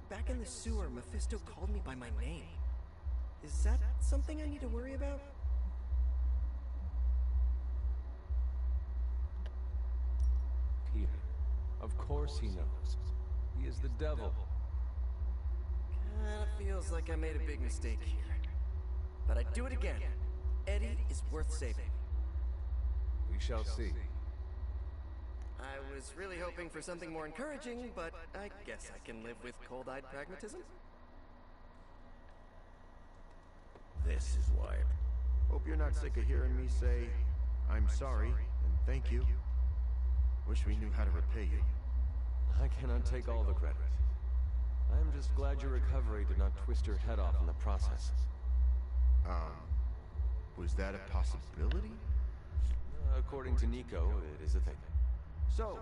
Back in the sewer, Mephisto called me by my name. Is that something I need to worry about? Peter, of course he knows. He is the devil. Kinda feels like I made a big mistake here. But I'd do it again. Eddie is worth saving. We shall see. I was really hoping for something more encouraging, but I guess I can live with cold-eyed pragmatism. This is why. Hope you're not sick of hearing me say, I'm sorry, and thank you. Wish we knew how to repay you. I cannot take all the credit. I am just glad your recovery did not twist your head off in the process. Was that a possibility? According to Nico, it is a thing. So,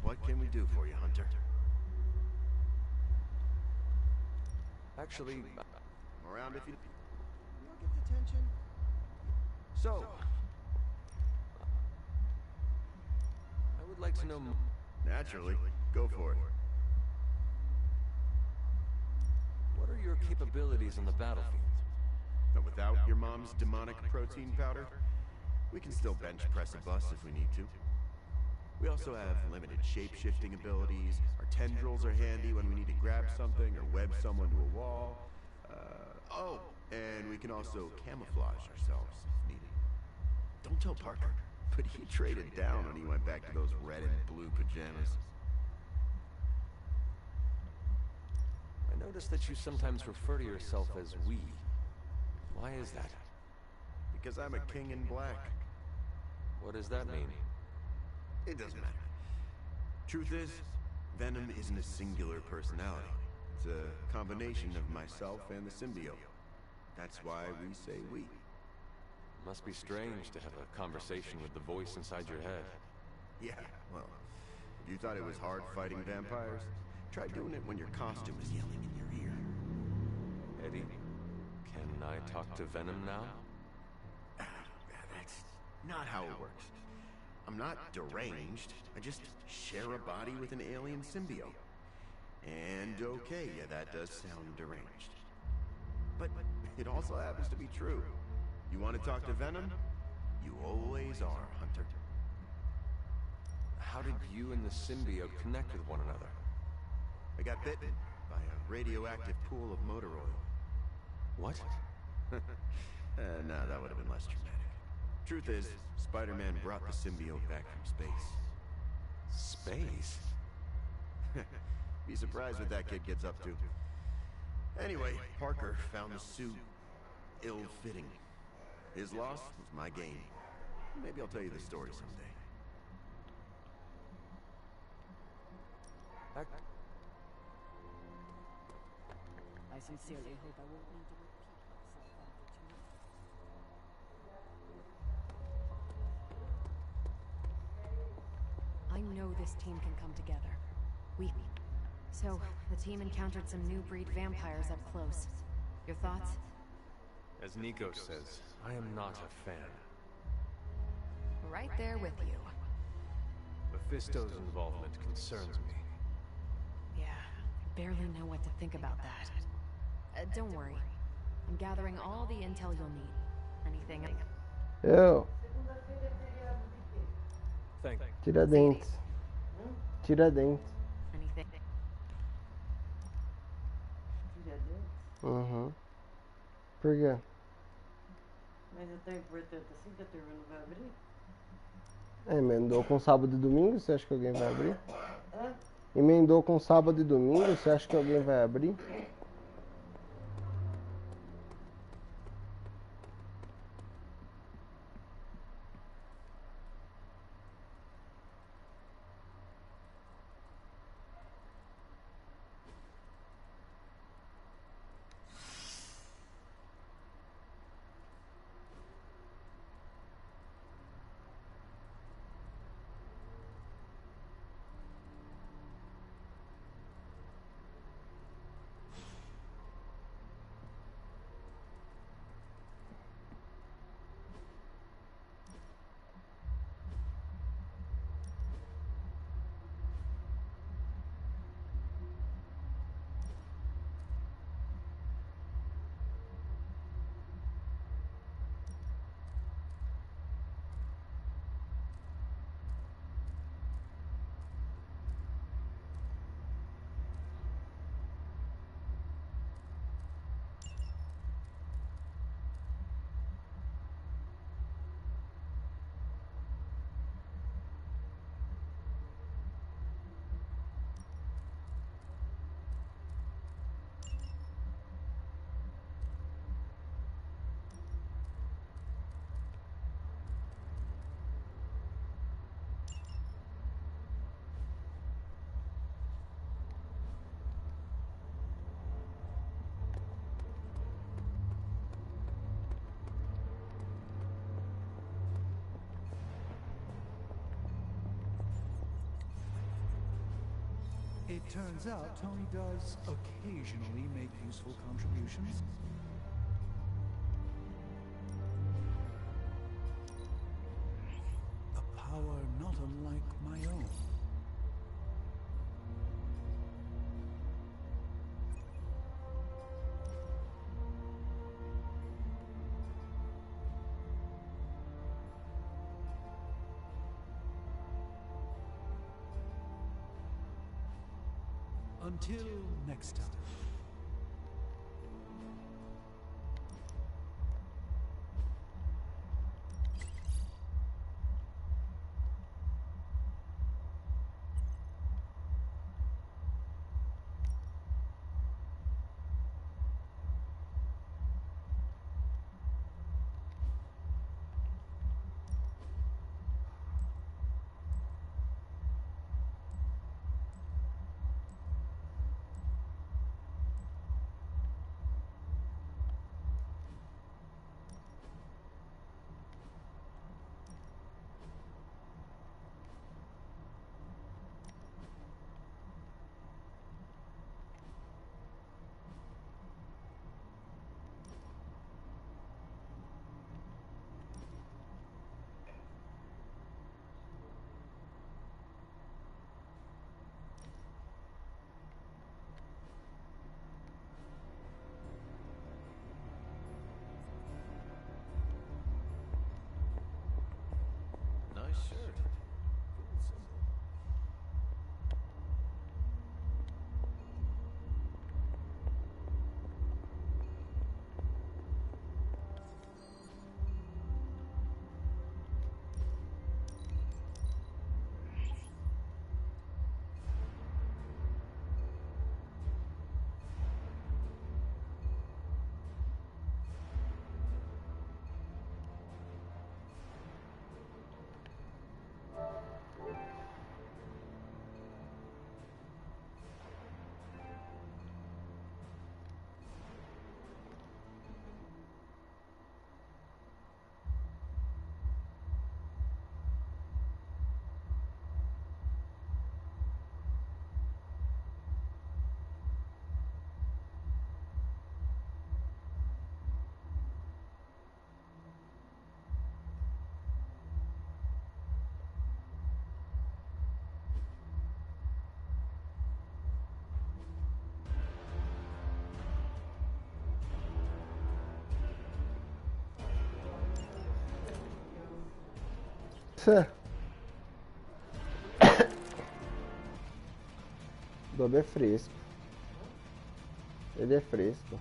what can we do for you, Hunter? Actually, I'm around if you don't get the tension. So, I would like to know more. Naturally, go for it. What are your capabilities on the battlefield? But without your mom's demonic protein powder, we can still bench press a bus if we need to. We also have limited shape-shifting abilities. Our tendrils are handy when we need to grab something or web someone to a wall. And we can also camouflage ourselves if needed. Don't tell Parker, but he traded down when he went back to those red and blue pajamas. I noticed that you sometimes refer to yourself as we. Why is that? Because I'm a king in black. What does that mean? It doesn't matter. Truth is, Venom isn't a singular personality. It's a combination of myself and the symbiote. That's why we say we. Must be strange to have a conversation with the voice inside your head. Yeah, well, if you thought it was hard fighting vampires, try doing it when your costume is yelling in your ear. Eddie, can I talk to Venom now? That's not how it works. I'm not deranged. I just share a body with an alien symbiote. And okay, yeah, that does sound deranged. But it also happens to be true. You want to talk to Venom? You always are, Hunter. How did you and the symbiote connect with one another? I got bitten by a radioactive pool of motor oil. What? No, that would have been less dramatic. Truth is, Spider-Man brought the symbiote back from space. Space? Be surprised what that kid gets up to. Anyway, Parker found the suit ill-fitting. His loss was my gain. Maybe I'll tell you the story someday. I sincerely hope I won't need to repeat myself after tonight. I know this team can come together. So, the team encountered some new breed vampires up close. Your thoughts? As Nico says, I am not a fan. right there with you. Mephisto's involvement concerns me. Yeah, I barely know what to think about that. Don't worry. I'm gathering all the intel you'll need. Anything else? Eu. Thank you. Tiradentes. Tiradentes. Anything? Uhum. Por quê? Mas eu tenho importante assim que a turma não vai abrir? Emendou com sábado e domingo, você acha que alguém vai abrir? Hã? Emendou com sábado e domingo, você acha que alguém vai abrir? It turns out Tony does occasionally make useful contributions. A power not unlike my own. Until next time. você? Dobe é fresco. Ele é fresco.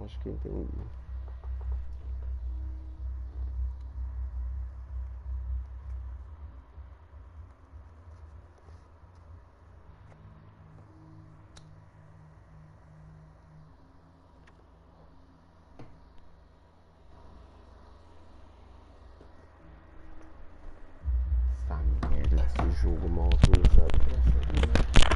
Acho que entendi. Essa merda desse jogo mal utilizado pra essa vida.